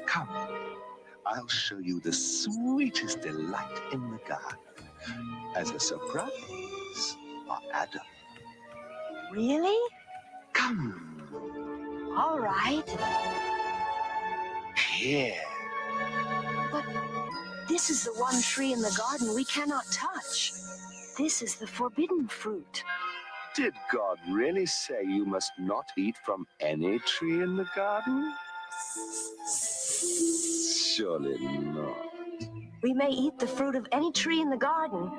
Come, I'll show you the sweetest delight in the garden. As a surprise for Adam. Really? Come. All right. Here. But this is the one tree in the garden we cannot touch. This is the forbidden fruit. Did God really say you must not eat from any tree in the garden? Surely not. We may eat the fruit of any tree in the garden,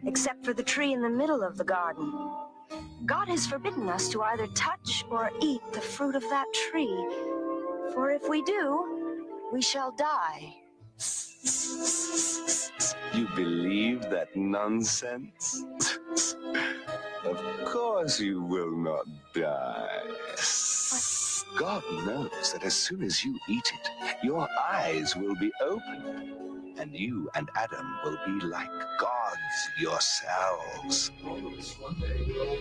except for the tree in the middle of the garden. God has forbidden us to either touch or eat the fruit of that tree, for if we do, we shall die. You believe that nonsense? Of course you will not die. God knows that as soon as you eat it, your eyes will be opened, and you and Adam will be like gods yourselves. All of us one day will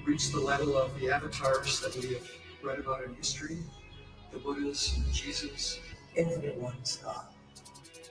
reach the level of the avatars that we have read about in history, the Buddhas, Jesus, Infinite One's God.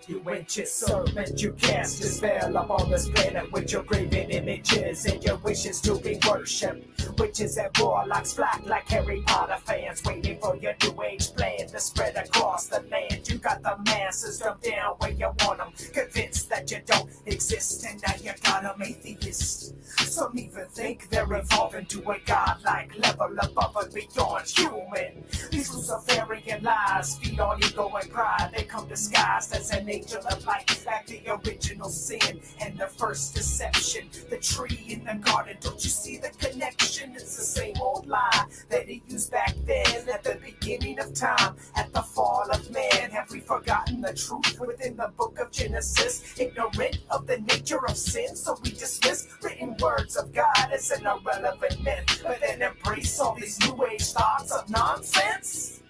You ain't your servant, you cast your spell upon this planet with your graven images and your wishes to be worshipped. Witches and warlocks flock like Harry Potter fans, waiting for your new age plan to spread across the land. You got the masses dumped down where you want them, convinced that you don't exist, and now you got them atheist. Some even think they're evolving to a godlike level above and beyond human. These Luciferian lies feed on ego and pride. They come disguised as an angel of light, like the original sin and the first deception. The tree in the garden, don't you see the connection? It's the same old lie that he used back then at the beginning of time, at the fall of man. Have we forgotten the truth within the book of Genesis? Ignorant of the nature of sin, so we dismiss written words of God as an irrelevant myth, but then embrace all these new age thoughts of nonsense.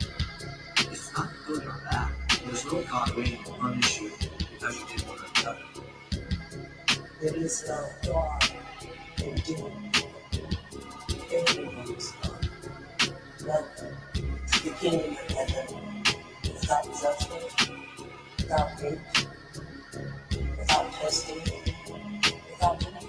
it's not good or bad. There's no God waiting to punish you because you did one or the other. There is no God in doing everyone's God. Welcome to the kingdom of heaven, without judgment, without hate, without testing, without anything.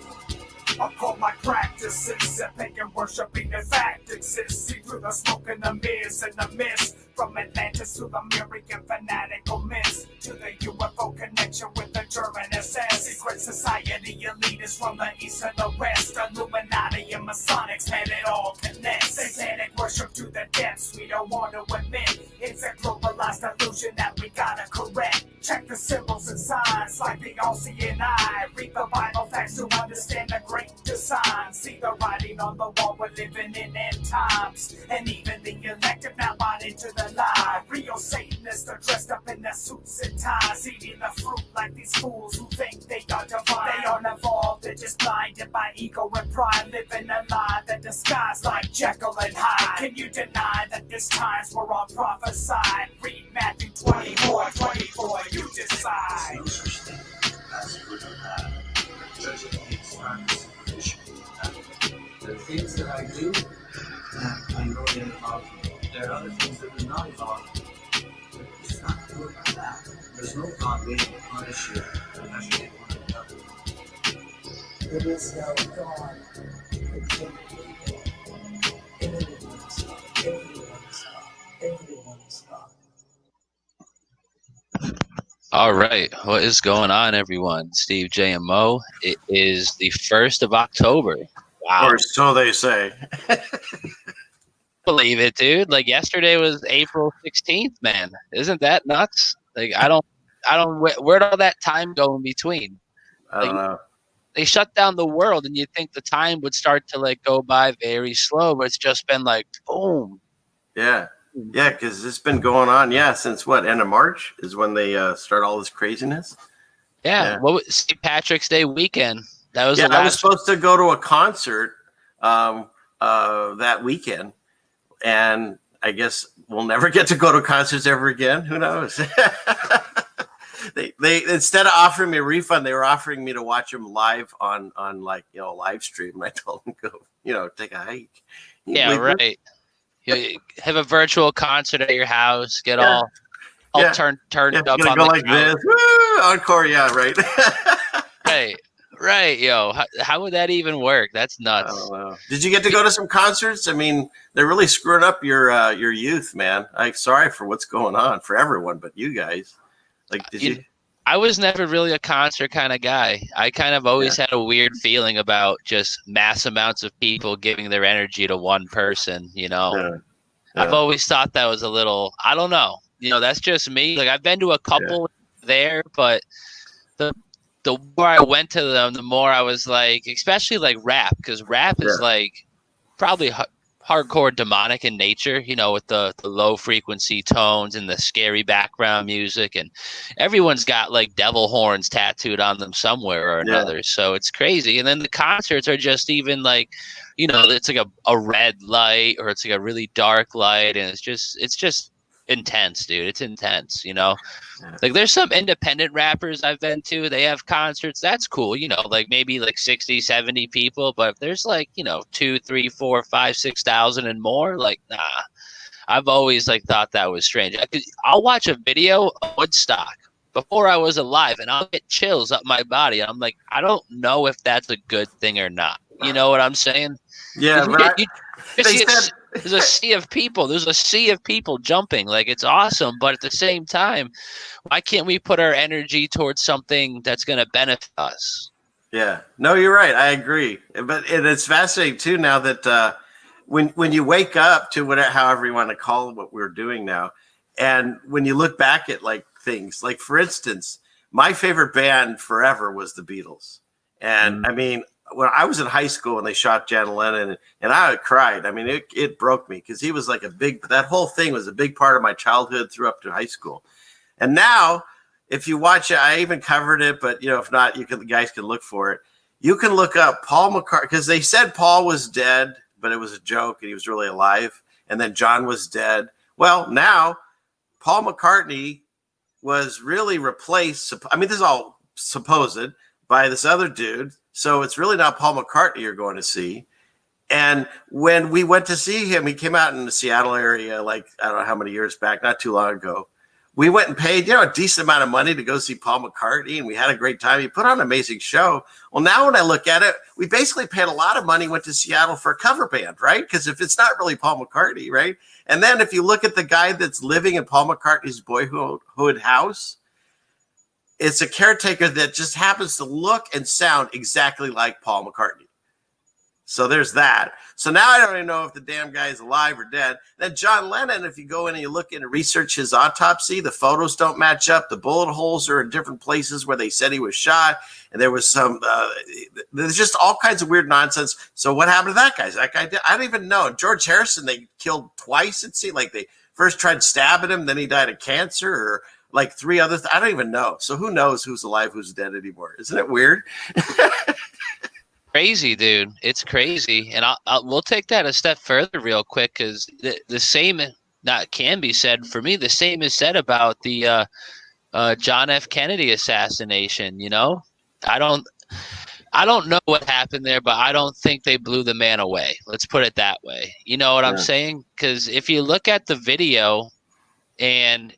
I call my practices that pagan worshiping in fact exists. See through the smoke and the mirrors and the mist. From Atlantis to the American fanatical myths, to the UFO connection with the German SS. Secret society elitists from the east and the west. Illuminati and Masonics, man, it all connects. Satanic worship to the depths we don't want to admit. It's a globalized illusion that we gotta correct. Check the symbols and signs like the all-seeing eye. Read the Bible facts to understand the great design. See the writing on the wall, we're living in end times. And even the elective now bought into the lie. Real Satanists are dressed up in their suits and ties, eating the fruit like these fools who think they are divine. They aren't evolved, they're just blinded by ego and pride, living a lie that disguised like Jekyll and Hyde. Can you deny that these times were all prophesied? Read Matthew 24:24, you decide. There's no such thing as good or bad. Judging things on superficial. There are things that I do that I know they involve me. There are other things that do not involve me. It's not good or bad. There's no God waiting to punish you because you did one or the other. There is no God in doing everyone's God. Everyone's God. Everyone's God. All right, what is going on, everyone? SteveJMO. It is the 1st of October. Wow, Or so they say. believe it, dude. Like yesterday was April 16th, man. Isn't that nuts? Like I don't. Where'd all that time go in between? I don't know. They shut down the world, and you'd think the time would start to like go by very slow, but it's just been like boom. Yeah. Yeah, because it's been going on, since what, end of March is when they start all this craziness? Yeah. What was St. Patrick's Day weekend? That was the I was last. supposed to go to a concert that weekend, and I guess we'll never get to go to concerts ever again. Who knows? They instead of offering me a refund, they were offering me to watch them live on like live stream. And I told them go take a hike. Yeah, right. You have a virtual concert at your house. Get all all Yeah. turned Yeah, up gonna on go the like couch. this. Woo! Encore, yeah, right. Right, yo. How would that even work? That's I nuts. don't know. Did you get to go to some concerts? I mean, they're really screwing up your youth, man. I'm sorry for what's going on for everyone, but you guys. Like, did you? I was never really a concert kind of guy. I kind of always Yeah. had a weird feeling about just mass amounts of people giving their energy to one person, you know. Yeah. I've Yeah. always thought that was a little, I don't know. You know, that's just me. Like I've been to a couple there, but the more I went to them, the more I was like, especially like rap, because rap is Yeah. like probably hardcore demonic in nature, you know, with the low frequency tones and the scary background music, and everyone's got like devil horns tattooed on them somewhere or another. So it's crazy. And then the concerts are just even like, you know, it's like a red light or it's like a really dark light, and it's just intense, dude. It's intense, you know. Like there's some independent rappers I've been to, they have concerts. That's cool, you know, like maybe like 60, 70 people, but if there's like, you know, 2, 3, 4, 5, 6,000 and more, like, nah. I've always like thought that was strange. I'll watch a video of Woodstock before I was alive and I'll get chills up my body. I'm like, I don't know if that's a good thing or not. You know what I'm saying? Yeah, but There's a sea of people. There's a sea of people jumping. Like it's awesome, but at the same time, why can't we put our energy towards something that's going to benefit us? Yeah, no, you're right. I agree. But it's fascinating too now that when you wake up to whatever, however you want to call it, what we're doing now, and when you look back at like things, like for instance, my favorite band forever was the Beatles, and I mean, when I was in high school and they shot John Lennon, and I cried. I mean, it broke me because he was like that whole thing was a big part of my childhood through up to high school. And now, if you watch it, I even covered it, but you know, if not, the guys can look for it. You can look up Paul McCartney because they said Paul was dead, but it was a joke and he was really alive. And then John was dead. Well, now Paul McCartney was really replaced. I mean, this is all supposed by this other dude. So it's really not Paul McCartney you're going to see. And when we went to see him, he came out in the Seattle area, like, I don't know how many years back, not too long ago. We went and paid, you know, a decent amount of money to go see Paul McCartney, and we had a great time. He put on an amazing show. Well, now when I look at it, we basically paid a lot of money, went to Seattle for a cover band, right? Because if it's not really Paul McCartney, right? And then if you look at the guy that's living in Paul McCartney's boyhood house, it's a caretaker that just happens to look and sound exactly like Paul McCartney. So there's that. So now I don't even know if the damn guy is alive or dead. Then John Lennon, if you go in and you look in and research his autopsy, the photos don't match up. The bullet holes are in different places where they said he was shot. And there was some, there's just all kinds of weird nonsense. So what happened to that guy? I don't even know. George Harrison, they killed twice. It seemed like they first tried stabbing him, then he died of cancer, or like 3 other I don't even know. So who knows who's alive, who's dead anymore? Isn't it weird? Crazy, dude. It's crazy. And we'll take that a step further real quick, because the same can be said for me. The same is said about the John F. Kennedy assassination. You know, I don't know what happened there, but I don't think they blew the man away. Let's put it that way. You know what I'm saying? Because if you look at the video, and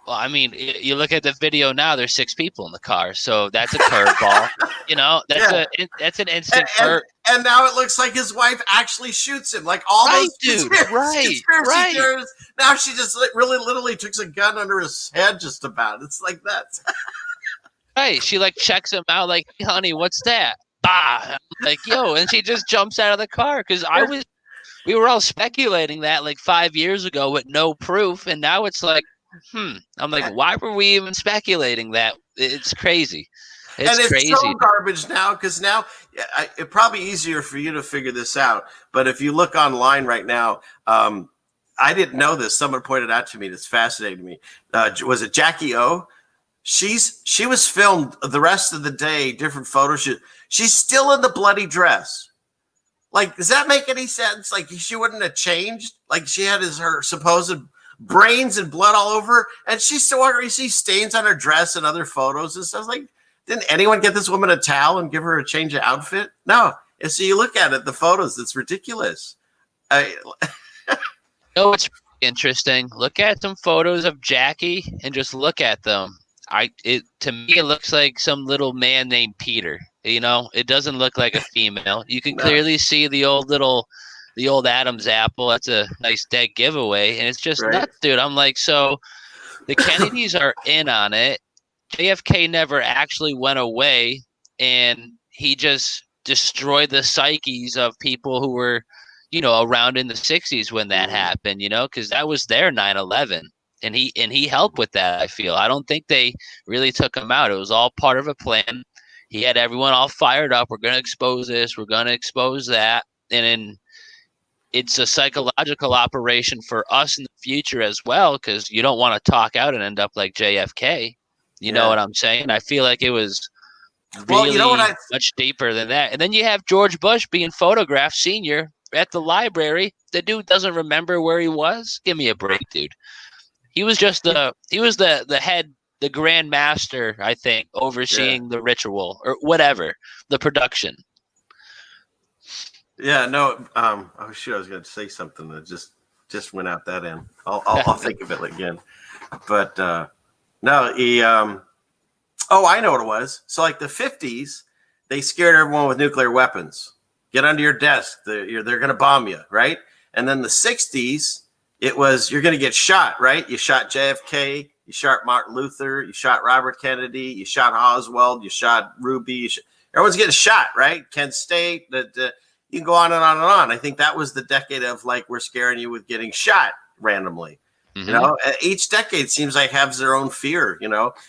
well, I mean, you look at the video now, there's 6 people in the car. So that's a curveball. You know, that's an instant curve. And now it looks like his wife actually shoots him. Like all those conspiracy theories. Now she just really literally took a gun under his head just about. It's like that. Right. She like checks him out like, hey, honey, what's that? Bah. I'm like, yo. And she just jumps out of the car. Because we were all speculating that like 5 years ago with no proof. And now it's like, I'm like, why were we even speculating that? It's crazy. It's crazy. So garbage now, because now it's probably easier for you to figure this out. But if you look online right now, I didn't know this. Someone pointed out to me. That's fascinating to me. Was it Jackie O? She was filmed the rest of the day, different photo shoot. She's still in the bloody dress. Like, does that make any sense? Like, she wouldn't have changed. Like, she had her supposed brains and blood all over, and she's still walking. You see stains on her dress and other photos and stuff. Like, didn't anyone get this woman a towel and give her a change of outfit? No. And so you look at it, the photos, it's ridiculous. No, interesting. Look at some photos of Jackie and just look at them. To me it looks like some little man named Peter. It doesn't look like a female. You can No. clearly see the old Adam's apple. That's a nice dead giveaway, and it's just Right. nuts, dude. I'm like, so the Kennedys are in on it. JFK never actually went away, and he just destroyed the psyches of people who were, around in the 60s when that happened, because that was their 9/11. And he helped with that, I feel. I don't think they really took him out. It was all part of a plan. He had everyone all fired up. We're going to expose this. We're going to expose that. And then it's a psychological operation for us in the future as well, because you don't want to talk out and end up like JFK. You know what I'm saying? I feel like it was really much deeper than that. And then you have George Bush being photographed senior at the library. The dude doesn't remember where he was. Give me a break, dude. He was just the head, the grand master, I think, overseeing the ritual or whatever, the production. Yeah, no. Oh shoot, I was going to say something that just went out that end. I'll think of it again. But no, he. Oh, I know what it was. So like the 50s, they scared everyone with nuclear weapons. Get under your desk. They're going to bomb you, right? And then the 60s, it was you're going to get shot, right? You shot JFK, you shot Martin Luther, you shot Robert Kennedy, you shot Oswald, you shot Ruby. Everyone's getting shot, right? Kent State. You can go on and on and on. I think that was the decade of like we're scaring you with getting shot randomly. Each decade seems like has their own fear,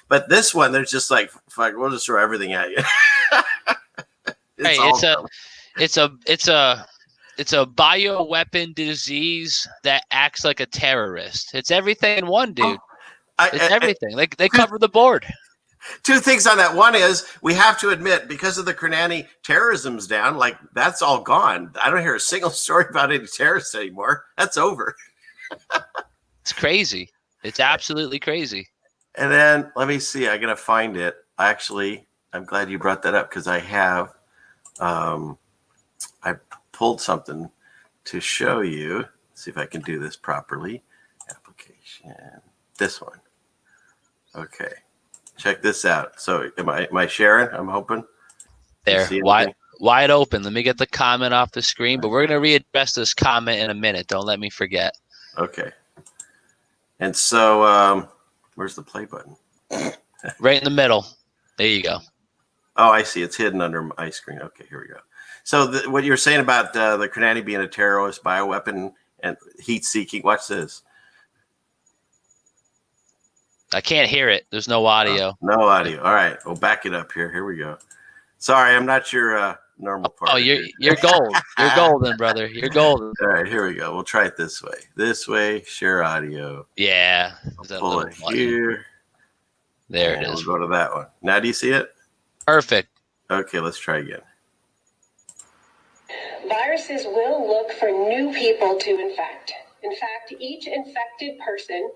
But this one, they're just like, fuck, we'll just throw everything at you. It's a bioweapon disease that acts like a terrorist. It's everything in one, dude. It's everything. Like they cover the board. Two things on that. One is we have to admit, because of the Kernani, terrorism's down. Like that's all gone. I don't hear a single story about any terrorists anymore. That's over. It's crazy. It's absolutely crazy. And then let me see. I'm gonna find it. Actually, I'm glad you brought that up because I have. I pulled something to show you. Let's see if I can do this properly. Application. This one. Okay. Check this out. So am I sharing? I'm hoping. There. Wide open. Let me get the comment off the screen, but we're going to readdress this comment in a minute. Don't let me forget. Okay. And so where's the play button? Right in the middle. There you go. Oh, I see. It's hidden under my screen. Okay, here we go. So what you're saying about the Kernani being a terrorist, bioweapon, and heat-seeking, watch this. I can't hear it. There's no audio. No audio. All right. We'll back it up here. Here we go. Sorry, I'm not your normal part. Oh, you're gold. You're golden, brother. You're golden. All right, here we go. We'll try it this way. This way, share audio. Yeah. Pull it here. There it is. We'll go to that one. Now, do you see it? Perfect. Okay, let's try again. Viruses will look for new people to infect. In fact, each infected person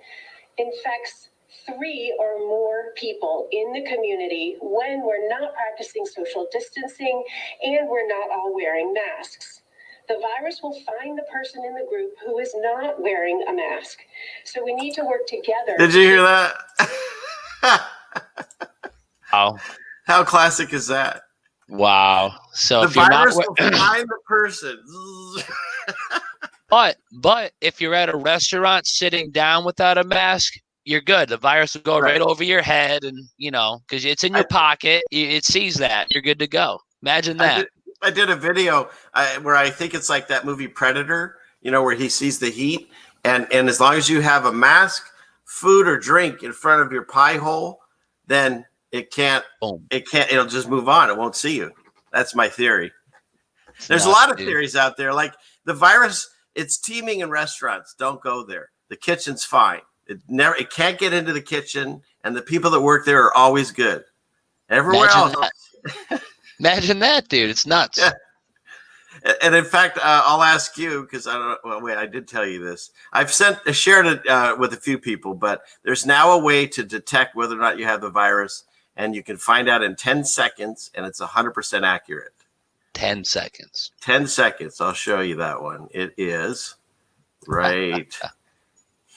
infects 3 or more people in the community when we're not practicing social distancing and we're not all wearing masks. The virus will find the person in the group who is not wearing a mask. So we need to work together. Did you hear that? Oh. How classic is that? Wow. So the if you're virus not will find the person. But if you're at a restaurant sitting down without a mask, you're good. The virus will go right over your head, and because it's in your pocket, it sees that. You're good to go. Imagine that. I did a video where I think it's like that movie Predator, where he sees the heat, and as long as you have a mask, food, or drink in front of your pie hole, then it'll just move on. It won't see you. That's my theory. There's a lot of theories out there. Like the virus, it's teeming in restaurants. Don't go there. The kitchen's fine. It can't get into the kitchen, and the people that work there are always good. Everywhere else. Imagine that, dude. It's nuts. Yeah. And in fact, I'll ask you because I don't know. Well, wait, I did tell you this. I've shared it with a few people, but there's now a way to detect whether or not you have the virus, and you can find out in 10 seconds, and it's 100% accurate. 10 seconds. 10 seconds. I'll show you that one. It is right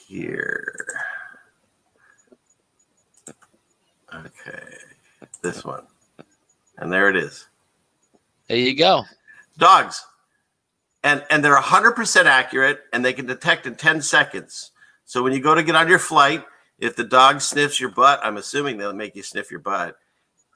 here. Okay, this one. And there it is. There you go. Dogs. And they're 100% accurate, and they can detect in 10 seconds. So when you go to get on your flight, if the dog sniffs your butt, I'm assuming they'll make you sniff your butt.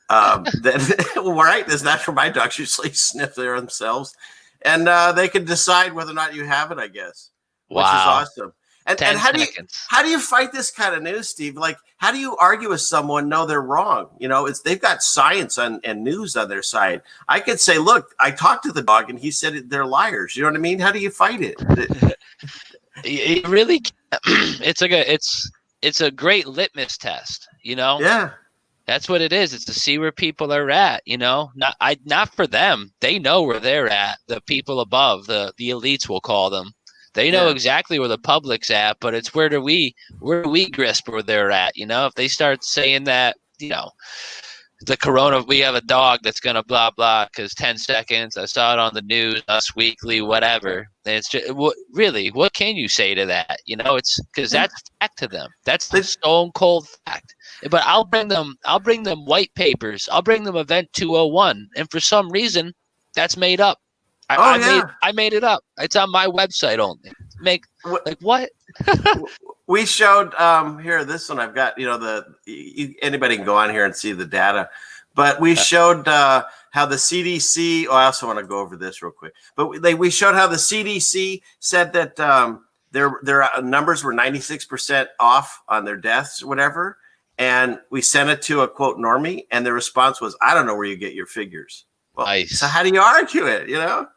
Then, well, right? That's not for my dogs. Usually sniff there themselves. And they can decide whether or not you have it, I guess, which is awesome. And how do you fight this kind of news, Steve? Like, how do you argue with someone? No, they're wrong. You know, they've got science and news on their side. I could say, look, I talked to the dog and he said they're liars. You know what I mean? How do you fight it? It really, it's a great litmus test. You know? Yeah. That's what it is. It's to see where people are at, you know, not for them. They know where they're at. The people above, the elites, we'll call them. They know exactly where the public's at, but it's where we grasp where they're at. You know, if they start saying that, you know, the corona, we have a dog that's going to blah, blah, because 10 seconds, I saw it on the news, Us Weekly, whatever. And it's just, really, what can you say to that? You know, it's because that's fact to them. That's the stone cold fact. But I'll bring them white papers. I'll bring them Event 201. And for some reason, that's made up. I made it up. It's on my website only. What? We showed here, this one I've got, you know, anybody can go on here and see the data, but we showed how the CDC, I also want to go over this real quick, but we showed how the CDC said that their numbers were 96% off on their deaths or whatever. And we sent it to a quote normie, and the response was, I don't know where you get your figures. Well, nice. So how do you argue it, you know?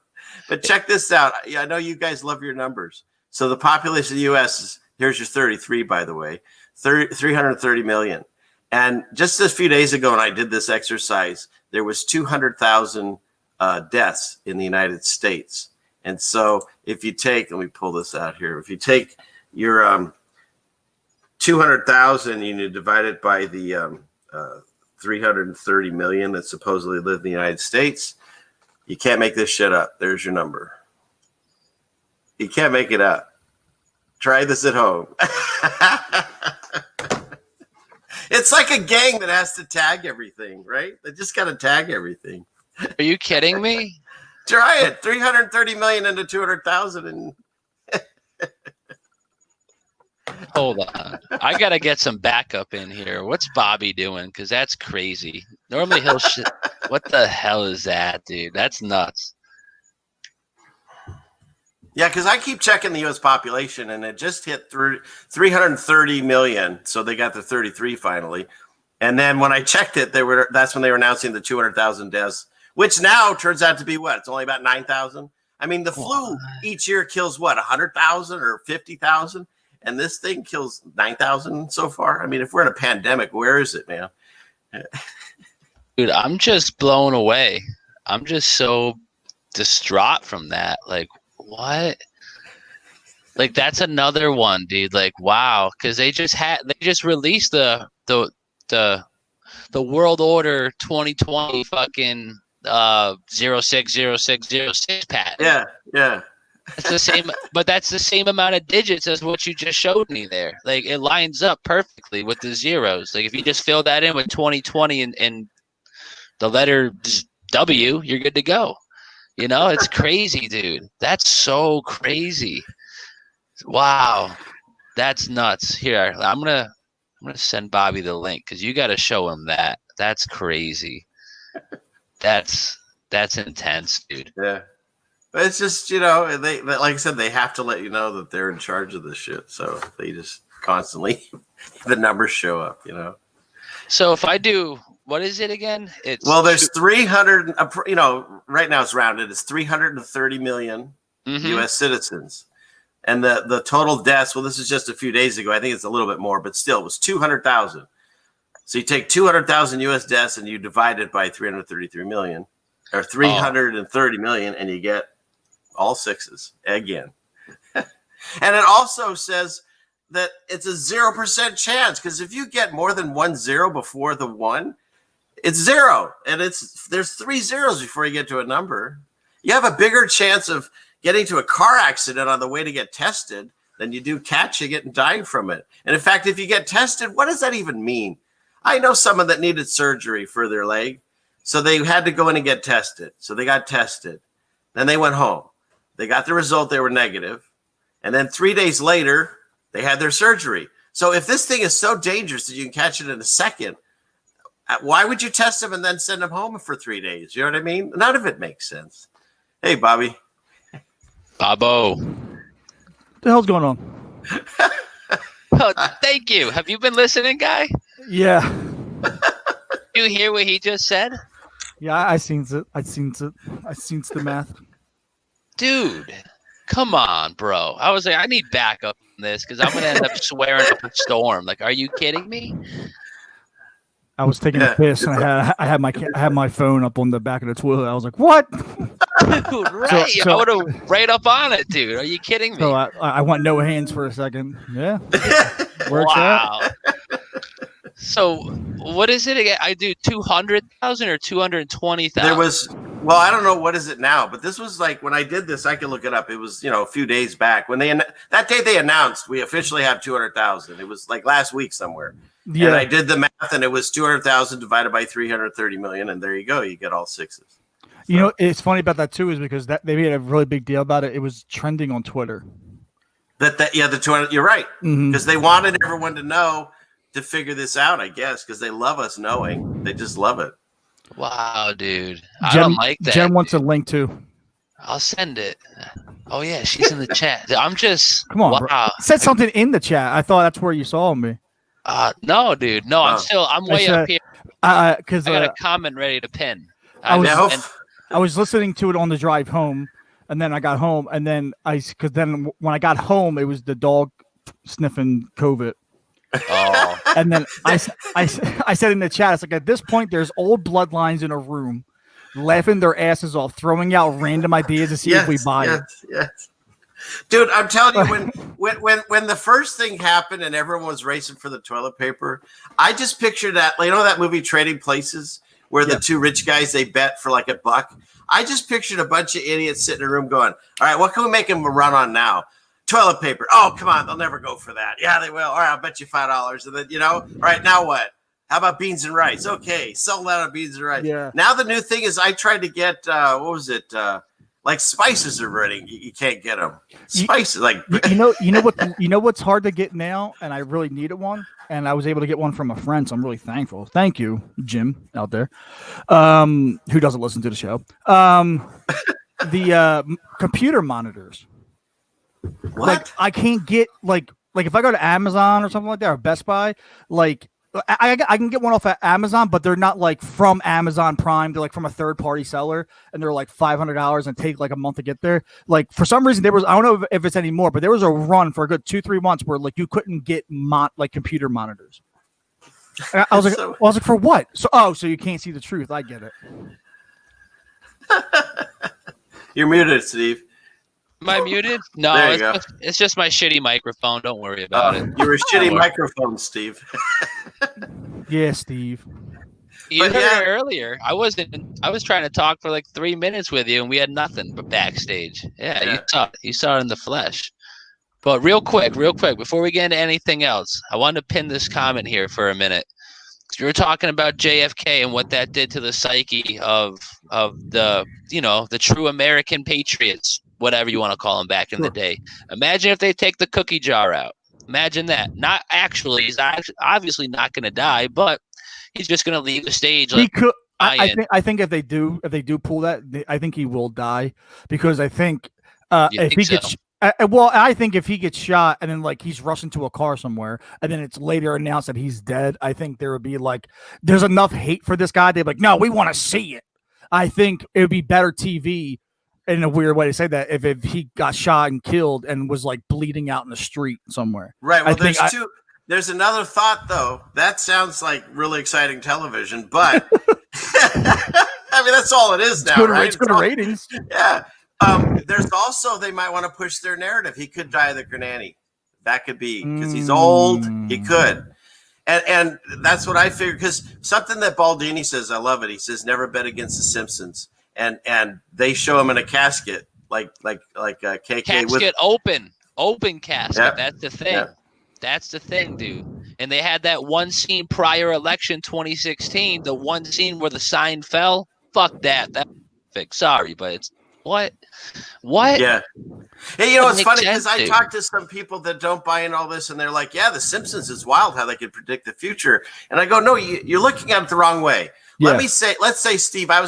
But check this out. I know you guys love your numbers. So the population of the U.S. is, here's your 33, by the way, 330 million. And just a few days ago when I did this exercise, there was 200,000 deaths in the United States. And so if you take, let me pull this out here. If you take your 200,000, you divide it by the 330 million that supposedly live in the United States. You can't make this shit up. There's your number. You can't make it up. Try this at home. It's like a gang that has to tag everything, right? They just got to tag everything. Are you kidding me? Try it. 330 million into 200,000 and Hold on. I got to get some backup in here. What's Bobby doing? Because that's crazy. Normally he'll what the hell is that, dude? That's nuts. Yeah, because I keep checking the U.S. population, and it just hit 330 million. So they got the 33 finally. And then when I checked it, that's when they were announcing the 200,000 deaths, which now turns out to be what? It's only about 9,000. I mean, the flu each year kills what, 100,000 or 50,000? And this thing kills 9,000 so far. I mean, if we're in a pandemic, where is it, man? Dude, I'm just blown away. I'm just so distraught from that. Like, what? Like, that's another one, dude. Like, wow. Because they just released the World Order 2020 fucking 060606 patent. Yeah. It's the same, but that's the same amount of digits as what you just showed me there. Like, it lines up perfectly with the zeros. Like, if you just fill that in with 2020 and the letter W, you're good to go. You know, it's crazy, dude. That's so crazy. Wow, that's nuts. Here, I'm gonna send Bobby the link because you got to show him that. That's crazy. That's intense, dude. Yeah. It's just, you know, they like I said, they have to let you know that they're in charge of this shit. So they just constantly, the numbers show up, you know. So if I do, what is it again? There's 300, you know, right now it's rounded. It's 330 million U.S. citizens. And the total deaths, well, this is just a few days ago. I think it's a little bit more, but still, it was 200,000. So you take 200,000 U.S. deaths and you divide it by 333 million or 330 million, and you get all sixes again. And it also says that it's a 0% chance, because if you get more than 1 0 before the 1, it's 0. And there's 3 zeros before you get to a number. You have a bigger chance of getting to a car accident on the way to get tested than you do catching it and dying from it. And in fact, if you get tested, what does that even mean? I know someone that needed surgery for their leg, so they had to go in and get tested. So they got tested. Then they went home. They got the result. They were negative. And then 3 days later, they had their surgery. So if this thing is so dangerous that you can catch it in a second, why would you test them and then send them home for 3 days? You know what I mean? None of it makes sense. Hey, Bobby. Bobo. What the hell's going on? Oh, thank you. Have you been listening, guy? Yeah. You hear what he just said? Yeah, I seen it. I seen the math. Dude, come on, bro. I was like, I need backup on this because I'm gonna end up swearing up a storm. Like, are you kidding me? I was taking a piss and I had my phone up on the back of the toilet. I was like, "What?" Dude, right? So- I would have right up on it, dude. Are you kidding me? So I went no hands for a second. Yeah. Works out. Wow. So what is it again? I do 200,000 or 220,000. There was, well, I don't know what is it now, but this was like when I did this, I could look it up. It was, a few days back when that day they announced we officially have 200,000. It was like last week somewhere. Yeah. And I did the math and it was 200,000 divided by 330 million. And there you go. You get all sixes. So, it's funny about that too, is because they made a really big deal about it. It was trending on Twitter. the 200, you're right. Mhm. Because they wanted everyone to know, to figure this out, I guess, because they love us knowing. They just love it. Wow, dude. I don't like that. Jen wants a link too. I'll send it. Oh yeah, she's in the chat. I'm just Come on, wow. bro. Said something in the chat. I thought that's where you saw me. No, dude. No, I'm way up here. Because I got a comment ready to pin. I was listening to it on the drive home, and then I got home, and then when I got home, it was the dog sniffing COVID. Oh. And then I said in the chat, it's like, at this point, there's old bloodlines in a room laughing their asses off, throwing out random ideas to see if we buy it. Yes. Dude, I'm telling you, when the first thing happened and everyone was racing for the toilet paper, I just pictured that, that movie Trading Places, where the two rich guys, they bet for like $1. I just pictured a bunch of idiots sitting in a room going, all right, what can we make them a run on now? Toilet paper. Oh, come on. They'll never go for that. Yeah, they will. All right, I'll bet you $5. And then, all right, now what? How about beans and rice? Okay, sell that on beans and rice. Yeah. Now the new thing is I tried to get, what was it? Like spices are running. You can't get them. Spices, you know what's hard to get now, and I really needed one, and I was able to get one from a friend, so I'm really thankful. Thank you, Jim, out there, who doesn't listen to the show. The computer monitors. What? Like, I can't get like if I go to Amazon or something like that, or Best Buy, like I can get one off at Amazon, but they're not like from Amazon Prime. They're like from a third party seller, and they're like $500 and take like a month to get there. Like for some reason, I don't know if it's anymore, but there was a run for a good 2-3 months where like you couldn't get computer monitors. And I was like, for what? So you can't see the truth. I get it. You're muted, Steve. Am I muted? No, it's just my shitty microphone. Don't worry about it. You're a shitty microphone, Steve. Yeah, Steve. You heard it earlier. I was trying to talk for like 3 minutes with you, and we had nothing but backstage. Yeah. You saw it in the flesh. But real quick, before we get into anything else, I wanted to pin this comment here for a minute. You were talking about JFK and what that did to the psyche of the the true American patriots, whatever you want to call them back in the day. Imagine if they take the cookie jar out. Imagine that. Not actually, he's obviously not going to die, but he's just going to leave the stage. He could. I think if they do pull that, I think he will die, because I think if he gets. I think if he gets shot and then like he's rushing to a car somewhere and then it's later announced that he's dead, I think there would be like, there's enough hate for this guy. They'd be like, no, we want to see it. I think it would be better TV, in a weird way to say that, if he got shot and killed and was like bleeding out in the street somewhere. Right. Well, there's another thought though. That sounds like really exciting television, but I mean, that's all it is now, right? It's good ratings. Yeah. There's also, they might want to push their narrative. He could die of the granny. That could be because he's old. He could. And that's what I figured, because something that Baldini says, I love it. He says, never bet against the Simpsons. And they show him in a casket, like KK casket open. Open casket. Yep. That's the thing. Yep. That's the thing, dude. And they had that one scene prior election 2016, the one scene where the sign fell. Fuck that. That's fixed. Sorry, but it's what? Yeah. Hey, you know, it's funny because I dude. talk to some people that don't buy in all this, and they're like, "Yeah, The Simpsons is wild how they could predict the future." And I go, "No, you're looking at it the wrong way." Yeah. Let's say, Steve, I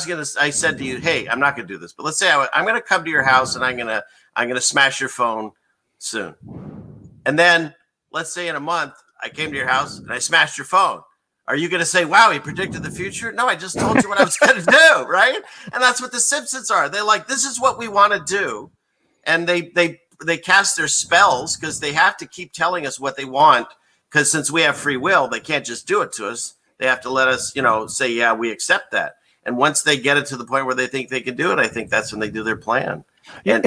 said to you, "Hey, I'm not going to do this, but let's say I'm going to come to your house and I'm going to smash your phone soon." And then let's say in a month I came to your house and I smashed your phone. Are you going to say, "Wow, he predicted the future"? No, I just told you what I was going to do, right? And that's what The Simpsons are. They're like, "This is what we want to do." And they cast their spells because they have to keep telling us what they want, because since we have free will, they can't just do it to us. They have to let us, say, yeah, we accept that. And once they get it to the point where they think they can do it, I think that's when they do their plan. Yeah,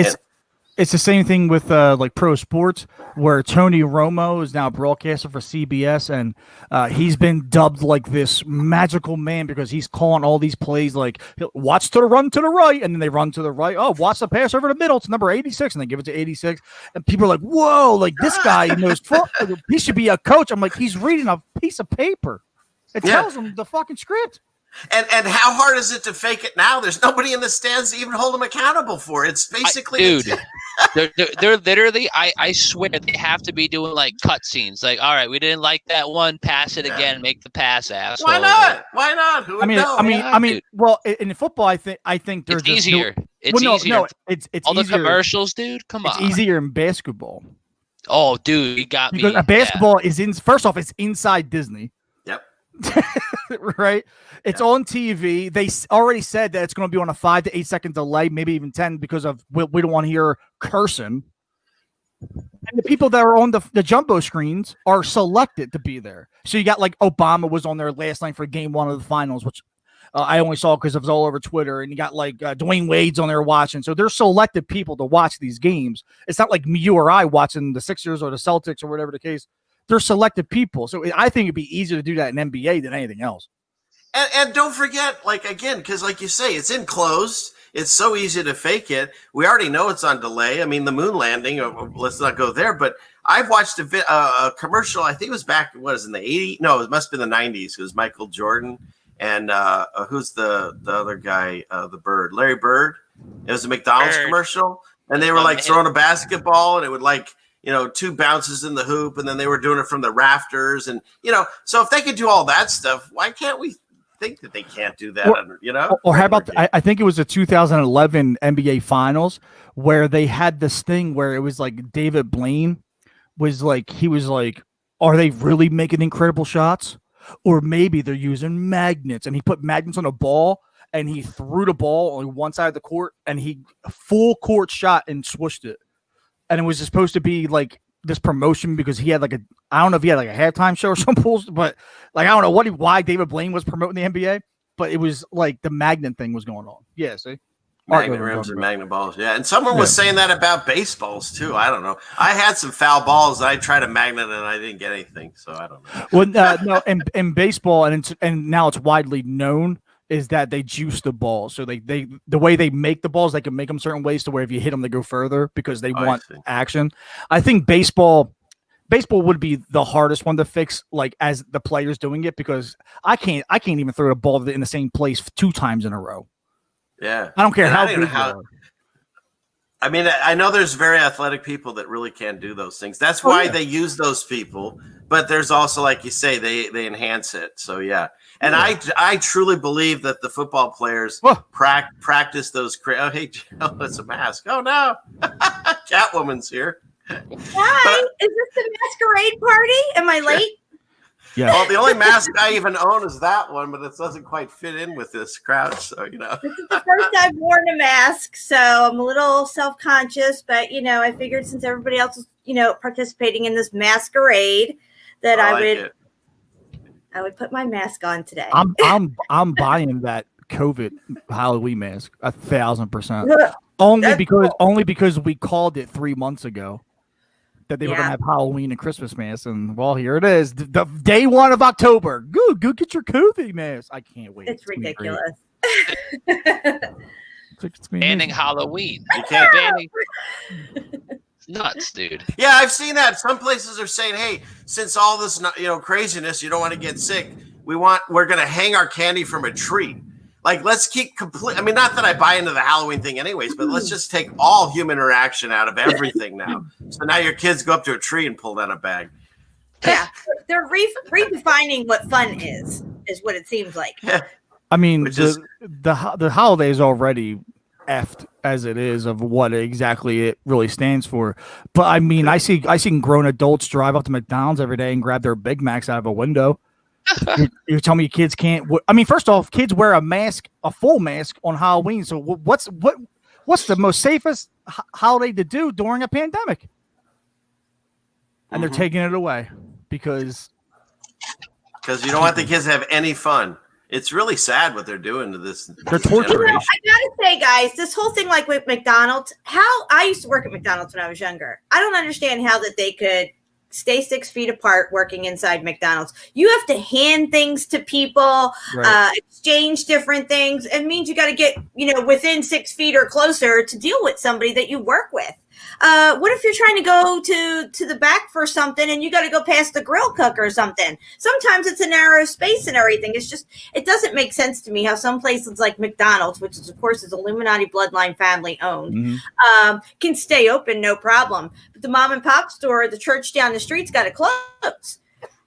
it's the same thing with like pro sports, where Tony Romo is now a broadcaster for CBS, and he's been dubbed like this magical man because he's calling all these plays like, watch to the run to the right, and then they run to the right. Oh, watch the pass over the middle. It's number 86, and they give it to 86. And people are like, whoa, like this guy knows football. He should be a coach. I'm like, he's reading a piece of paper. It tells him the fucking script. And how hard is it to fake it now? There's nobody in the stands to even hold them accountable for it. It's basically dude. They're literally, I swear, they have to be doing like cut scenes. Like, all right, we didn't like that one. Pass it again. Make the pass, asshole. Why not? Why not? Who would know? I mean, well, in football, I think there's it's easier. It's easier. No, it's all easier. The commercials, dude. Come on. It's easier in basketball. Oh, dude, you got me. Because a basketball is first off, it's inside Disney. Yep. Right? It's on TV. They already said that it's going to be on a 5 to 8 second delay, maybe even 10, because of we don't want to hear cursing. And the people that are on the jumbo screens are selected to be there. So you got like Obama was on there last night for game 1 of the finals, which I only saw because it was all over Twitter. And you got like Dwayne Wade's on there watching. So there's selected people to watch these games. It's not like you or I watching the Sixers or the Celtics or whatever the case. They're selected people. So I think it'd be easier to do that in NBA than anything else. And don't forget, like, again, because like you say, it's enclosed. It's so easy to fake it. We already know it's on delay. I mean, the moon landing, let's not go there. But I've watched a commercial, I think it was back, in the 80s? No, it must have been the 90s. It was Michael Jordan. And who's the other guy, the Bird? Larry Bird. It was a McDonald's commercial. And they were like throwing a basketball, and it would like, 2 bounces in the hoop, and then they were doing it from the rafters. And, so if they could do all that stuff, why can't we think that they can't do that? Or how about I think it was the 2011 NBA Finals where they had this thing where it was like David Blaine was like, are they really making incredible shots? Or maybe they're using magnets, and he put magnets on a ball and he threw the ball on one side of the court, and he full court shot and swooshed it. And it was supposed to be like this promotion because he had I don't know if he had like a halftime show or some bullshit, but like, I don't know why David Blaine was promoting the NBA, but it was like the magnet thing was going on. Yeah. See, magnet rims and magnet balls. Yeah. And someone was saying that about baseballs too. I don't know. I had some foul balls that I tried to magnet and I didn't get anything. So I don't know. Well, no, in baseball, and now it's widely known, is that they juice the balls. So the way they make the balls, they can make them certain ways to where if you hit them, they go further because they want action. I think baseball would be the hardest one to fix, like as the players doing it, because I can't even throw a ball in the same place 2 times in a row. Yeah. I don't care how good you are. I mean, I know there's very athletic people that really can't do those things. That's why they use those people. But there's also, like you say, they enhance it. So, yeah. And I truly believe that the football players practice those. Oh, hey, Jill, it's a mask. Oh, no. Catwoman's here. Hi. Is this the masquerade party? Am I late? Yeah. Well, the only mask I even own is that one, but it doesn't quite fit in with this crowd. So, This is the first I've worn a mask, so I'm a little self-conscious. But, I figured since everybody else is, participating in this masquerade, that I would put my mask on today. I'm buying that COVID Halloween mask 1,000%. Only because we called it 3 months ago that they were going to have Halloween and Christmas masks, and well, here it is, the day 1 of October. Go get your COVID mask. I can't wait. It's ridiculous. Banning Halloween. You can't Nuts, dude. Yeah, I've seen that. Some places are saying, "Hey, since all this, craziness, you don't want to get sick. We're going to hang our candy from a tree. Like, let's keep complete. I mean, not that I buy into the Halloween thing, anyways, but let's just take all human interaction out of everything now. So now your kids go up to a tree and pull down a bag. Yeah, they're redefining what fun is what it seems like. I mean, the holidays already effed as it is of what exactly it really stands for. But I mean, I see grown adults drive up to McDonald's every day and grab their Big Macs out of a window. You're telling me kids can't? I mean, first off, kids wear a full mask on Halloween. So what's the most safest holiday to do during a pandemic? And they're taking it away because you don't want the kids to have any fun. It's really sad what they're doing to this. They're torturing. I gotta say, guys, this whole thing, like with McDonald's, I used to work at McDonald's when I was younger. I don't understand how that they could stay 6 feet apart working inside McDonald's. You have to hand things to people, right. Exchange different things. It means you got to get, within 6 feet or closer to deal with somebody that you work with. What if you're trying to go to the back for something and you got to go past the grill cook or something? Sometimes it's a narrow space and everything. It's just, it doesn't make sense to me how some places like McDonald's, which is, of course, is Illuminati bloodline family owned, can stay open, no problem. But the mom and pop store, the church down the street's got to close.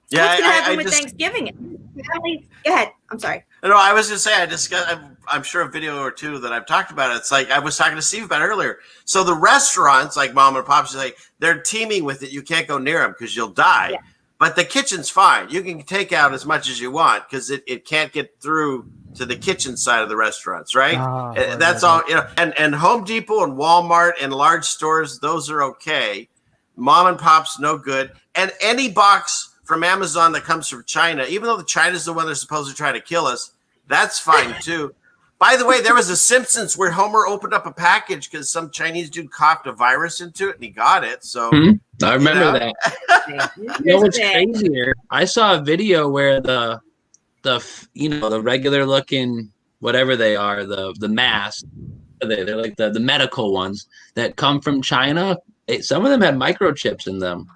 Yeah, what's going to happen with Thanksgiving? Go ahead. I'm sorry. No, I was going to say, I'm sure a video or two that I've talked about it. It's like I was talking to Steve about it earlier. So the restaurants, like mom and pops, they're teaming with it. You can't go near them because you'll die. Yeah. But the kitchen's fine. You can take out as much as you want because it can't get through to the kitchen side of the restaurants, right? That's all. And Home Depot and Walmart and large stores, those are okay. Mom and pops, no good. And any box from Amazon that comes from China, even though China's the one that's supposed to try to kill us, that's fine too. By the way, there was a Simpsons where Homer opened up a package because some Chinese dude coughed a virus into it and he got it. So I remember that. What's crazier? I saw a video where the regular looking whatever they are, the masks, they're like the medical ones that come from China. Some of them had microchips in them.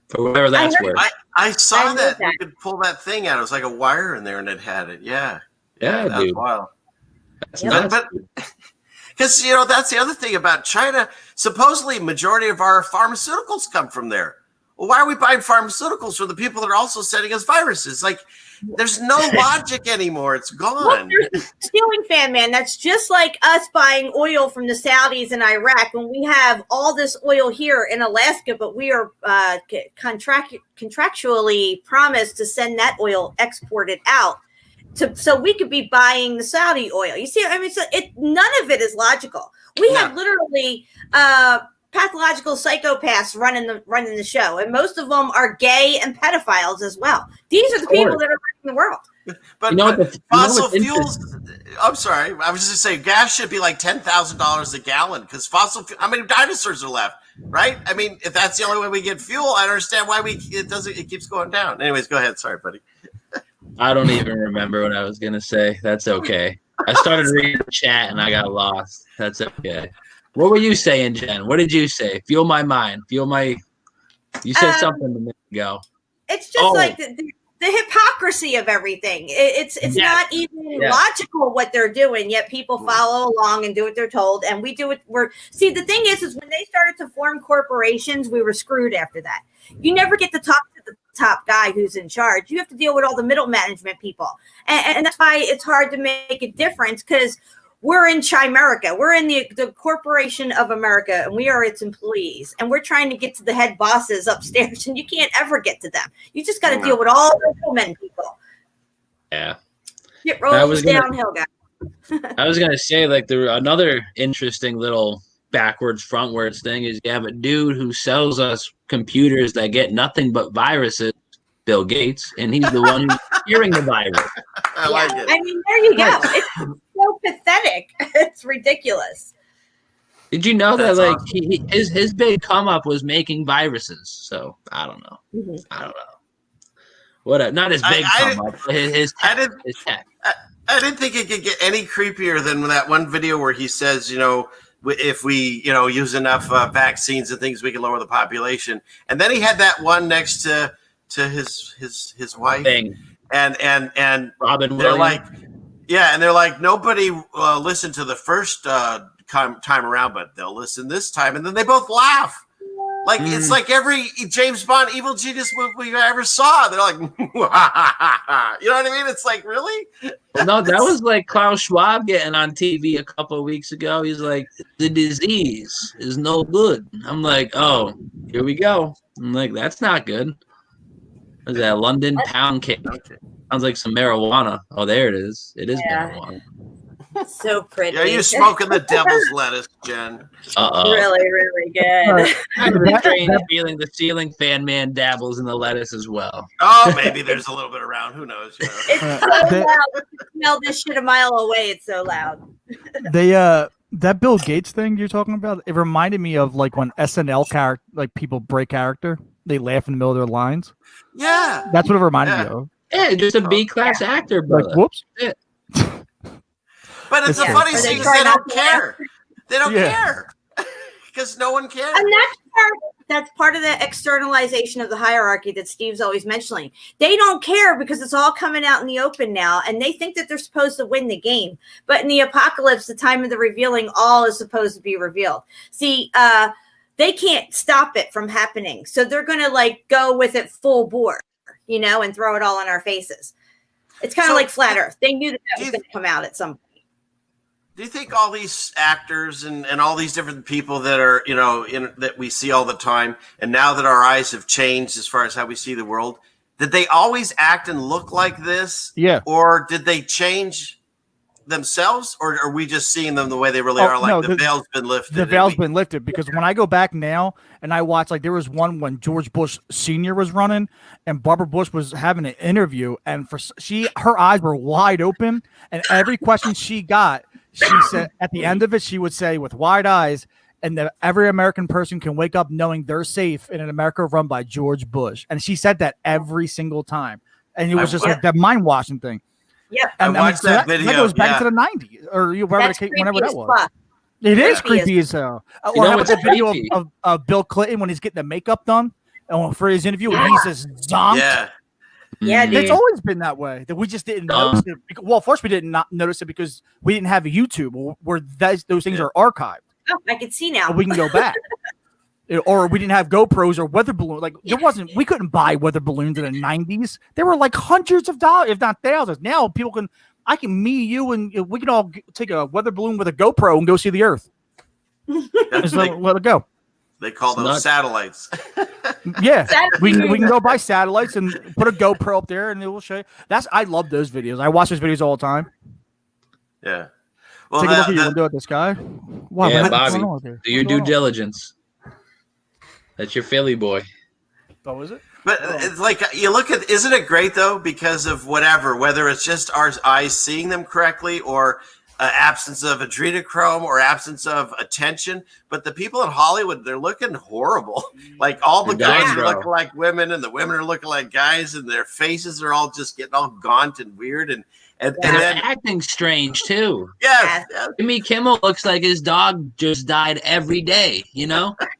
For whatever that's worth. I saw that. You could pull that thing out. It was like a wire in there and it had it. Yeah, that's dude. Wild. But because, that's the other thing about China. Supposedly, majority of our pharmaceuticals come from there. Well, why are we buying pharmaceuticals from the people that are also sending us viruses? Like, there's no logic anymore. It's gone. Well, CeilingFanMan, that's just like us buying oil from the Saudis in Iraq when we have all this oil here in Alaska, but we are contractually promised to send that oil exported out so we could be buying the Saudi oil. You see, I mean, none of it is logical. We have literally pathological psychopaths running the show, and most of them are gay and pedophiles as well. These are the people that are running the world. But fossil fuels. I'm sorry, I was just saying gas should be like $10,000 a gallon because how many dinosaurs are left, right? I mean, if that's the only way we get fuel, I don't understand why it keeps going down. Anyways, go ahead. Sorry, buddy. I don't even remember what I was gonna say. That's okay. I started reading the chat and I got lost. That's okay. What were you saying, Jen? What did you say? Fuel my mind. You said something a minute ago. It's just like the hypocrisy of everything. It's not even logical what they're doing, yet people follow along and do what they're told. And we do it. See, the thing is when they started to form corporations, we were screwed after that. You never get to talk to the top guy who's in charge. You have to deal with all the middle management people. And that's why it's hard to make a difference because we're in Chimerica. We're in the corporation of America, and we are its employees. And we're trying to get to the head bosses upstairs, and you can't ever get to them. You just got to deal with all the middlemen people. Yeah. It rolls downhill, guys. I was going to say, another interesting little backwards, frontwards thing is you have a dude who sells us computers that get nothing but viruses, Bill Gates, and he's the one who's curing the virus. I like it. I mean, there you go. It's so pathetic. It's ridiculous. Did you know that awesome. his big come up was making viruses? So I don't know. I don't know. What? Not his big come up. His tech. I didn't think it could get any creepier than that one video where he says, if we, use enough vaccines and things, we can lower the population. And then he had that one next to his wife, Thing. and Robin they're Williams. like, yeah, and they're like, nobody listened to the first time around, but they'll listen this time, and then they both laugh. Like it's like every James Bond evil genius movie I ever saw. They're like, you know what I mean? It's like, really? Well, no, that was like Klaus Schwab getting on TV a couple of weeks ago. He's like, the disease is no good. I'm like, oh, here we go. I'm like, that's not good. What is that? London pound cake. Sounds like some marijuana. Oh, there it is. It is marijuana. So pretty. Are you smoking the devil's lettuce, Jen? Really, really good. I have a strange feeling the ceiling fan man dabbles in the lettuce as well. Oh, maybe there's a little bit around. Who knows? It's so loud. You can smell this shit a mile away. It's so loud. That Bill Gates thing you're talking about, it reminded me of like when SNL character, like people break character, they laugh in the middle of their lines. Yeah, that's what it reminded me of. Yeah, just a B-class actor, brother. Like, whoops. But it's the funny thing is they don't care. They don't care because no one cares. And that's part of the externalization of the hierarchy that Steve's always mentioning. They don't care because it's all coming out in the open now, and they think that they're supposed to win the game. But in the apocalypse, the time of the revealing, all is supposed to be revealed. See, they can't stop it from happening, so they're going to like go with it full bore, and throw it all in our faces. It's kind of like Flat Earth. They knew that was going to come out at some point. Do you think all these actors and all these different people that are, that we see all the time, and now that our eyes have changed as far as how we see the world, did they always act and look like this? Yeah. Or did they change themselves, or are we just seeing them the way they really are? Like no, the veil's been lifted. The veil's been lifted because when I go back now and I watch, like there was one when George Bush Sr. was running and Barbara Bush was having an interview, and her eyes were wide open, and every question she got, she said at the end of it, she would say with wide eyes, and that every American person can wake up knowing they're safe in an America run by George Bush. And she said that every single time. And it was just like that mind washing thing. Yeah. And I watched that video. That goes back to the 90s or whenever that was. It is creepy as hell. Or how about the video of Bill Clinton when he's getting the makeup done for his interview and he's just zonked. Yeah. Yeah, dude. It's always been that way. That we just didn't notice it. Well, first we didn't not notice it because we didn't have a YouTube where those things are archived. Oh, I can see now. We can go back. Or we didn't have GoPros or weather balloons. Like we couldn't buy weather balloons in the 90s. They were like hundreds of dollars, if not thousands. Now me, you, and we can all take a weather balloon with a GoPro and go see the Earth. Just let it go. They call those satellites. Yeah, we can go buy satellites and put a GoPro up there, and it will show you. I love those videos. I watch those videos all the time. Yeah. Well, take a look at you window at the sky. Wow, yeah, Bobby, do your due diligence. That's your Philly boy. Oh, is it? But it's like you look at, isn't it great though? Because of whether it's just our eyes seeing them correctly or absence of adrenochrome or absence of attention. But the people in Hollywood, they're looking horrible. Like all the guys are looking like women and the women are looking like guys and their faces are all just getting all gaunt and weird. And then acting strange too. Yeah. Jimmy Kimmel looks like his dog just died every day,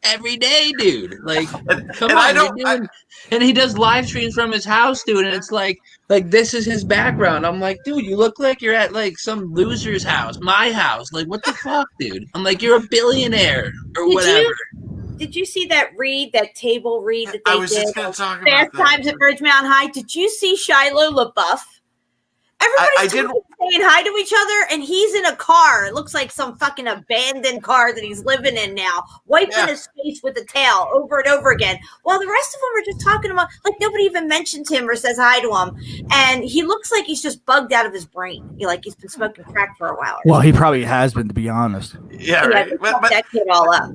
every day, dude. Like, come on, and he does live streams from his house, dude. And it's like this is his background. I'm like, dude, you look like you're at like some loser's house, my house. Like, what the fuck, dude? I'm like, you're a billionaire or whatever. Did you see that table read that they did? I was just going to talk about Fast Times at Ridgemount High. Did you see Shiloh LaBeouf? Everybody's saying hi to each other, and he's in a car. It looks like some fucking abandoned car that he's living in now, wiping his face with a towel over and over again. While the rest of them are just talking about, like, nobody even mentions him or says hi to him. And he looks like he's just bugged out of his brain. Like he's been smoking crack for a while. Well, he probably has been, to be honest. Yeah, right. But that kid all up.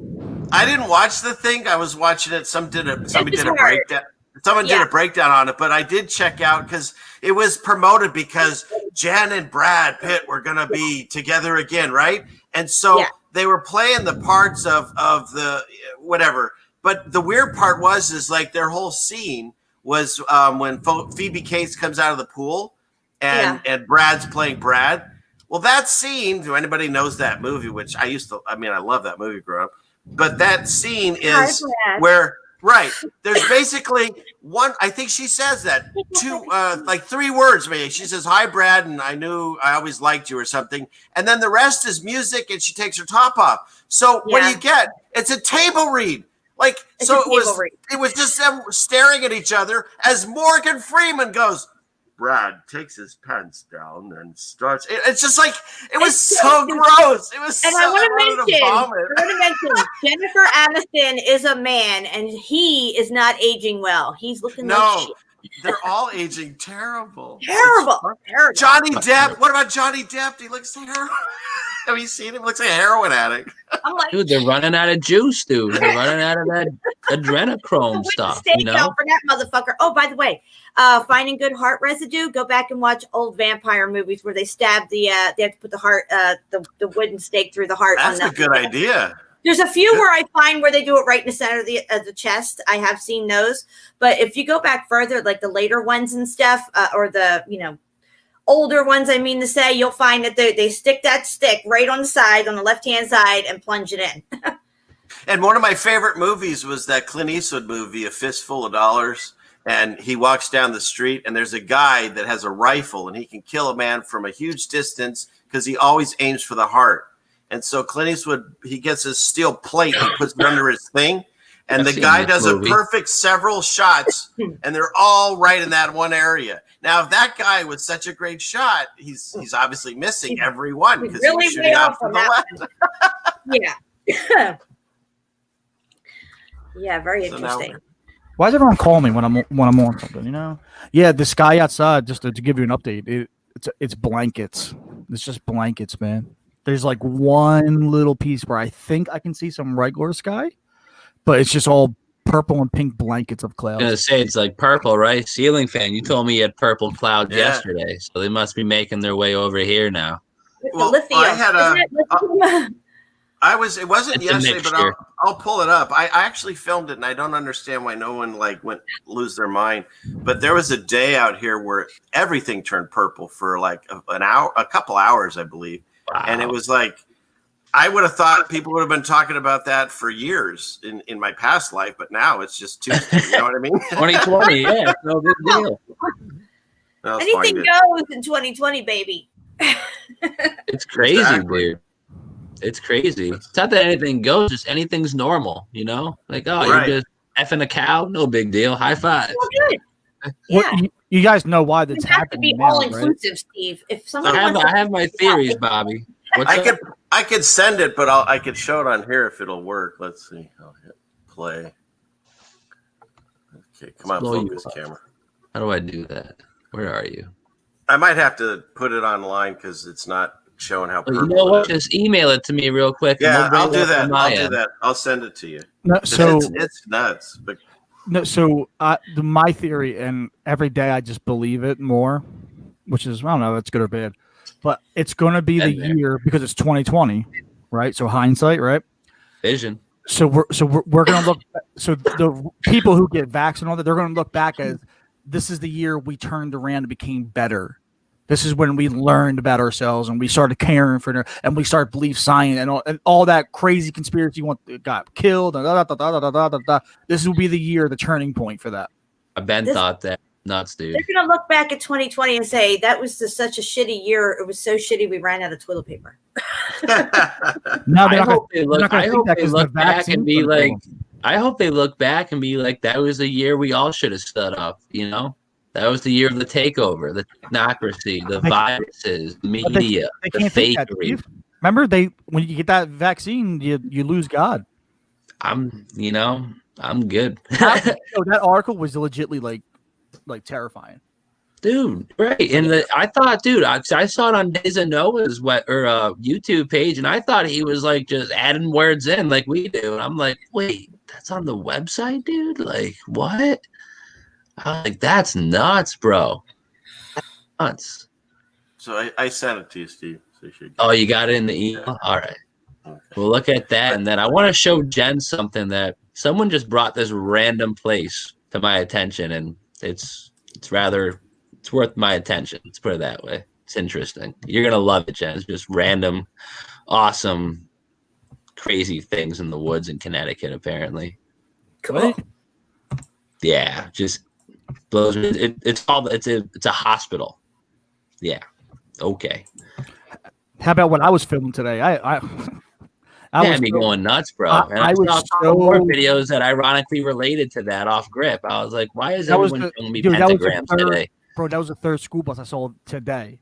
I didn't watch the thing. I was watching it. Somebody did a breakdown. Someone did a breakdown on it, but I did check out because it was promoted because Jen and Brad Pitt were going to be together again, right? And so they were playing the parts of the whatever. But the weird part is like their whole scene was when Phoebe Cates comes out of the pool and Brad's playing Brad. Well, that scene, do anybody knows that movie, which I love that movie growing up, but that scene is where, right, there's basically one, I think she says that, like 3 words, maybe. She says, "Hi, Brad, and I always liked you," or something. And then the rest is music, and she takes her top off. So what do you get? It's a table read. Like, so it was just them staring at each other as Morgan Freeman goes, Brad takes his pants down and starts. It's just like, it was so gross. It was and so, I want to mention, Jennifer Aniston is a man, and he is not aging well. He's looking like shit. They're all aging terrible. Terrible. Johnny Depp. What about Johnny Depp? He looks terrible. Have you seen him? Looks like a heroin addict. I'm like, dude, they're running out of juice, dude. They're running out of that adrenochrome stuff. You know, for that motherfucker. Oh, by the way, finding good heart residue. Go back and watch old vampire movies where they stab they have to put the heart, the wooden stake through the heart. That's a good idea. There's a few where I find where they do it right in the center of the chest. I have seen those, but if you go back further, like the later ones and stuff, or the older ones, I mean to say, you'll find that they stick that stick right on the side, on the left-hand side, and plunge it in. And one of my favorite movies was that Clint Eastwood movie, A Fistful of Dollars. And he walks down the street, and there's a guy that has a rifle, and he can kill a man from a huge distance because he always aims for the heart. And so Clint Eastwood, he gets his steel plate and puts it under his thing. And the guy does a perfect several shots, and they're all right in that one area. Now, if that guy was such a great shot, he's obviously missing every one because he was shooting out from the left. Yeah. Yeah, very interesting. Why does everyone call me when I'm on something? Yeah, this guy outside. Just to give you an update, it's blankets. It's just blankets, man. There's like one little piece where I think I can see some regular sky, but it's just all purple and pink blankets of clouds. I was gonna say it's like purple, right? Ceiling fan, you told me you had purple clouds yesterday, so they must be making their way over here now. Well, I had it wasn't yesterday, but I'll pull it up. I actually filmed it, and I don't understand why no one lose their mind. But there was a day out here where everything turned purple for like an hour, a couple hours, I believe. Wow. And it was like, I would have thought people would have been talking about that for years in my past life, but now it's just Tuesday. You know what I mean? 2020, yeah, no big deal. Anything goes in 2020, baby. It's crazy, dude. It's crazy. It's not that anything goes, just anything's normal, Like, you're just effing a cow, no big deal. High five. Yeah. You guys know why that's happening. It has to be all inclusive, Steve. If someone I have my theories, Bobby. I could send it, but I could show it on here if it'll work. Let's see. I'll hit play. Okay, come on, focus camera. How do I do that? Where are you? I might have to put it online because it's not showing how purple you know what? it is. Just email it to me real quick. Yeah, I'll do that. I'll send it to you. No, so it's nuts. But no, so my theory, and every day I just believe it more, which is, I don't know, that's good or bad, but it's going to be the year because it's 2020, right? So hindsight, right? Vision. So we're going to look. So the people who get vaccinated, they're going to look back as this is the year we turned around and became better. This is when we learned about ourselves and we started caring for them, and we started believe science and all that crazy conspiracy got killed. This will be the year, the turning point for that. Ben thought that. Nuts, dude. They're going to look back at 2020 and say that was such a shitty year. It was so shitty we ran out of toilet paper. I hope they look back and be like, I hope they look back and be like, that was the year we all should have stood up, That was the year of the takeover, the technocracy, the viruses, the media, the fakery. Remember, when you get that vaccine, you lose God. I'm good. That article was legitly like terrifying, dude. Right, and I thought, dude, I saw it on Days of Noah's YouTube page, and I thought he was like just adding words in like we do, and I'm like, wait, that's on the website, dude. Like, what? I was like, that's nuts, bro. That's nuts. So I sent it to you, Steve. So you got it in the email? All right. Okay. Well, look at that. And then I want to show Jen something that someone just brought this random place to my attention, and it's worth my attention. Let's put it that way. It's interesting. You're gonna love it, Jen. It's just random, awesome, crazy things in the woods in Connecticut. Apparently, Cool. yeah, just blows me. It's a hospital. Yeah. Okay. How about what I was filming today? I Had was me going nuts, bro. And I was saw so more videos that ironically related to that off grip. I was like, why is everyone showing me pentagrams today? Bro, that was the third school bus I saw today.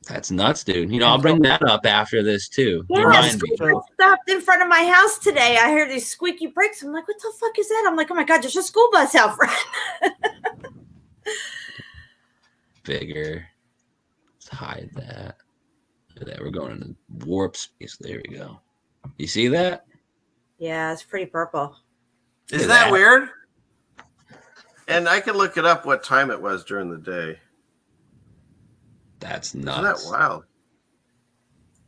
That's nuts, dude. You know, I'll bring that up after this too. Yeah, school bus stopped in front of my house today. I heard these squeaky brakes. I'm like, what the fuck is that? I'm like, oh my God, there's a school bus out front. Bigger. Let's hide that. Look at that. We're going into warp space. There we go. You see that? Yeah, it's pretty purple. Isn't that weird? And I can look it up what time it was during the day. That's nuts. Isn't that wild?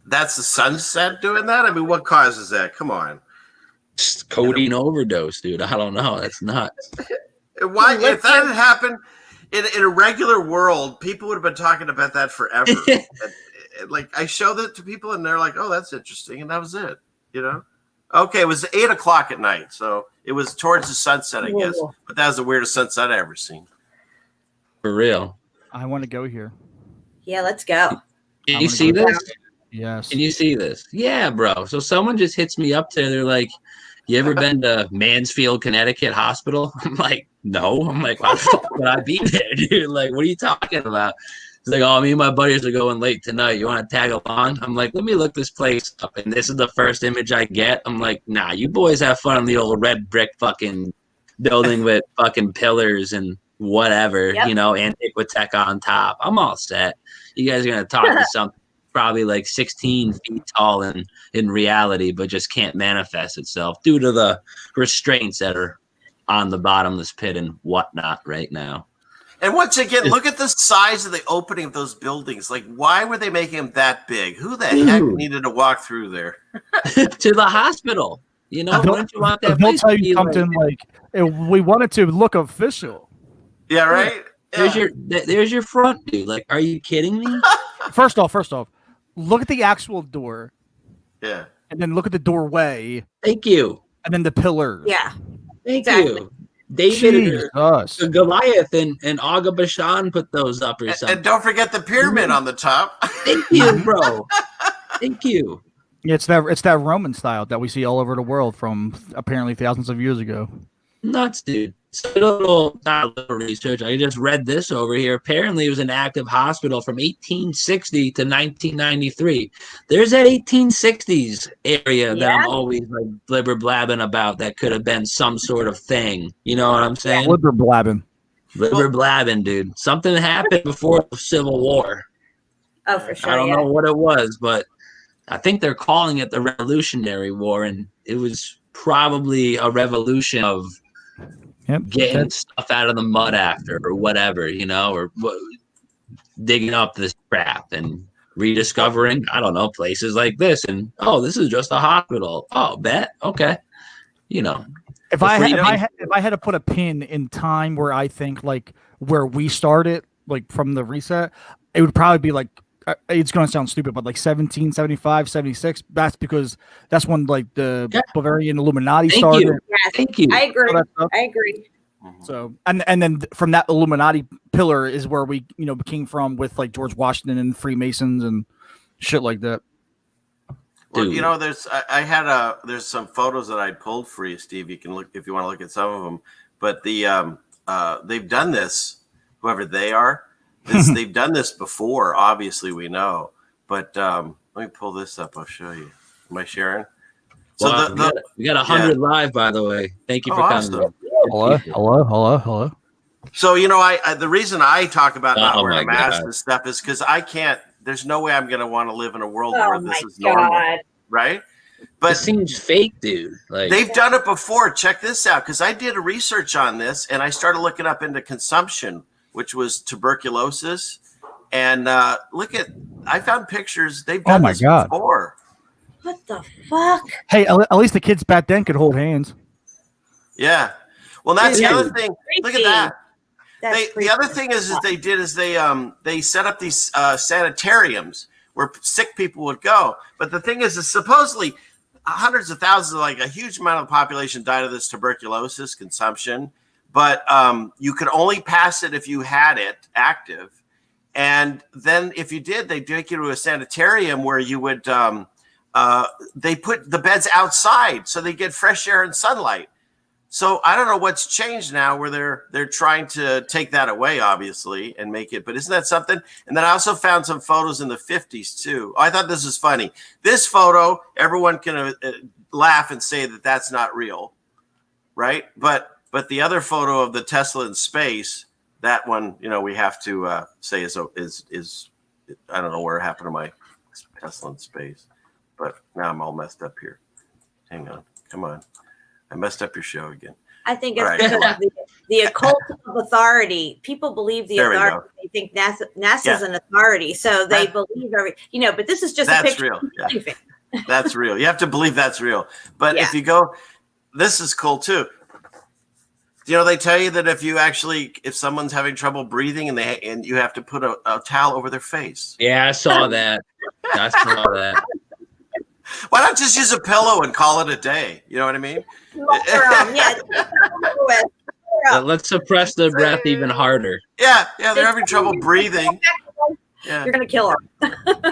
That's the sunset doing that? I mean, what causes that? Come on. Just codeine overdose, dude. I don't know. That's nuts. Why? If that had happened in a regular world, people would have been talking about that forever. Like, I showed it to people, and they're like, oh, that's interesting. And that was it, you know? Okay, it was 8 o'clock at night, so it was towards the sunset, I guess. But that was the weirdest sunset I ever seen. For real. I want to go here. Yeah, let's go. Can you see this? Yes. Can you see this? Yeah, bro. So someone just hits me up there. They're like, you ever been to Mansfield, Connecticut Hospital? I'm like, no. I'm like, why the fuck would I be there, dude? Like, what are you talking about? He's like, oh, me and my buddies are going late tonight. You want to tag along? I'm like, let me look this place up. And this is the first image I get. I'm like, nah, you boys have fun in the old red brick fucking building with fucking pillars and whatever, you know, Antiquitech on top. I'm all set. You guys are going to talk to something probably like 16 feet tall in reality, but just can't manifest itself due to the restraints that are on the bottomless pit and whatnot right now. And once again, look at the size of the opening of those buildings. Like, why were they making them that big? Who the heck needed to walk through there? To the hospital. You know, wouldn't you want that? They'll tell you something like we wanted to look official. Yeah, right? Yeah. There's your front, dude. Like, are you kidding me? First off, look at the actual door. Yeah. And then look at the doorway. Thank you. And then the pillars. Yeah. Thank you. David Goliath and Aga Bashan put those up or something. And don't forget the pyramid on the top. Thank you, bro. Thank you. Yeah, it's that Roman style that we see all over the world from apparently thousands of years ago. Nuts, dude. So not a little research. I just read this over here. Apparently, it was an active hospital from 1860 to 1993. There's that 1860s area that I'm always like blibber blabbing about. That could have been some sort of thing. You know what I'm saying? Blibber blabbing. Blibber blabbing, dude. Something happened before the Civil War. Oh, for sure. I don't know what it was, but I think they're calling it the Revolutionary War, and it was probably a revolution of getting stuff out of the mud after or whatever, you know, or digging up this crap and rediscovering, I don't know, places like this. And, oh, this is just a hospital. Oh, bet. Okay. You know, if I had to put a pin in time where I think like where we started, like from the reset, it would probably be like, it's going to sound stupid, but like 1775, 76. That's because that's when like the Bavarian Illuminati started. Yes. Thank you. I agree. So and then from that Illuminati pillar is where we came from with like George Washington and Freemasons and shit like that. Well, you know, there's some photos that I pulled for you, Steve. You can look if you want to look at some of them. But they've done this, whoever they are. They've done this before, obviously we know. But let me pull this up. I'll show you. Am I sharing? So wow, we got 100 live, by the way. Thank you for coming. Awesome. Hello. So you know, the reason I talk about not wearing a mask and stuff is because I can't. There's no way I'm going to want to live in a world where this is normal, right? But it seems fake, dude. Like they've done it before. Check this out, because I did a research on this and I started looking up into consumption, which was tuberculosis. And I found pictures. They've done this before. What the fuck? Hey, at least the kids back then could hold hands. Yeah. Well, that's the other thing. Look at that. The other thing is they set up these sanitariums where sick people would go. But the thing is supposedly hundreds of thousands, like a huge amount of the population died of this tuberculosis consumption. But you could only pass it if you had it active. And then if you did, they'd take you to a sanitarium where you would, they put the beds outside so they get fresh air and sunlight. So I don't know what's changed now where they're trying to take that away, obviously, and make it. But isn't that something? And then I also found some photos in the 50s, too. I thought this was funny. This photo, everyone can laugh and say that that's not real, right? But the other photo of the Tesla in space, that one, we have to say is I don't know where it happened to my Tesla in space. But now I'm all messed up here. Hang on. Come on. I messed up your show again. I think it's because of the occult of authority. People believe the authority. They think NASA's an authority, so they believe but this is just a picture. Real. Yeah. That's real. You have to believe that's real. But if you go, this is cool too. They tell you that if someone's having trouble breathing and you have to put a towel over their face. Yeah, I saw that. Why not just use a pillow and call it a day? You know what I mean? Let's suppress the breath even harder. Yeah, they're having trouble breathing. Yeah. You're gonna kill her.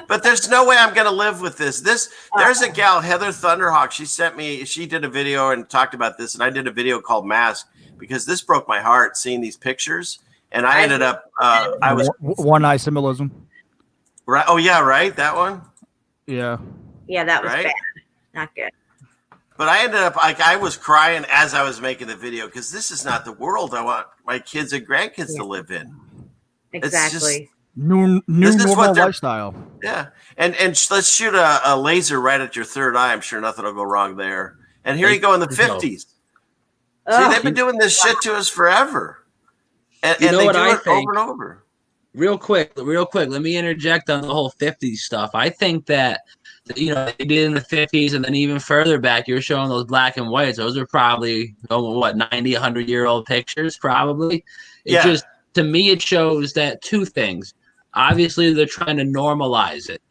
But there's no way I'm gonna live with this. There's a gal, Heather Thunderhawk. She did a video and talked about this, and I did a video called Mask because this broke my heart seeing these pictures. And I ended up I was one eye symbolism. Right. Oh yeah, right. That one. Yeah. Yeah, that was bad. Not good. But I ended up I was crying as I was making the video because this is not the world I want my kids and grandkids to live in. Exactly. New normal lifestyle. Yeah. And let's shoot a laser right at your third eye. I'm sure nothing will go wrong there. And here you go in the 50s. See, they've been doing this shit to us forever. And they do it over and over. Real quick. Let me interject on the whole 50s stuff. I think that they did in the 50s and then even further back, you're showing those black and whites. Those are probably 90, 100-year-old pictures, probably. To me, it shows that two things. Obviously, they're trying to normalize it,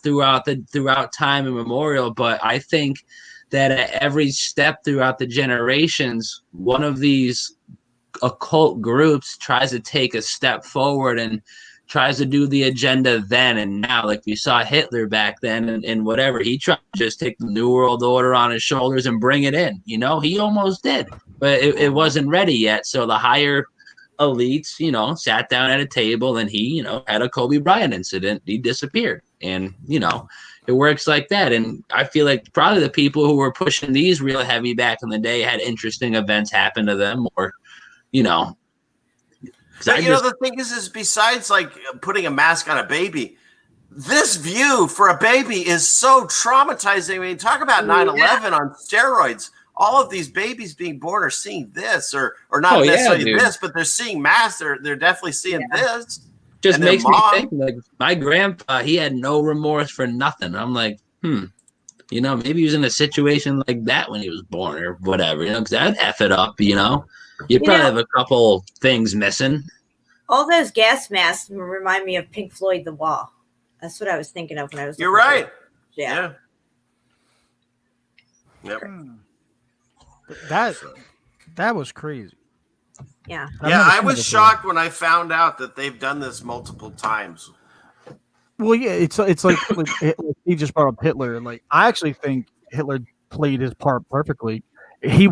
throughout time immemorial. But I think that at every step throughout the generations, one of these occult groups tries to take a step forward and tries to do the agenda then and now. Like we saw Hitler back then and whatever. He tried to just take the New World Order on his shoulders and bring it in. He almost did, but it wasn't ready yet. So the higher elites, sat down at a table and he, had a Kobe Bryant incident. He disappeared. And, it works like that. And I feel like probably the people who were pushing these real heavy back in the day had interesting events happen to them or, But the thing is besides like putting a mask on a baby, this view for a baby is so traumatizing. I mean, talk about 9/11 on steroids. All of these babies being born are seeing this, or not necessarily this, but they're seeing masks. They're definitely seeing this. Just makes me think like my grandpa. He had no remorse for nothing. I'm like, maybe he was in a situation like that when he was born or whatever. Because I'd F it up. You probably have a couple things missing. All those gas masks remind me of Pink Floyd, The Wall. That's what I was thinking of when I was. You're right. Yeah. Yep. That was crazy. Yeah. I was shocked when I found out that they've done this multiple times. Well, yeah, it's like he just brought up Hitler. Like, I actually think Hitler played his part perfectly. It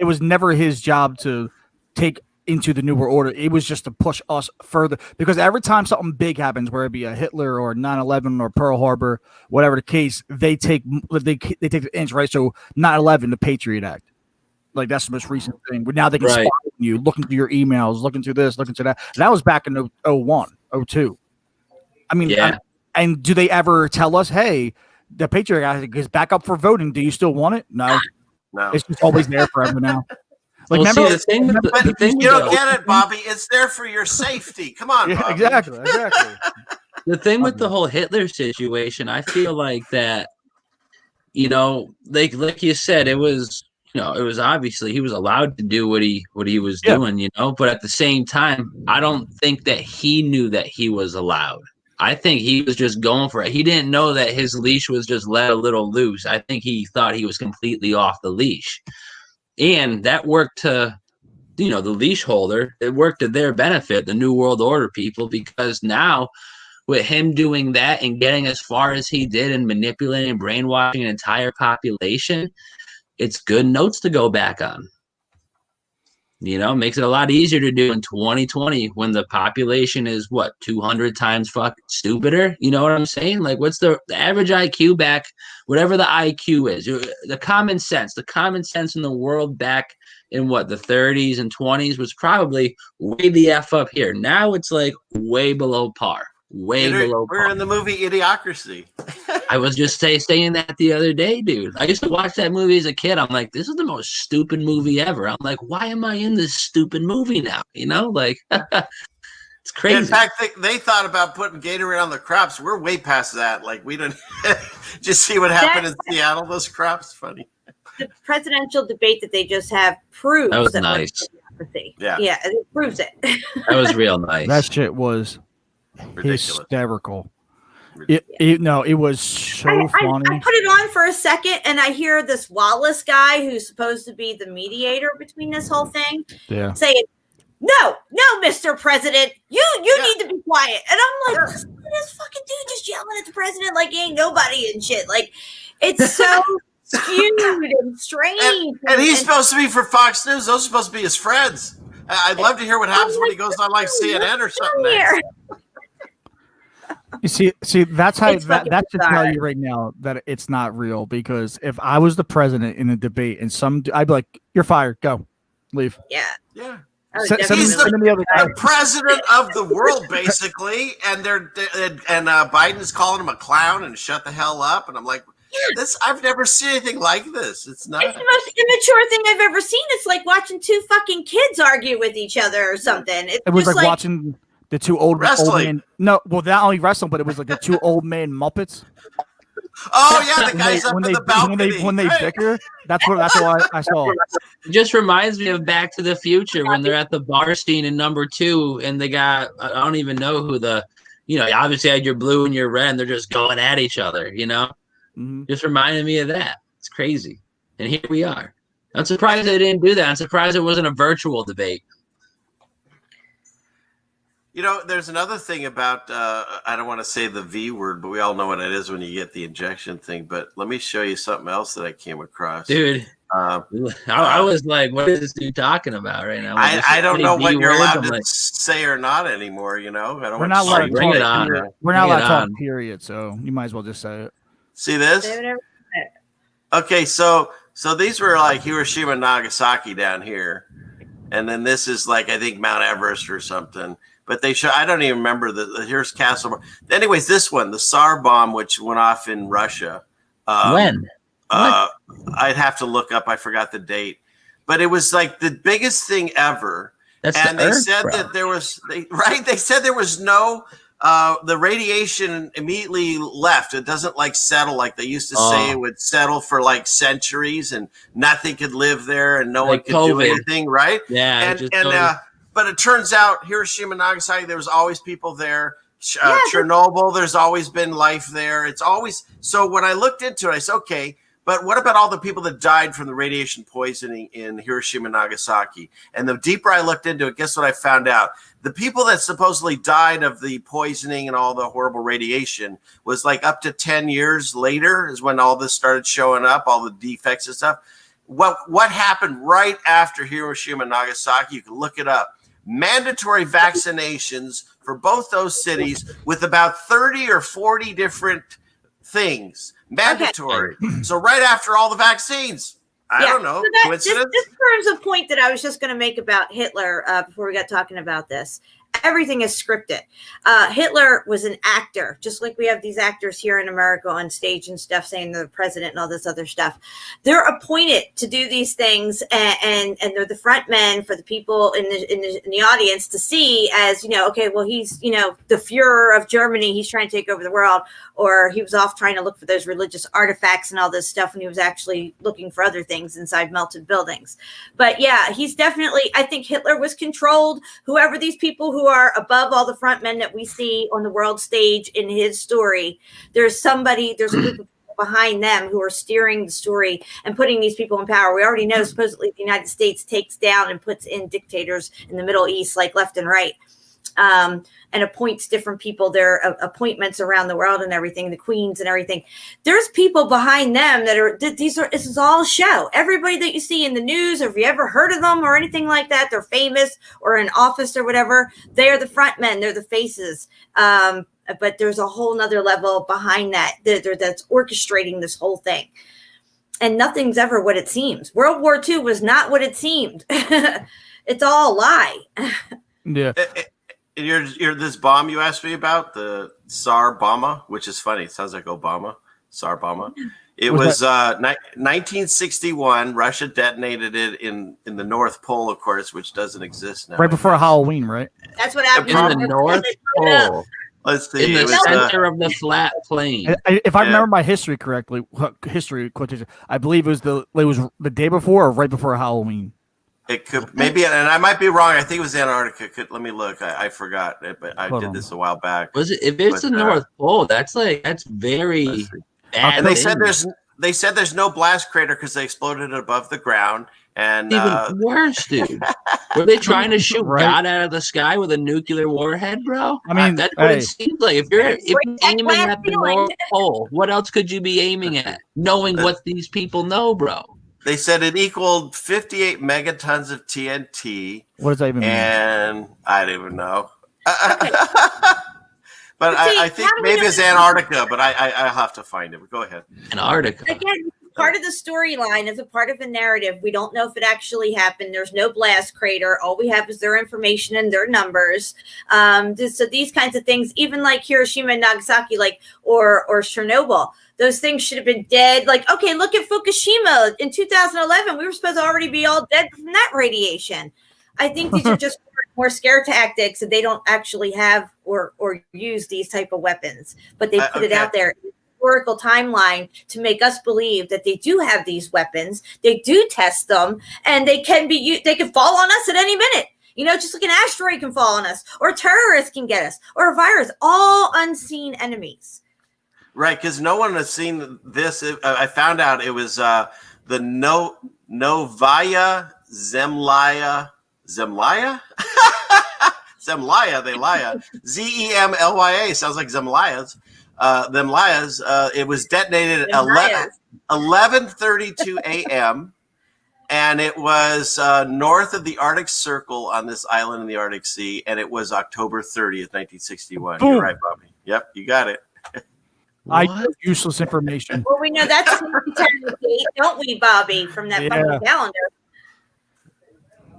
was never his job to take into the New World Order. It was just to push us further, because every time something big happens, whether it be a Hitler or 9/11 or Pearl Harbor, whatever the case, they take the inch, right? So 9/11, the Patriot Act, like that's the most recent thing. But now they can spy on you, look into your emails, look into this, look into that. That was back in 01, 02. I mean, and do they ever tell us, hey, the Patriot Act is back up for voting? Do you still want it? No. It's just always there forever now. Like, well, remember, the thing you don't get it, Bobby. It's there for your safety. Come on, Bobby. Exactly. The thing with the whole Hitler situation, I feel like that, like you said, it was, it was obviously he was allowed to do what he was doing, but at the same time, I don't think that he knew that he was allowed. I think he was just going for it. He didn't know that his leash was just let a little loose. I think he thought he was completely off the leash. And that worked to, the leash holder. It worked to their benefit, the New World Order people, because now with him doing that and getting as far as he did and manipulating and brainwashing an entire population, it's good notes to go back on. Makes it a lot easier to do in 2020 when the population is 200 times fucking stupider. You know what I'm saying? Like, what's the average IQ back? Whatever the IQ is, the common sense in the world back in the 30s and 20s was probably way the F up here. Now it's like way below par. We're in the movie Idiocracy. I was just saying that the other day, dude. I used to watch that movie as a kid. I'm like, this is the most stupid movie ever. I'm like, why am I in this stupid movie now? It's crazy. In fact, they thought about putting Gatorade on the crops. We're way past that. Like, we don't just see what happened in Seattle. Those crops, funny. The presidential debate that they just have proves that was nice. Yeah, it proves it. That was real nice. That shit was ridiculous. Hysterical. It was so funny. I put it on for a second, and I hear this Wallace guy who's supposed to be the mediator between this whole thing saying, "No, Mr. President, you need to be quiet." And I'm like, this fucking dude just yelling at the president like he ain't nobody and shit. Like, it's so skewed and strange. And he's supposed to be for Fox News. Those are supposed to be his friends. I'd love to hear what happens when he goes on like CNN or something. You see, that's how that should tell you right now that it's not real. Because if I was the president in a debate and I'd be like, "You're fired. Go, leave." Yeah. He's the president of the world, basically, and Biden is calling him a clown and shut the hell up. And I'm like, I've never seen anything like this. It's not. It's the most immature thing I've ever seen. It's like watching two fucking kids argue with each other or something. It was like watching the two old men. No, well, not only wrestling, but it was like the two old man Muppets. Oh yeah, the guys up in the balcony. When they bicker, that's what I saw. It just reminds me of Back to the Future when they're at the bar scene in number 2, and they got, I don't even know who obviously had your blue and your red, and they're just going at each other. Just reminded me of that. It's crazy, and here we are. I'm surprised they didn't do that. I'm surprised it wasn't a virtual debate. There's another thing about, I don't want to say the V word, but we all know what it is when you get the injection thing. But let me show you something else that I came across. Dude, I was like, what is this dude talking about right now? I don't know what you're allowed to say or not anymore, We're not allowed to bring it on. We're not allowed to talk, period. So you might as well just say it. See this? Okay, so these were like Hiroshima and Nagasaki down here. And then this is like, I think, Mount Everest or something. But they show, I don't even remember here's Castle. Anyways, this one, the Tsar bomb, which went off in Russia. When? I'd have to look up. I forgot the date. But it was like the biggest thing ever. They said that there was, they said there was no, the radiation immediately left. It doesn't like settle like they used to say it would settle for like centuries and nothing could live there and no one could do anything, right? Yeah. But it turns out Hiroshima and Nagasaki, there was always people there. Chernobyl, there's always been life there. It's always, so when I looked into it, I said, okay, but what about all the people that died from the radiation poisoning in Hiroshima and Nagasaki? And the deeper I looked into it, guess what I found out? The people that supposedly died of the poisoning and all the horrible radiation was like up to 10 years later is when all this started showing up, all the defects and stuff. What happened right after Hiroshima and Nagasaki? You can look it up. Mandatory vaccinations for both those cities with about 30 or 40 different things. Mandatory. Okay. So right after all the vaccines. I don't know. So coincidence? This proves a point that I was just going to make about Hitler before we got talking about this. everything is scripted. Hitler was an actor, just like we have these actors here in America on stage and stuff saying they're the president and all this other stuff. They're appointed to do these things, and they're the front men for the people in the audience to see as, okay, well, he's, the Fuhrer of Germany. He's trying to take over the world, or he was off trying to look for those religious artifacts and all this stuff when he was actually looking for other things inside melted buildings. But yeah, he's definitely, I think Hitler was controlled. Whoever these people who are above all the front men that we see on the world stage in his story, there's a group of people behind them who are steering the story and putting these people in power. We already know supposedly the United States takes down and puts in dictators in the Middle East, like left and right. And appoints different people, their appointments around the world and everything, the queens and everything. There's people behind them this is all a show. Everybody that you see in the news, or if you ever heard of them or anything like that, they're famous or in office or whatever, they are the front men, they're the faces. But there's a whole nother level behind that's orchestrating this whole thing. And nothing's ever what it seems. World War II was not what it seemed. It's all a lie. Yeah. You're this bomb you asked me about, the Tsar Bomba, which is funny. It sounds like Obama, Tsar Bomba. It was 1961. Russia detonated it in the North Pole, of course, which doesn't exist now. Right before Halloween, right? That's what happened. In the North Pole. Let's see. In the center of the flat plain. If I remember my history correctly, quotation, I believe it was the day before or right before Halloween. It could maybe, and I might be wrong. I think it was Antarctica. Let me look. I forgot, but I did this a while back. Was it? If it's the North Pole, that's very bad. And they said there's no blast crater because they exploded it above the ground. And even worse, dude. Were they trying to shoot God out of the sky with a nuclear warhead, bro? I mean, that's what it seems like. If you're aiming at the North Pole, what else could you be aiming at? Knowing what these people know, bro. They said it equaled 58 megatons of TNT. What does that even mean? And I don't even know. But I think maybe it's Antarctica, but I'll have to find it. Go ahead. Antarctica. Again, part of the storyline, is a part of the narrative. We don't know if it actually happened. There's no blast crater. All we have is their information and their numbers. So these kinds of things, even like Hiroshima and Nagasaki, or Chernobyl, those things should have been dead. Like, okay, look at Fukushima in 2011. We were supposed to already be all dead from that radiation. I think these are just more scare tactics, and they don't actually have or use these type of weapons, but they put it out there. Historical timeline to make us believe that they do have these weapons, they do test them, and they can fall on us at any minute. Just like an asteroid can fall on us, or a terrorist can get us, or a virus, all unseen enemies. Right, because no one has seen this. I found out it was the Novaya Zemlya. Zemlya? Zemlya, they lie. Zemlya sounds like Zemlyas. It was detonated at 11:32 a.m. and it was north of the Arctic Circle on this island in the Arctic Sea, and it was October 30th, 1961. Boom. You're right, Bobby. Yep, you got it. I know useless information. Well, we know that's don't we, Bobby, from that fucking calendar?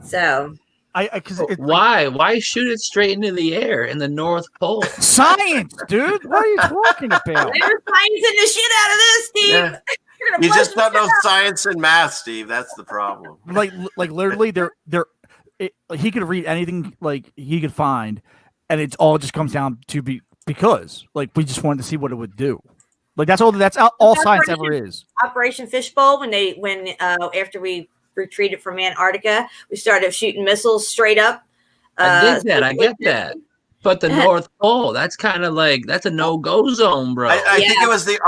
So. Why shoot it straight into the air in the North Pole? Science, dude. What are you talking about? They're sciencing the shit out of this, Steve. Yeah. You just don't know science and math, Steve. That's the problem. Like literally, he could read anything he could find, and it all just comes down to because we just wanted to see what it would do. That's all science ever is. Operation Fishbowl, when after we retreated from Antarctica, we started shooting missiles straight up. I get that. But the North Pole, that's kind of that's a no-go zone, bro. I think it was it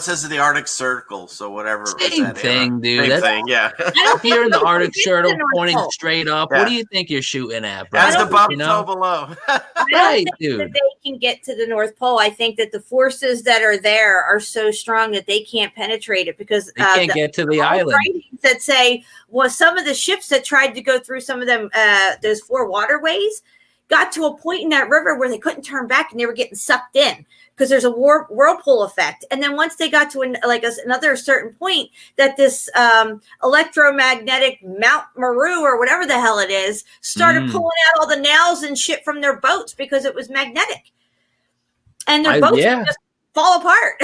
says the Arctic Circle, so whatever. Same thing, dude. Same thing, yeah. If you're in the Arctic Circle pointing straight up, what do you think you're shooting at, bro? As the bump below. Right, dude. That they can get to the North Pole. I think that the forces that are there are so strong that they can't penetrate it because they can't get to the island. That say, some of the ships that tried to go through some of them, those 4 waterways, got to a point in that river where they couldn't turn back and they were getting sucked in because there's a whirlpool effect. And then once they got to another certain point, that this electromagnetic Mount Meru or whatever the hell it is started pulling out all the nails and shit from their boats because it was magnetic. And their boats would just fall apart.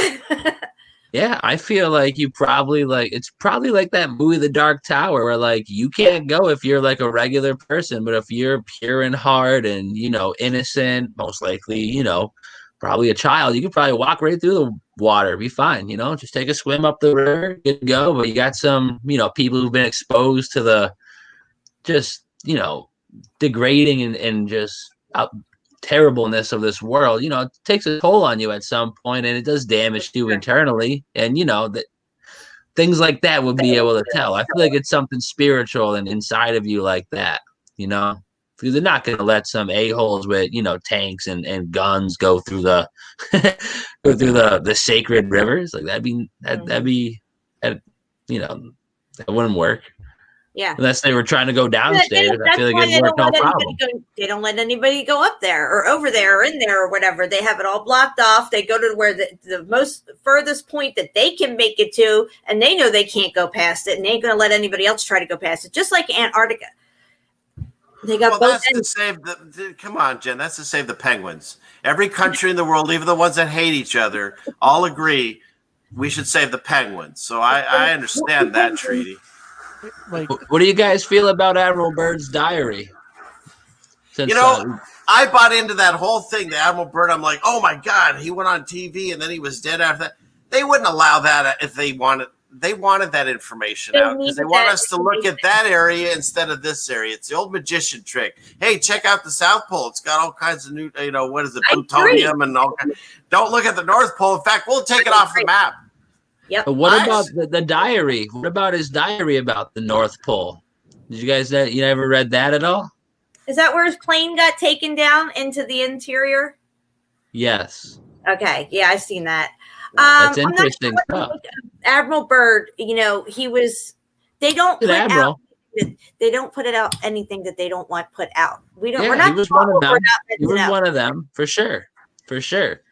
Yeah, I feel like you probably it's probably like that movie The Dark Tower where like you can't go if you're like a regular person, but if you're pure in heart and, you know, innocent, most likely, you know, probably a child, you could probably walk right through the water, be fine, you know, just take a swim up the river, good to go. But you got some, you know, people who've been exposed to the just, you know, degrading and just terribleness of this world, you know, it takes a toll on you at some point, and it does damage to you internally. And you know that things like that would be able to tell. I feel like it's something spiritual and inside of you like that, you know, because they're not going to let some a-holes with, you know, tanks and guns go through the go through the sacred rivers. Like that'd be you know, that wouldn't work. Yeah. Unless they were trying to go downstairs. I feel like it'd work no problem. They don't let anybody go up there or over there or in there or whatever. They have it all blocked off. They go to where the most furthest point that they can make it to, and they know they can't go past it, and they ain't going to let anybody else try to go past it. Just like Antarctica. They got both that's to save come on, Jen. That's to save the penguins. Every country in the world, even the ones that hate each other, all agree we should save the penguins. So I understand that treaty. Like, what do you guys feel about Admiral Byrd's diary? Since, you know, I bought into that whole thing, the Admiral Byrd. I'm like, oh my God, he went on TV and then he was dead after that. They wouldn't allow that if they wanted. They wanted that information out because they want us to look at that area instead of this area. It's the old magician trick. Hey, check out the South Pole. It's got all kinds of new, you know, what is it, plutonium and all. Don't look at the North Pole. In fact, we'll take it off the map. Yep. But what about the diary? What about his diary about the North Pole? Did you guys you ever read that at all? Is that where his plane got taken down into the interior? Yes. Okay. Yeah, I've seen that. That's interesting stuff. Admiral Byrd, you know, he was. They don't put out. They don't put it out anything that they don't want put out. We don't. Yeah, we're not. He was one of them. He was one of them for sure. For sure.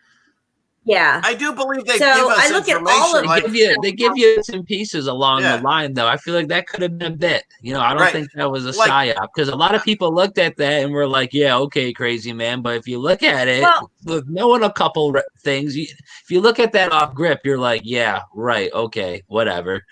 Yeah, I do believe they give us I look information. At all of they give you some pieces along the line, though. I feel like that could have been a bit. You know, I don't think that was a psyop because a lot of people looked at that and were like, "Yeah, okay, crazy man." But if you look at it, with knowing a couple things, if you look at that off grip, you're like, "Yeah, right, okay, whatever."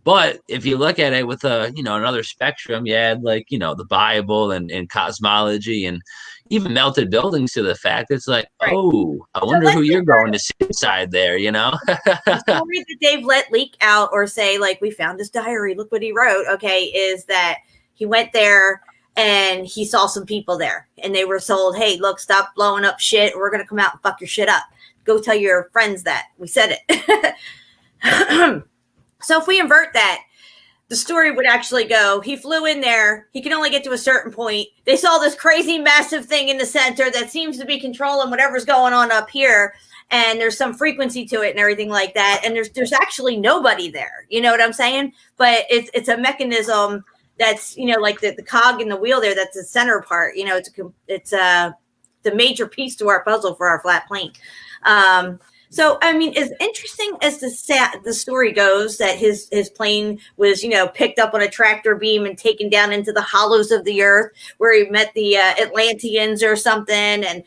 But if you look at it with another spectrum, you add like, you know, the Bible and cosmology and even melted buildings to the fact it's like, oh, I wonder who you're going to see inside there, you know? The story that they've let leak out or say, like, we found his diary, look what he wrote, okay, is that he went there and he saw some people there and they were told, hey, look, stop blowing up shit. We're going to come out and fuck your shit up. Go tell your friends that. We said it. So if we invert that, the story would actually go, he flew in there. He could only get to a certain point. They saw this crazy, massive thing in the center that seems to be controlling whatever's going on up here. And there's some frequency to it and everything like that. And there's actually nobody there. You know what I'm saying? But it's a mechanism that's, you know, like the cog in the wheel there. That's the center part. You know, it's the major piece to our puzzle for our flat plane. So, I mean, as interesting as the story goes that his plane was, you know, picked up on a tractor beam and taken down into the hollows of the earth where he met the Atlanteans or something and,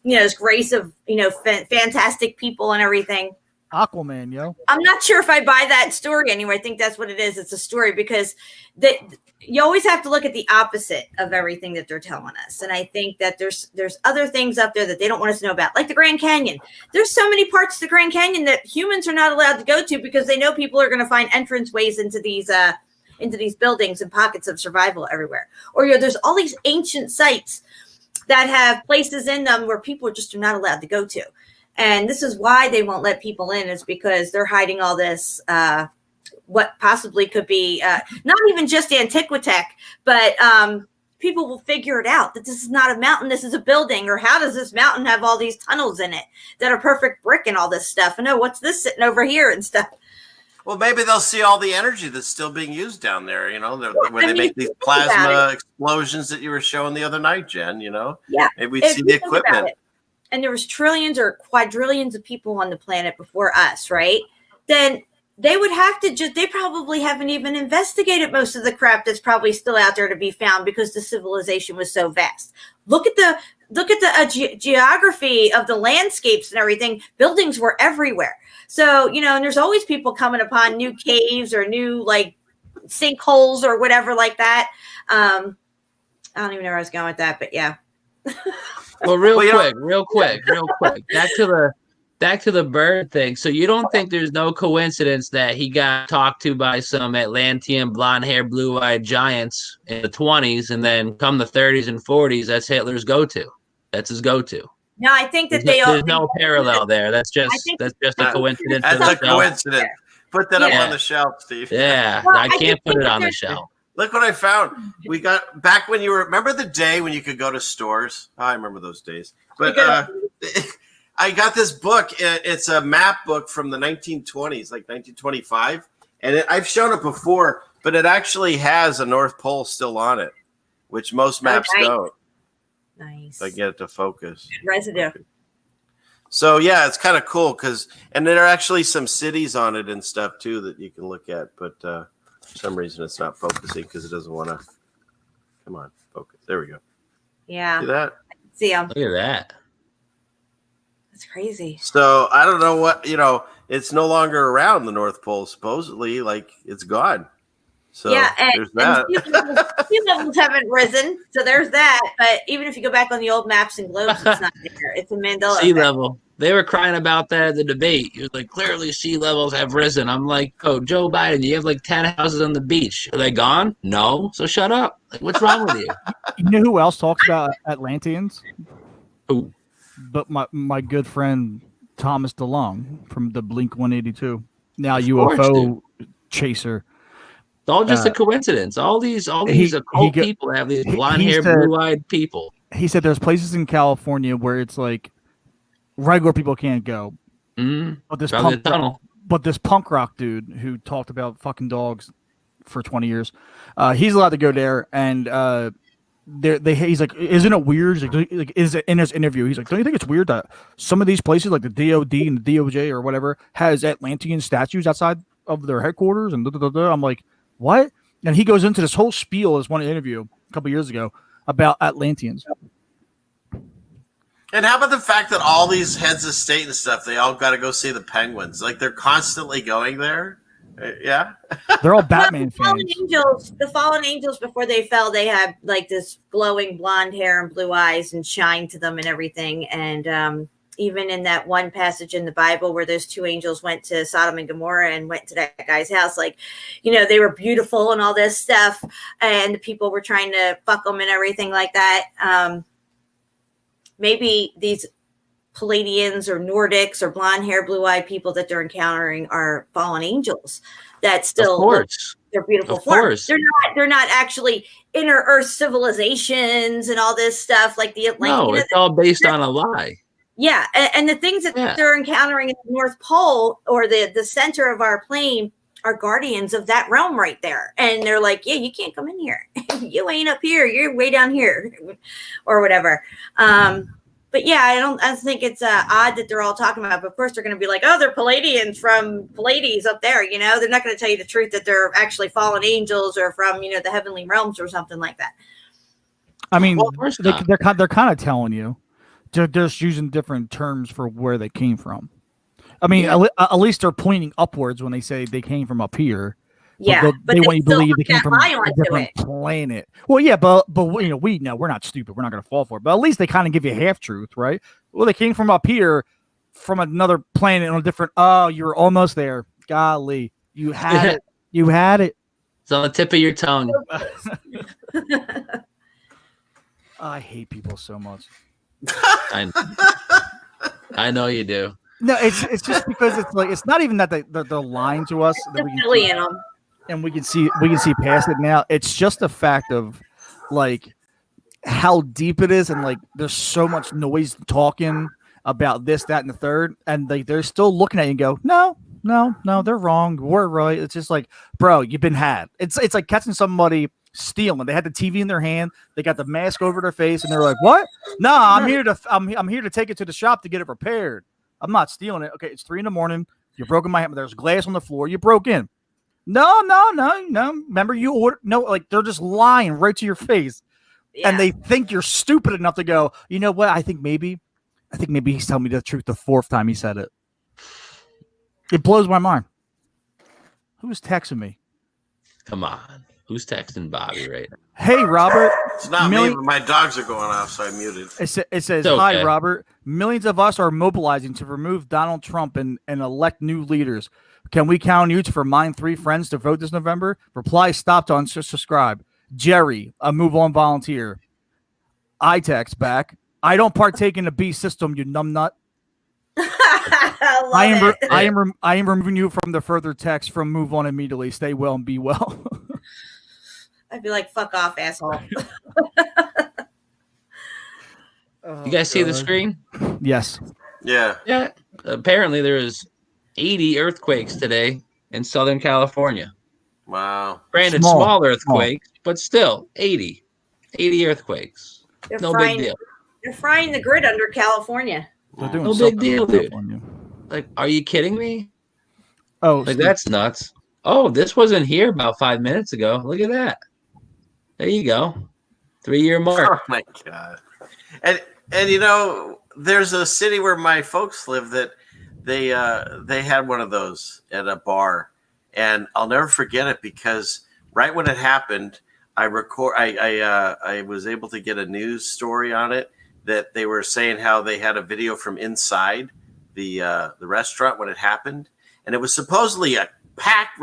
you know, this race of, you know, fantastic people and everything. Aquaman, yo. I'm not sure if I buy that story anyway. I think that's what it is. It's a story because you always have to look at the opposite of everything that they're telling us. And I think that there's other things up there that they don't want us to know about, like the Grand Canyon. There's so many parts of the Grand Canyon that humans are not allowed to go to because they know people are going to find entrance ways into these buildings and pockets of survival everywhere. Or, you know, there's all these ancient sites that have places in them where people just are not allowed to go to. And this is why they won't let people in, is because they're hiding all this, what possibly could be not even just Antiquitech, but people will figure it out that this is not a mountain, this is a building. Or how does this mountain have all these tunnels in it that are perfect brick and all this stuff? And oh, what's this sitting over here and stuff? Well, maybe they'll see all the energy that's still being used down there. Where they make these think plasma explosions that you were showing the other night, Jen. Yeah. maybe we'd see the equipment. And there was trillions or quadrillions of people on the planet before us, right? Then they would have to they probably haven't even investigated most of the crap that's probably still out there to be found because the civilization was so vast. Look at the geography of the landscapes and everything. Buildings were everywhere. So, and there's always people coming upon new caves or new like sinkholes or whatever like that. I don't even know where I was going with that, but yeah. Well, real quick. Back to the bird thing. So you don't think there's no coincidence that he got talked to by some Atlantean blonde-haired, blue-eyed giants in the 20s, and then come the 30s and 40s, that's Hitler's go-to. That's his go-to. No, I think that there's no parallel there. That's just a coincidence. That's a coincidence. Put that up on the shelf, Steve. Yeah, well, I can't put it on the shelf. Look what I found. We got back when remember the day when you could go to stores? Oh, I remember those days. But I got this book. It's a map book from the 1920s, like 1925. And I've shown it before, but it actually has a North Pole still on it, which most maps don't. Nice. I get it to focus. Residue. So yeah, it's kind of cool and there are actually some cities on it and stuff too that you can look at, but for some reason it's not focusing because it doesn't want to. Come on, focus. There we go. Yeah. See that? See them. Look at that. That's crazy. So I don't know what it's no longer around the North Pole. Supposedly, like it's gone. So yeah, there's that. Sea levels haven't risen, so there's that. But even if you go back on the old maps and globes, it's not there. It's a Mandela sea effect. level. They were crying about that at the debate. It was like, clearly sea levels have risen. I'm like, oh, Joe Biden, you have like 10 houses on the beach. Are they gone? No. So shut up. Like, what's wrong with you? You know who else talks about Atlanteans? Who? But my good friend Thomas DeLonge from the Blink 182, now UFO chaser. It's all just a coincidence. All these occult people have these blonde-haired, blue-eyed people. He said there's places in California where it's like regular people can't go. Mm-hmm. But this punk rock dude who talked about fucking dogs for 20 years, he's allowed to go there. And he's like, isn't it weird? Is it in his interview? He's like, don't you think it's weird that some of these places, like the DOD and the DOJ or whatever, has Atlantean statues outside of their headquarters? And I'm like, what? And he goes into this whole spiel as one interview a couple years ago about Atlanteans. And how about the fact that all these heads of state and stuff, they all got to go see the penguins? Like they're constantly going there. Yeah. They're all Batman fans. The fallen angels, before they fell, they had like this glowing blonde hair and blue eyes and shine to them and everything. And even in that one passage in the Bible where those two angels went to Sodom and Gomorrah and went to that guy's house, like, they were beautiful and all this stuff, and the people were trying to fuck them and everything like that. Maybe these Palladians or Nordics or blonde hair, blue eyed people that they're encountering are fallen angels that still look their beautiful forms. They're not actually inner earth civilizations and all this stuff like the Atlantean. No, it's all based on a lie. Yeah, and the things that they're encountering in the North Pole or the center of our plane are guardians of that realm right there. And they're like, yeah, you can't come in here. You ain't up here. You're way down here or whatever. But yeah, I think it's odd that they're all talking about. But of course, they're going to be like, oh, they're Palladians from Pallades up there. They're not going to tell you the truth that they're actually fallen angels or from the heavenly realms or something like that. I mean, they're kind of telling you. They're just using different terms for where they came from. I mean, at least they're pointing upwards when they say they came from up here. Yeah, but they want you to believe they came from a different planet. Well, yeah, but we know we're not stupid. We're not going to fall for it. But at least they kind of give you half truth, right? Well, they came from up here, from another planet on a different. Oh, you were almost there. Golly, you had it. You had it. It's on the tip of your tongue. I hate people so much. I know you do. No, it's just because it's like it's not even that they're lying to us. That we can see past it now. It's just a fact of like how deep it is, and like there's so much noise talking about this, that, and the third, and they're still looking at you and go, no, No, they're wrong. We're right. It's just like, bro, you've been had. It's like catching somebody stealing. They had the TV in their hand, they got the mask over their face, and they're like, "What? No, I'm here to take it to the shop to get it repaired. I'm not stealing it." Okay, it's 3 a.m. You broke in my hand. There's glass on the floor. You broke in. No. Remember, you ordered. No, like they're just lying right to your face, and they think you're stupid enough to go, you know what? I think maybe he's telling me the truth the 4th time he said it. It blows my mind. Who's texting me? Come on. Who's texting Bobby right now? Hey, Robert. It's not me, but my dogs are going off, so I muted. It says, okay. Hi, Robert. Millions of us are mobilizing to remove Donald Trump and elect new leaders. Can we count on you for mine 3 friends to vote this November? Reply stopped on subscribe. Jerry, a move on volunteer. I text back. I don't partake in the B system, you numbnut. I am removing you from the further text from move on immediately. Stay well and be well. I'd be like, fuck off, asshole. You guys see the screen? Yes. Yeah. Yeah. Apparently there is 80 earthquakes today in Southern California. Wow. Granted, small earthquakes, but still 80 earthquakes. Big deal. They're frying the grid under California. No big deal, dude. Like, are you kidding me? Oh, like that's nuts. Oh, this wasn't here about 5 minutes ago. Look at that. There you go. 3-year mark. Oh my God. And you know, there's a city where my folks live that they had one of those at a bar, and I'll never forget it because right when it happened, I was able to get a news story on it that they were saying how they had a video from inside the restaurant when it happened, and it was supposedly a packed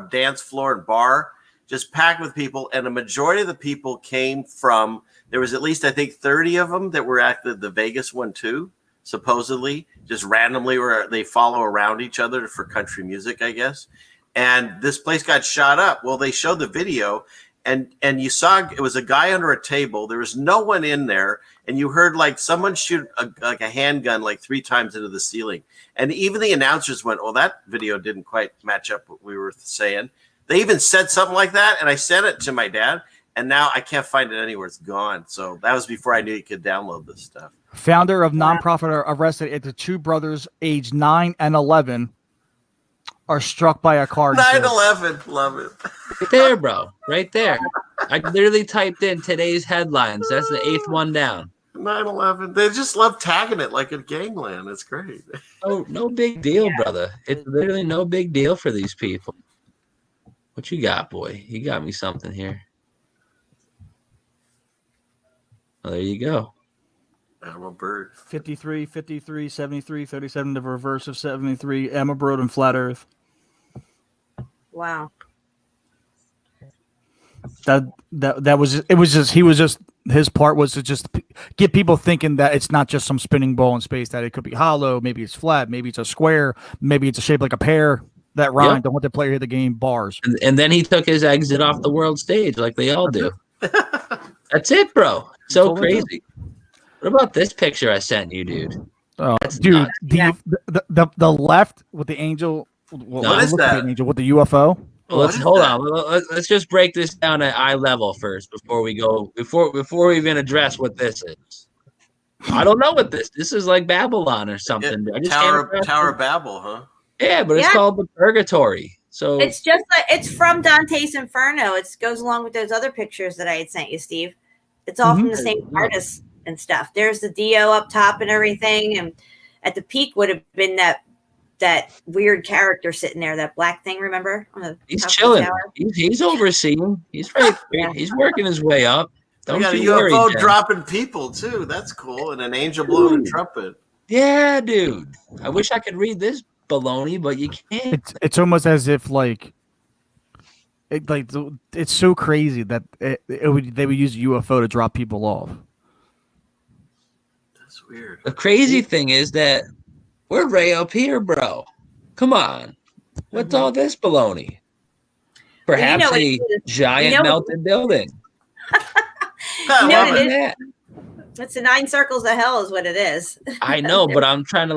dance floor and bar, just packed with people, and a majority of the people came from. There was at least, I think, 30 of them that were at the Vegas one too, supposedly, just randomly where they follow around each other for country music, I guess. And this place got shot up. Well, they showed the video, and you saw it was a guy under a table. There was no one in there, and you heard like someone shoot a handgun like 3 times into the ceiling. And even the announcers went, "Well, that video didn't quite match up what we were saying." They even said something like that, and I sent it to my dad, and now I can't find it anywhere. It's gone. So that was before I knew you could download this stuff. Founder of nonprofit are arrested at the 2 brothers, age 9 and 11, are struck by a car. 9/11, love it. Right there, bro. Right there. I literally typed in today's headlines. That's the 8th one down. 9/11. They just love tagging it like a gangland. It's great. Oh, no big deal, brother. It's literally no big deal for these people. What you got, boy? You got me something here. Well, there you go. I'm a bird. 53, 53, 73, 37, the reverse of 73, Emma Broad and Flat Earth. Wow. That was his part was to just get people thinking that it's not just some spinning ball in space, that it could be hollow, maybe it's flat, maybe it's a square, maybe it's a shape like a pear. That rhyme. Yep. Don't want the player hit the game bars. And then he took his exit off the world stage like they all do. That's it, bro. So crazy. What about this picture I sent you, dude? Oh, dude, the left with the angel. What is that? The angel with the UFO. Well, hold on. Let's just break this down at eye level first before we go. Before we even address what this is. I don't know what this. This is like Babylon or something. Tower of Babel, huh? Yeah, but it's called the Purgatory. So it's just it's from Dante's Inferno. It goes along with those other pictures that I had sent you, Steve. It's all from the same artist and stuff. There's the Dio up top and everything, and at the peak would have been that weird character sitting there, that black thing. Remember? He's chilling. He's overseeing. He's right. He's working his way up. Don't got a UFO dropping people too. That's cool, and an angel blowing a trumpet. Yeah, dude. I wish I could read this baloney, but you can't. It's almost as if it's so crazy that they would use a UFO to drop people off. That's weird. The crazy thing is that we're way up here, bro. Come on, what's all this baloney? Perhaps a giant melted building. It's the 9 circles of hell is what it is. I know, but I'm trying to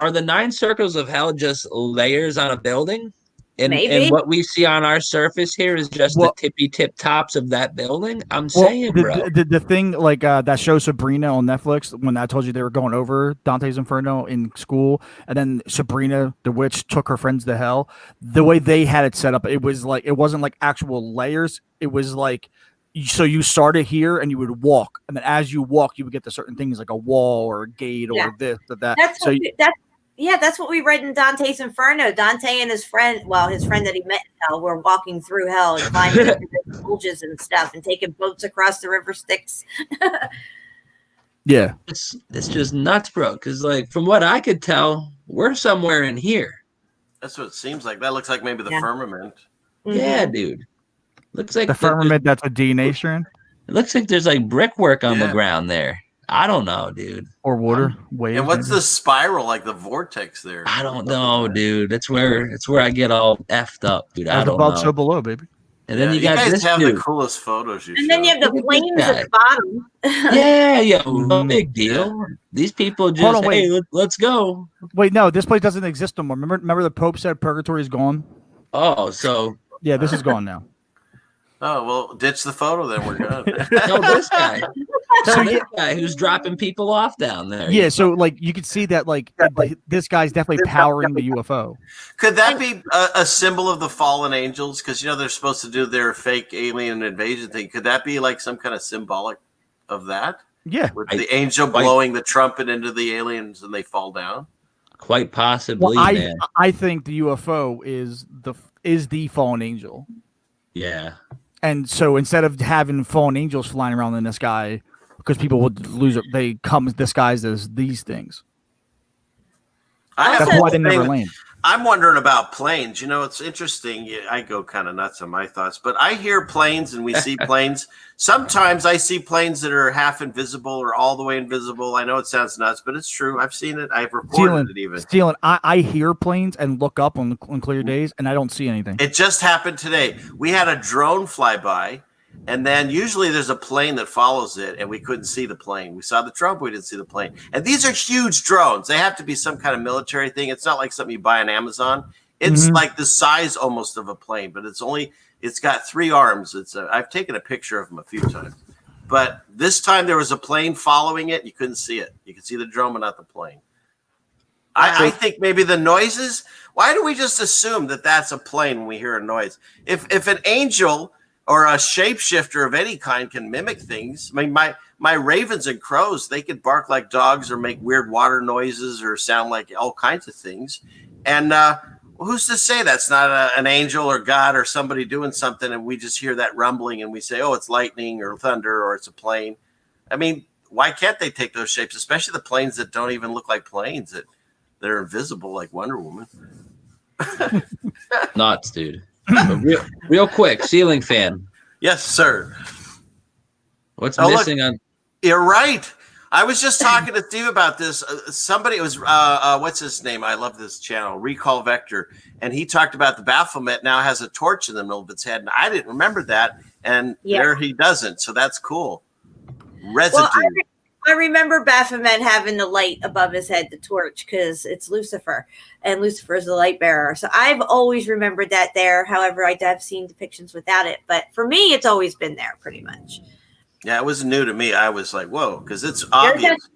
Are the 9 circles of hell just layers on a building? And Maybe. what we see on our surface here is just Well- the tippy tip tops of that building. I'm Well, saying, bro. the thing like that show Sabrina on Netflix, when I told you they were going over Dante's Inferno in school, and then Sabrina the witch took her friends to hell. The way they had it set up, it was like it wasn't like actual layers. It was like so you started here and you would walk, and then as you walk, you would get to certain things like a wall or a gate or this or that. That's what we read in Dante's Inferno. Dante and his friend, his friend that he met in hell, were walking through hell and climbing the bulges and stuff and taking boats across the river Styx. Yeah. It's just nuts, bro. Because, like, from what I could tell, we're somewhere in here. That's what it seems like. That looks like maybe the firmament. Yeah, dude. Looks like the firmament that's a DNA strand. It looks like there's like brickwork on the ground there. I don't know, dude. Or water waves. And what's the spiral, like the vortex there? I don't know, dude. That's where I get all effed up, dude. I don't above, know. so below, baby. And then you got guys this have dude. the coolest photos. And then you have the flames at the bottom. Yeah, no big deal. These people just, Hold on, hey, wait. let's go. Wait, no, this place doesn't exist anymore. Remember the Pope said purgatory is gone? Oh, so. Yeah, this is gone now. Oh, well, ditch the photo then. We're good. Tell this guy. Tell this guy who's dropping people off down there. Yeah, so like you could see that like this guy's definitely powering the UFO. Could that be a symbol of the fallen angels? Because, they're supposed to do their fake alien invasion thing. Could that be like some kind of symbolic of that? Yeah. With the angel blowing the trumpet into the aliens and they fall down? Quite possibly, man. I think the UFO is the fallen angel. Yeah. And so instead of having fallen angels flying around in the sky, because people would lose it, they come disguised as these things. That's why they never land. I'm wondering about planes. It's interesting. I go kind of nuts on my thoughts, but I hear planes and we see planes. Sometimes I see planes that are half invisible or all the way invisible. I know it sounds nuts, but it's true. I've seen it. I've reported it even. Stealing. I hear planes and look up on clear days and I don't see anything. It just happened today. We had a drone fly by. And then usually there's a plane that follows it, and we couldn't see the plane. We saw the Trump, we didn't see the plane. And these are huge drones. They have to be some kind of military thing. It's not like something you buy on Amazon. It's like the size almost of a plane, but it's got 3 arms. I've taken a picture of them a few times. But this time there was a plane following it. You couldn't see it. You could see the drone, but not the plane. I think maybe the noises. Why do we just assume that that's a plane when we hear a noise? If an angel or a shapeshifter of any kind can mimic things. I mean, my ravens and crows, they could bark like dogs or make weird water noises or sound like all kinds of things. And who's to say that's not an angel or God or somebody doing something and we just hear that rumbling and we say, oh, it's lightning or thunder or it's a plane. I mean, why can't they take those shapes, especially the planes that don't even look like planes, that are invisible like Wonder Woman? Nuts, dude. Real quick, Ceiling Fan. Yes, sir. What's missing on? You're right. I was just talking to Steve about this. Somebody was what's his name? I love this channel, Recall Vector, and he talked about the Baphomet now has a torch in the middle of its head, and I didn't remember that, and there he doesn't. So that's cool. Residue. Well, I remember Baphomet having the light above his head, the torch, because it's Lucifer, and Lucifer is the light bearer. So I've always remembered that there. However, I have seen depictions without it, but for me, it's always been there, pretty much. Yeah, it was new to me. I was like, whoa, because it's obvious.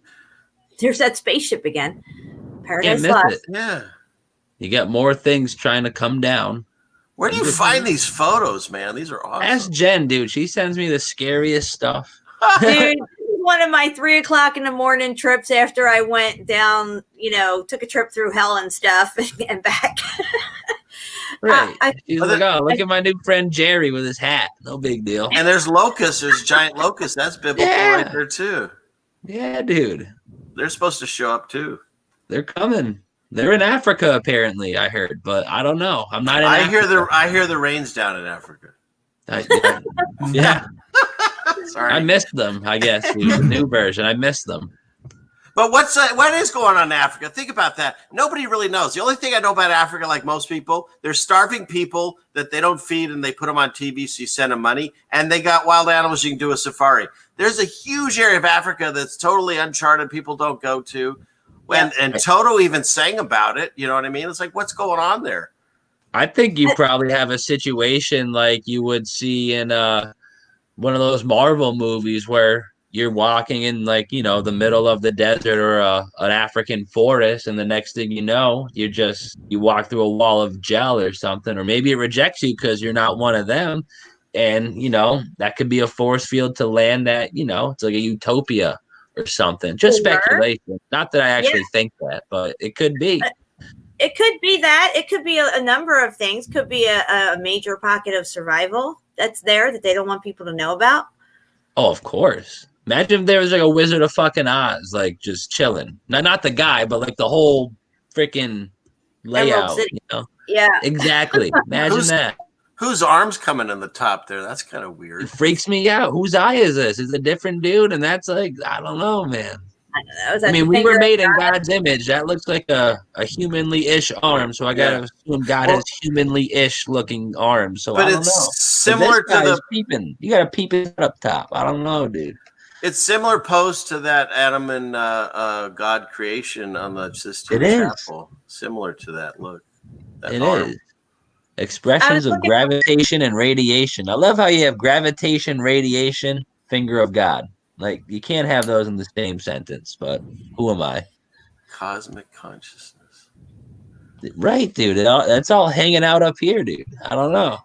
There's that spaceship again. Paradise Can't miss Lost. it. Yeah. You got more things trying to come down. Where do you find these photos, man? These are awesome. Ask Jen, dude. She sends me the scariest stuff. Dude, one of my 3:00 in the morning trips after I went down, took a trip through hell and stuff and back. Right. She's like, oh, look at my new friend Jerry with his hat. No big deal. And there's locusts. There's giant locusts. That's biblical right there, too. Yeah, dude. They're supposed to show up, too. They're coming. They're in Africa, apparently, I heard. But I don't know. I'm not in Africa. I hear the rain's down in Africa. Yeah. Sorry. I missed them, I guess. The new version. I missed them. But what is going on in Africa? Think about that. Nobody really knows. The only thing I know about Africa, like most people, they're starving people that they don't feed and they put them on TV so you send them money. And they got wild animals. You can do a safari. There's a huge area of Africa that's totally uncharted. People don't go to. And Toto even sang about it. You know what I mean? It's like, what's going on there? I think you probably have a situation like you would see in one of those Marvel movies where you're walking in like, you know, the middle of the desert or an African forest, and the next thing you know, you walk through a wall of gel or something, or maybe it rejects you because you're not one of them. And, you know, that could be a force field to land that, you know, it's like a utopia or something. Just speculation. Not that I actually think that, but it could be. It could be that. It could be a number of things. Could be a major pocket of survival that's there that they don't want people to know about. Oh, of course. Imagine if there was like a Wizard of fucking Oz, like just chilling. Not the guy, but like the whole freaking layout. You know? Yeah. Exactly. Imagine that. Whose arms coming in the top there? That's kind of weird. It freaks me out. Whose eye is this? Is it a different dude? And that's like, I don't know, man. I mean, we were made in God's image. That looks like a humanly-ish arm, so I gotta assume God has humanly-ish looking arms. So but I don't it's know. Similar to the peeping. You gotta peep it up top. I don't know, dude. It's similar pose to that Adam and God creation on the Sistine Chapel. Similar to that look. That it arm. is. Expressions of gravitation and radiation. I love how you have gravitation, radiation, finger of God. Like, you can't have those in the same sentence, but who am I? Cosmic consciousness. Right, dude. That's all hanging out up here, dude. I don't know.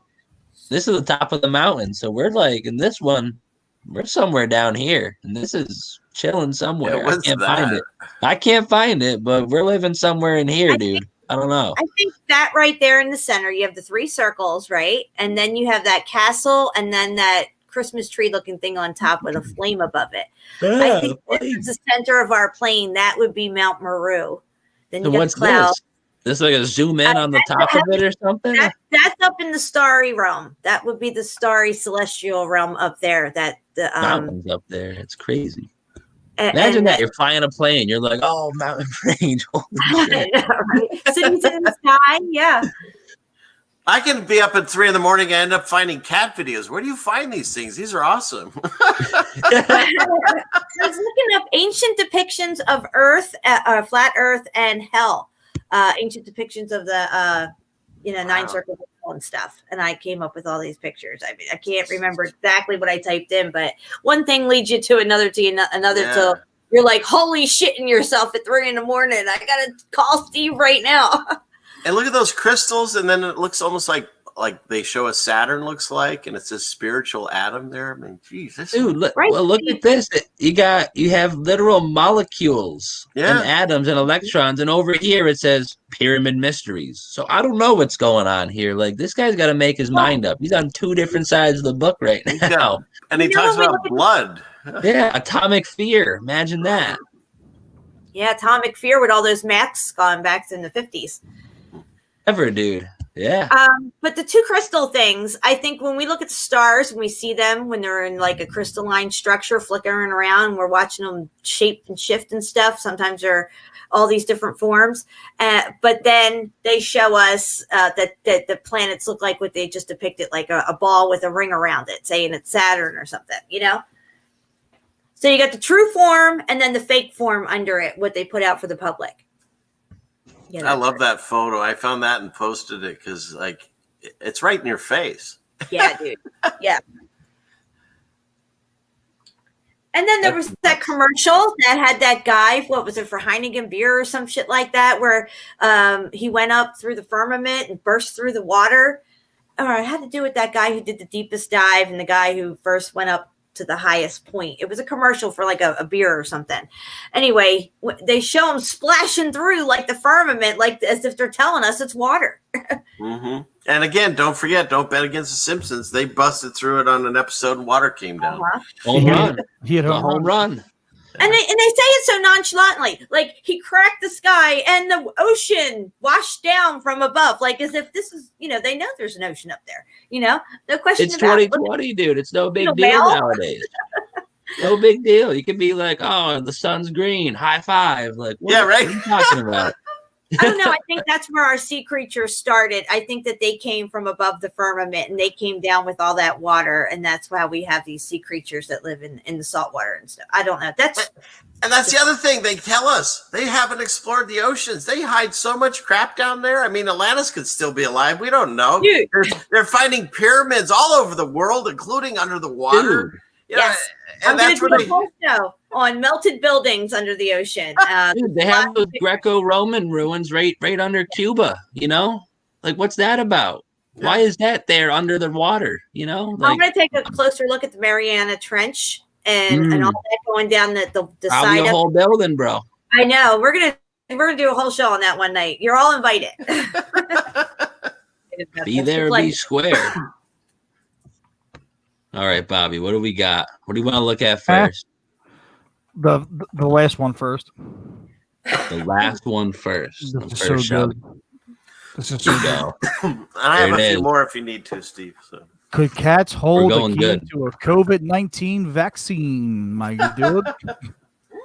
This is the top of the mountain, so we're like, in this one, we're somewhere down here, and this is chilling somewhere. Yeah, I can't find it. I can't find it, but we're living somewhere in here, dude. I don't know. I think that right there in the center, you have the 3 circles, right? And then you have that castle, and then that Christmas tree looking thing on top with a flame above it. I think this is the center of our plane. That would be Mount Meru. Then you so got what's clouds. This like a zoom in on the top of it or something? That's up in the starry realm. That would be the starry celestial realm up there. That the mountains up there. It's crazy. Imagine that you're flying a plane. You're like, oh, mountain range. Holy shit. Right? Cities in the sky. Yeah. I can be up at 3 a.m. and end up finding cat videos. Where do you find these things? These are awesome. I was looking up ancient depictions of Earth, flat Earth, and hell. Ancient depictions of the 9 circles and stuff, and I came up with all these pictures. I mean, I can't remember exactly what I typed in, but one thing leads you to another till you're like, holy shit in yourself at 3 a.m. I gotta call Steve right now. And look at those crystals, and then it looks almost like they show a Saturn looks like, and it's a spiritual atom there. I mean, geez, dude, look at this. You have literal molecules and atoms and electrons, and over here it says pyramid mysteries. So I don't know what's going on here. Like, this guy's got to make his mind up. He's on 2 different sides of the book right now. And he talks about blood. Yeah, atomic fear. Imagine that. Yeah, atomic fear with all those masks gone back in the 50s. Ever, dude. Yeah. But the 2 crystal things, I think when we look at the stars, when we see them, when they're in like a crystalline structure flickering around, we're watching them shape and shift and stuff. Sometimes they're all these different forms. But then they show us that the planets look like what they just depicted, like a ball with a ring around it, saying it's Saturn or something, you know? So you got the true form and then the fake form under it, what they put out for the public. I love that photo. I found that and posted it because, like, it's right in your face. Yeah, dude. Yeah. And then there was that commercial that had that guy, what was it, for Heineken beer or some shit like that, where he went up through the firmament and burst through the water. Or it had to do with that guy who did the deepest dive and the guy who first went up to the highest point. It was a commercial for like a beer or something. Anyway, they show him splashing through like the firmament, like as if they're telling us it's water. Mm-hmm. And again, don't forget, don't bet against the Simpsons. They busted through it on an episode and water came down. Home run. He hit a home run. And they say it so nonchalantly, like he cracked the sky and the ocean washed down from above, like as if this is, they know there's an ocean up there, no question. It's 2020, dude. It's no big deal nowadays. No big deal. You can be like, oh, the sun's green, high five. Like, what are you talking about? I don't know. I think that's where our sea creatures started. I think that they came from above the firmament and they came down with all that water. And that's why we have these sea creatures that live in the salt water and stuff. I don't know. That's And that's the other thing they tell us. They haven't explored the oceans. They hide so much crap down there. I mean, Atlantis could still be alive. We don't know. Dude. They're finding pyramids all over the world, including under the water. Yes. I'm going to do a whole show on melted buildings under the ocean. Dude, they have those Greco-Roman ruins right under Cuba, you know? Like, what's that about? Yeah. Why is that there under the water, you know? Like, I'm going to take a closer look at the Mariana Trench and all that going down the side of the whole building, bro. I know. We're gonna do a whole show on that one night. You're all invited. Be there, be square. All right, Bobby, what do we got? What do you want to look at first? The last one first. The last one first. This is so good. This is so good. I have a few more if you need to, Steve. So. Could cats hold a key to a COVID-19 vaccine, my dude?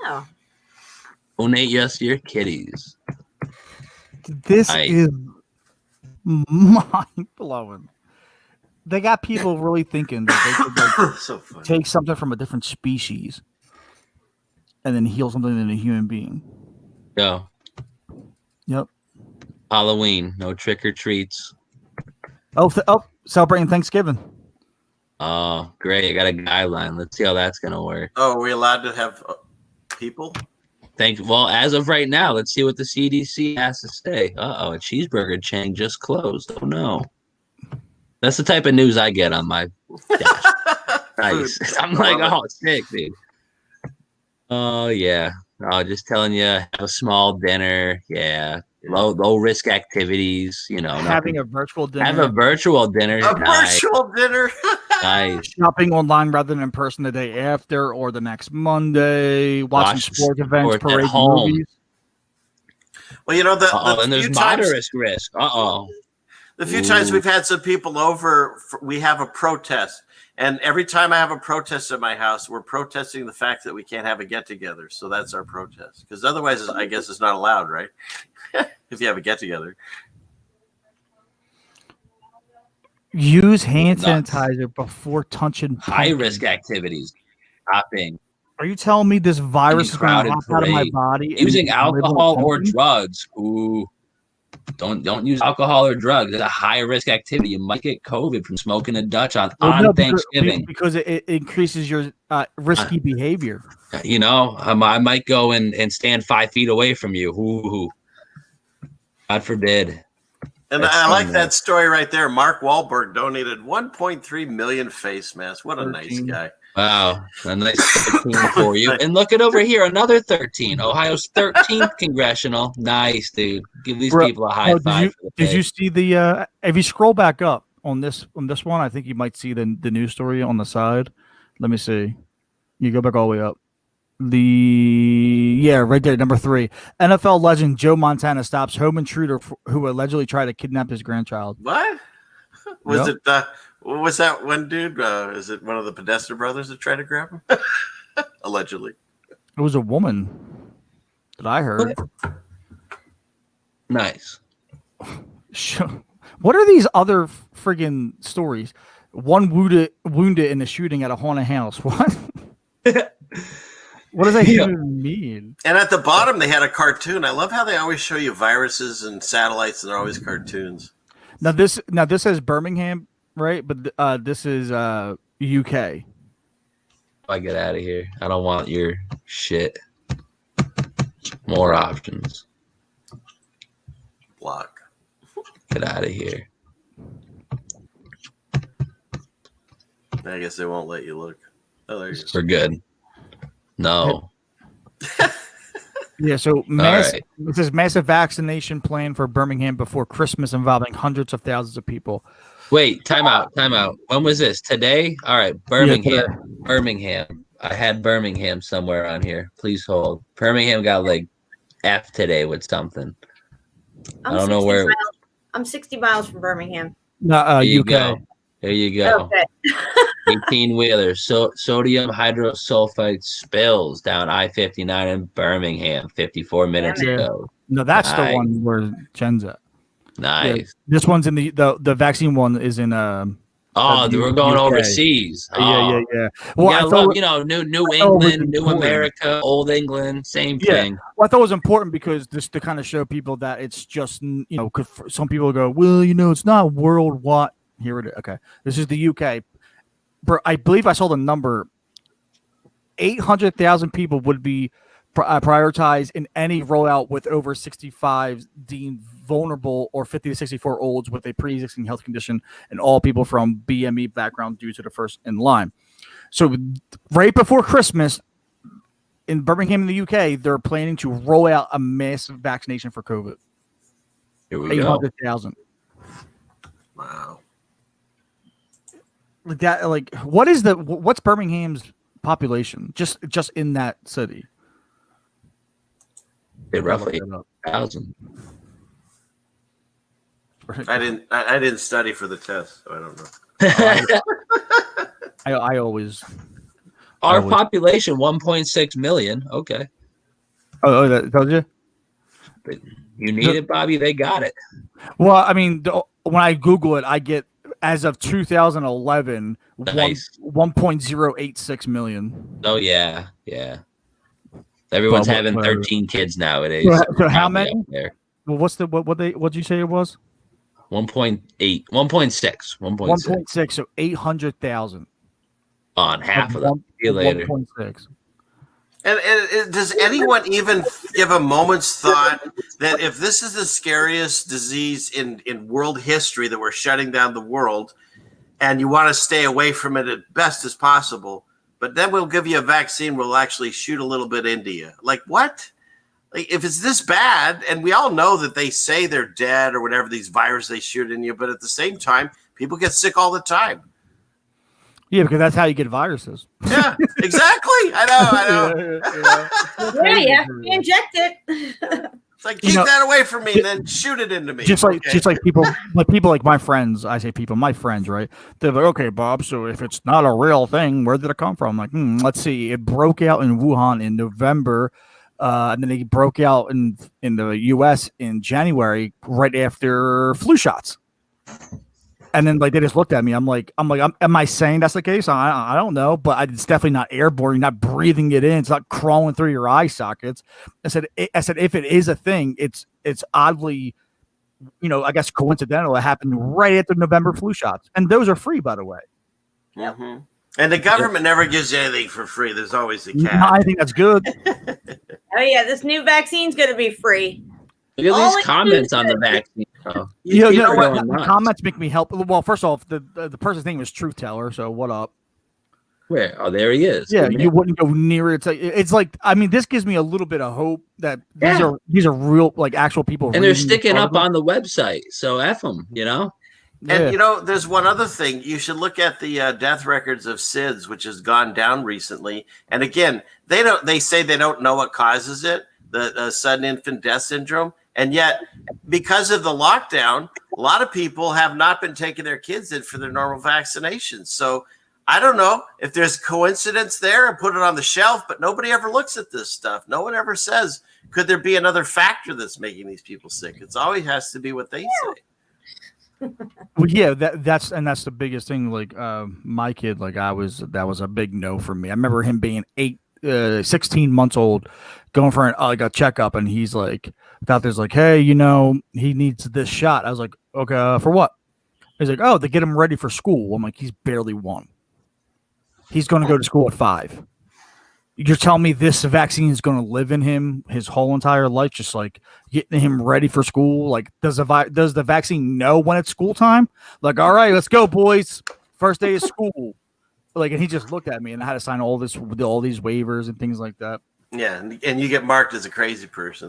No. Donate us your kitties. This is mind-blowing. They got people really thinking that they could take something from a different species and then heal something in a human being. Go. Yep. Halloween, no trick or treats. Celebrating Thanksgiving. Oh, great. I got a guideline. Let's see how that's going to work. Oh, are we allowed to have people? Well, as of right now, let's see what the CDC has to say. Uh-oh, a cheeseburger chain just closed. Oh, no. That's the type of news I get on my dash. Nice. I'm like, oh, sick, dude. Oh, yeah. Oh, just telling you, have a small dinner. Yeah. Low risk activities, you know. Having a virtual dinner. Have a virtual dinner. Virtual dinner. Nice. Shopping online rather than in person the day after or the next Monday. Watching sports events, parades, movies. Well, you know, and there's moderate risk. The few times we've had some people over, we have a protest. And every time I have a protest at my house, we're protesting the fact that we can't have a get-together. So that's our protest. Because otherwise, I guess it's not allowed, right? If you have a get-together. Use hand sanitizer before touching high-risk activities. Shopping. Are you telling me this virus is going to hop out of my body? Using alcohol or drugs. Ooh. Don't use alcohol or drugs. It's a high-risk activity. You might get COVID from smoking a Dutch on Thanksgiving. Because it increases your risky behavior. You know, I might go and stand 5 feet away from you. Ooh. God forbid. And I like that story right there. Mark Wahlberg donated 1.3 million face masks. What a 13. Nice guy. Wow. A nice 13 for you. And look at over here, another 13. Ohio's 13th congressional. Nice, dude. Give these people a high five. Did you see the if you scroll back up on this one, I think you might see the news story on the side. Let me see. You go back all the way up. Right there, number 3. NFL legend Joe Montana stops home intruder who allegedly tried to kidnap his grandchild. What? Was it what was that one dude? Is it one of the Podesta brothers that tried to grab him? Allegedly. It was a woman that I heard. Nice. What are these other friggin' stories? One wounded in the shooting at a haunted house. What? What does that even mean? And at the bottom, they had a cartoon. I love how they always show you viruses and satellites, and they're always cartoons. Now this says Birmingham, right? But this is UK. I get out of here. I don't want your shit. More options. Block. Get out of here. I guess they won't let you look. Oh, there you go. We're good. No. Yeah, so it says massive vaccination plan for Birmingham before Christmas involving hundreds of thousands of people. Wait, time out. When was this? Today? All right, Birmingham. Yeah, Birmingham. I had Birmingham somewhere on here. Please hold. Birmingham got like F today with something. I don't know where. I'm 60 miles from Birmingham. UK. There you go. Okay. 18-wheeler. Sodium hydrosulfide spills down I-59 in Birmingham 54 minutes ago. No, that's the one where Jen's at. Nice. Yeah, this one's in the vaccine one is in Oh, they were going UK. overseas. Oh. Yeah. Well, I love, New England, New America, Old England, same thing. Well, I thought it was important because this to kind of show people that it's just, because some people go, well, it's not worldwide. Here it is. Okay, this is the UK. I believe I saw the number. 800,000 people would be prioritized in any rollout with over 65 deemed vulnerable or 50 to 64 olds with a pre-existing health condition, and all people from BME background due to the first in line. So right before Christmas in Birmingham in the UK, they're planning to roll out a massive vaccination for COVID. Here we go. 800,000. Wow. What's Birmingham's population just in that city? Roughly 1,000. I didn't study for the test, so I don't know. I always. Our population 1.6 million. Okay. Oh, that tells you. But you need it, Bobby. They got it. Well, I mean, when I Google it, I get as of 2011, nice. 1.086 million. Oh yeah. Everyone's having 13 kids nowadays. So how many? There. Well, what'd you say it was? 1.8, 1.6, 1.6. So 800,000 on half of them. See you later. 1.6. And does anyone even give a moment's thought that if this is the scariest disease in world history, that we're shutting down the world, and you want to stay away from it as best as possible, but then we'll give you a vaccine, we'll actually shoot a little bit into you. Like, what? Like, if it's this bad, and we all know that they say they're dead or whatever, these viruses they shoot in you, but at the same time, people get sick all the time. Yeah, because that's how you get viruses. Yeah, exactly. I know. Yeah, you have to inject it. It's like, keep that away from me, and then shoot it into me. Just like people like my friends. I say people, my friends, right? They're like, okay, Bob. So if it's not a real thing, where did it come from? I'm like, let's see. It broke out in Wuhan in November, and then it broke out in the U.S. in January, right after flu shots. And then they just looked at me. I'm like, am I saying that's the case? I don't know, but it's definitely not airborne. You're not breathing it in. It's not crawling through your eye sockets. I said, if it is a thing, it's oddly, I guess coincidental. It happened right after November flu shots, and those are free, by the way. Mm-hmm. And the government never gives you anything for free. There's always a catch. No, I think that's good. Oh yeah, this new vaccine's going to be free. Look at these comments on the vaccine. You know what? The comments make me help. Well, first off, the person's name was Truth Teller. So what up? Where? Oh, there he is. Yeah, you wouldn't go near it. It's like, I mean, this gives me a little bit of hope that these are real, like actual people, and they're sticking up on the website. So F them, And there's one other thing. You should look at the death records of SIDS, which has gone down recently. And again, they say they don't know what causes it, the sudden infant death syndrome. And yet, because of the lockdown, a lot of people have not been taking their kids in for their normal vaccinations. So I don't know if there's coincidence there and put it on the shelf, but nobody ever looks at this stuff. No one ever says, could there be another factor that's making these people sick? It's always has to be what they say. Well, yeah, that's the biggest thing. Like my kid, that was a big no for me. I remember him being 16 months old, going for a checkup, and he's like, doctor's like, hey, he needs this shot. I was like, okay, for what? He's like, oh, to get him ready for school. I'm like, he's barely 1. He's going to go to school at 5. You're telling me this vaccine is going to live in him his whole entire life, just like getting him ready for school? Like, does the vaccine know when it's school time? Like, all right, let's go, boys. First day of school. Like, and he just looked at me, and I had to sign all these waivers and things like that. Yeah, and you get marked as a crazy person.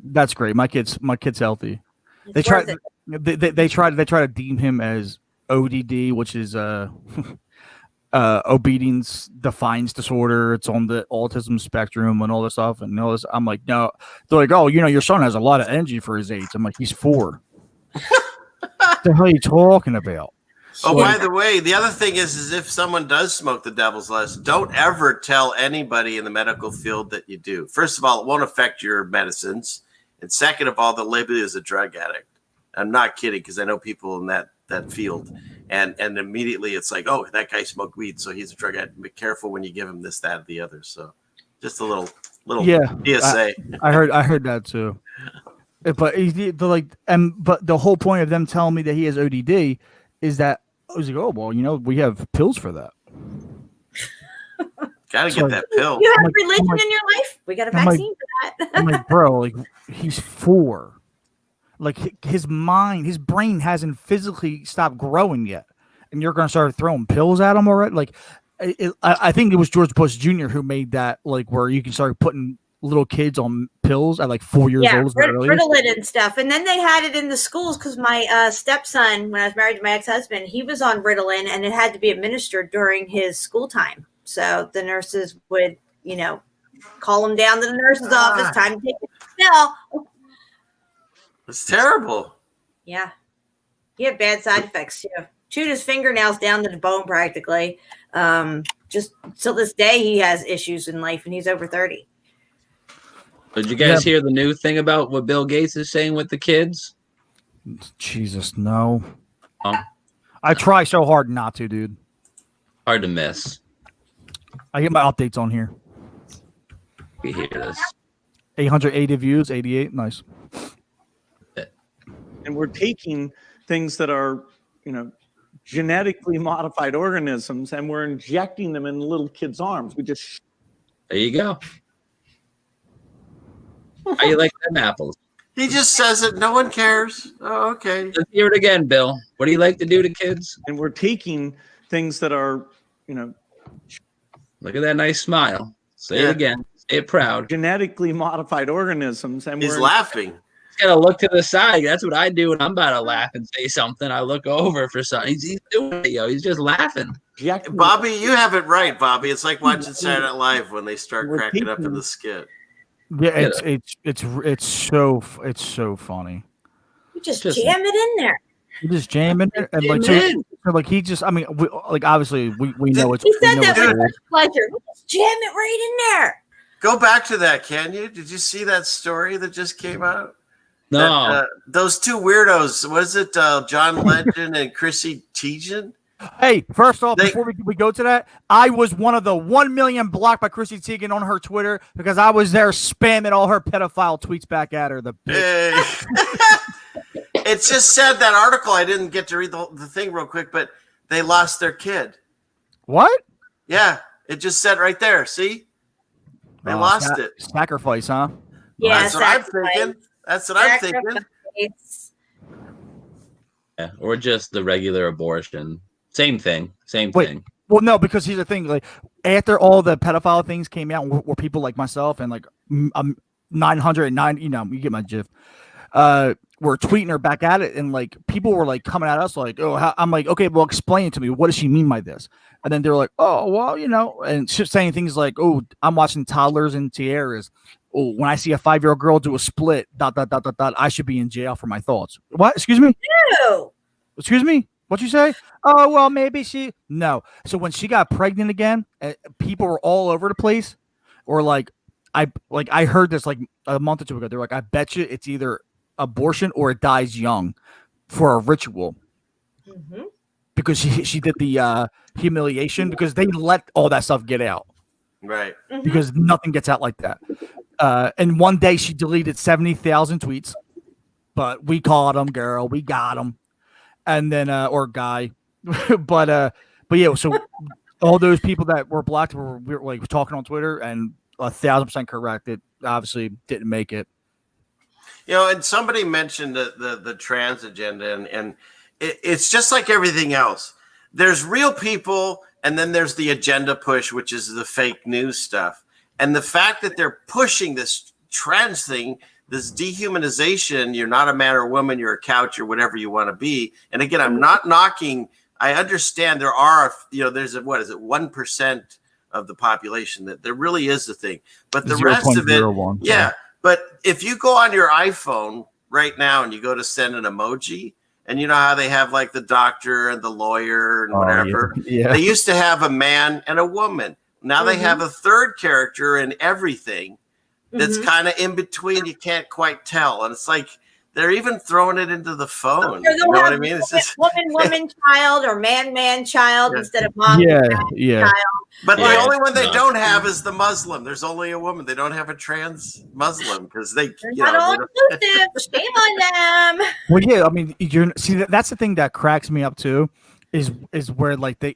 That's great. My kid's healthy. They try to deem him as ODD, which is obedience defiance disorder. It's on the autism spectrum and all this stuff and all this. I'm like, no. They're like, oh, your son has a lot of energy for his age. I'm like, he's 4. What the hell are you talking about? Oh, by the way, the other thing is if someone does smoke the devil's lettuce, don't ever tell anybody in the medical field that you do. First of all, it won't affect your medicines. And second of all, they'll label you as a drug addict. I'm not kidding, because I know people in that field. and immediately it's like, oh, that guy smoked weed, so he's a drug addict. Be careful when you give him this, that, or the other. So just a little PSA. I heard that too. But but the whole point of them telling me that he has ODD is that I was like, oh well, we have pills for that. Gotta get that pill. You have religion in your life? We got a vaccine for that. I'm like, bro, like he's 4. Like his brain hasn't physically stopped growing yet, and you're gonna start throwing pills at him already. Like, I think it was George Bush Jr. who made that, like where you can start putting little kids on pills at like 4 years old. Ritalin and stuff. And then they had it in the schools because my stepson, when I was married to my ex-husband, he was on Ritalin, and it had to be administered during his school time. So the nurses would, call him down to the nurse's office. Time to take the pill. It's terrible. Yeah. He had bad side effects too. Chewed his fingernails down to the bone practically. Just till this day, he has issues in life, and he's over 30. Did you guys hear the new thing about what Bill Gates is saying with the kids? Jesus, no. I try so hard not to, dude. Hard to miss. I get my updates on here. We hear this. 880 views, 88. Nice. And we're taking things that are, genetically modified organisms, and we're injecting them in little kids' arms. There you go. How you like them apples? He just says it. No one cares. Oh, okay. Let's hear it again, Bill. What do you like to do to kids? And we're taking things that are, Look at that nice smile. Say it again. Say it proud. Genetically modified organisms, and he's laughing. He's got to look to the side. That's what I do when I'm about to laugh and say something. I look over for something. He's doing it, yo. He's just laughing. Bobby, you have it right, Bobby. It's like watching Saturday Night Live when they start cracking up in the skit. Yeah, it's so funny. You just jam it in there. You just jam it in, and he just. I mean, obviously we know it's. He said that with pleasure. Just jam it right in there. Go back to that, can you? Did you see that story that just came out? No. Those two weirdos. Was it John Legend and Chrissy Teigen? Hey, first off, before we go to that, I was one of the 1 million blocked by Chrissy Teigen on her Twitter because I was there spamming all her pedophile tweets back at her. It just said that article. I didn't get to read the thing real quick, but they lost their kid. What? Yeah, it just said right there. See? They lost it. Sacrifice, huh? Yeah, that's what I'm thinking. That's what I'm thinking. Yeah, or just the regular abortion. Same thing. Same thing. Well, no, because here's the thing. Like after all the pedophile things came out, where people like myself and like 909, you get my gif. Were tweeting her back at it, and like people were like coming at us like, oh, I'm like, okay, well, explain it to me. What does she mean by this? And then they're like, oh, well, and she's saying things like, oh, I'm watching toddlers and tiaras. Oh, when I see a 5-year-old girl do a split, ... I should be in jail for my thoughts. What? Excuse me? No. Excuse me? What'd you say? Oh, well, maybe she. No. So when she got pregnant again, people were all over the place. Or I heard this like a month or two ago. They're like, I bet you it's either abortion or it dies young for a ritual. Mm-hmm. Because she did the humiliation because they let all that stuff get out. Right. Mm-hmm. Because nothing gets out like that. And one day she deleted 70,000 tweets, but we caught him, girl. We got him. And then, or guy, but yeah, so all those people that were blocked were like talking on Twitter, and 1,000% correct. It obviously didn't make it. And somebody mentioned the trans agenda, and it's just like everything else. There's real people, and then there's the agenda push, which is the fake news stuff. And the fact that they're pushing this trans thing, this dehumanization, you're not a man or woman, you're a couch or whatever you want to be. And again, I'm not knocking. I understand there are, there's 1% of the population that there really is a thing, but the rest of it, yeah. But if you go on your iPhone right now and you go to send an emoji, and you know how they have like the doctor and the lawyer and whatever, they used to have a man and a woman. Now they have a third character in everything that's kind of in between. You can't quite tell. And it's like, They're even throwing it into the phone. Or You know what I mean? It's just woman, child, or man, child instead of mom, Yeah, dad, yeah. child. But the Yeah, only one they no. don't have is the Muslim. There's only a woman. They don't have a trans Muslim because They're not all inclusive. Shame on them. Well, yeah, I mean, that's the thing that cracks me up too, is where like they,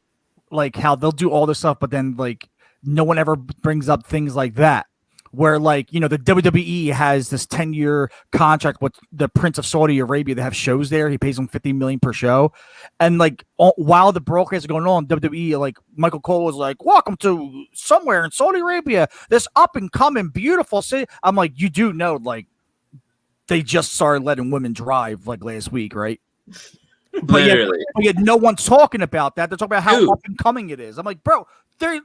like how they'll do all this stuff, but then like no one ever brings up things like that, where like the WWE has this 10-year contract with the Prince of Saudi Arabia. They have shows there. He pays them $50 million per show, and like while the broadcasts are going on, WWE, like Michael Cole was like, "Welcome to somewhere in Saudi Arabia, this up and coming beautiful city." I'm like, you do know like. They just started letting women drive like last week, right? Literally. But yet no one's talking about that. They're talking about how Dude. up and coming it is. I'm like, bro, they're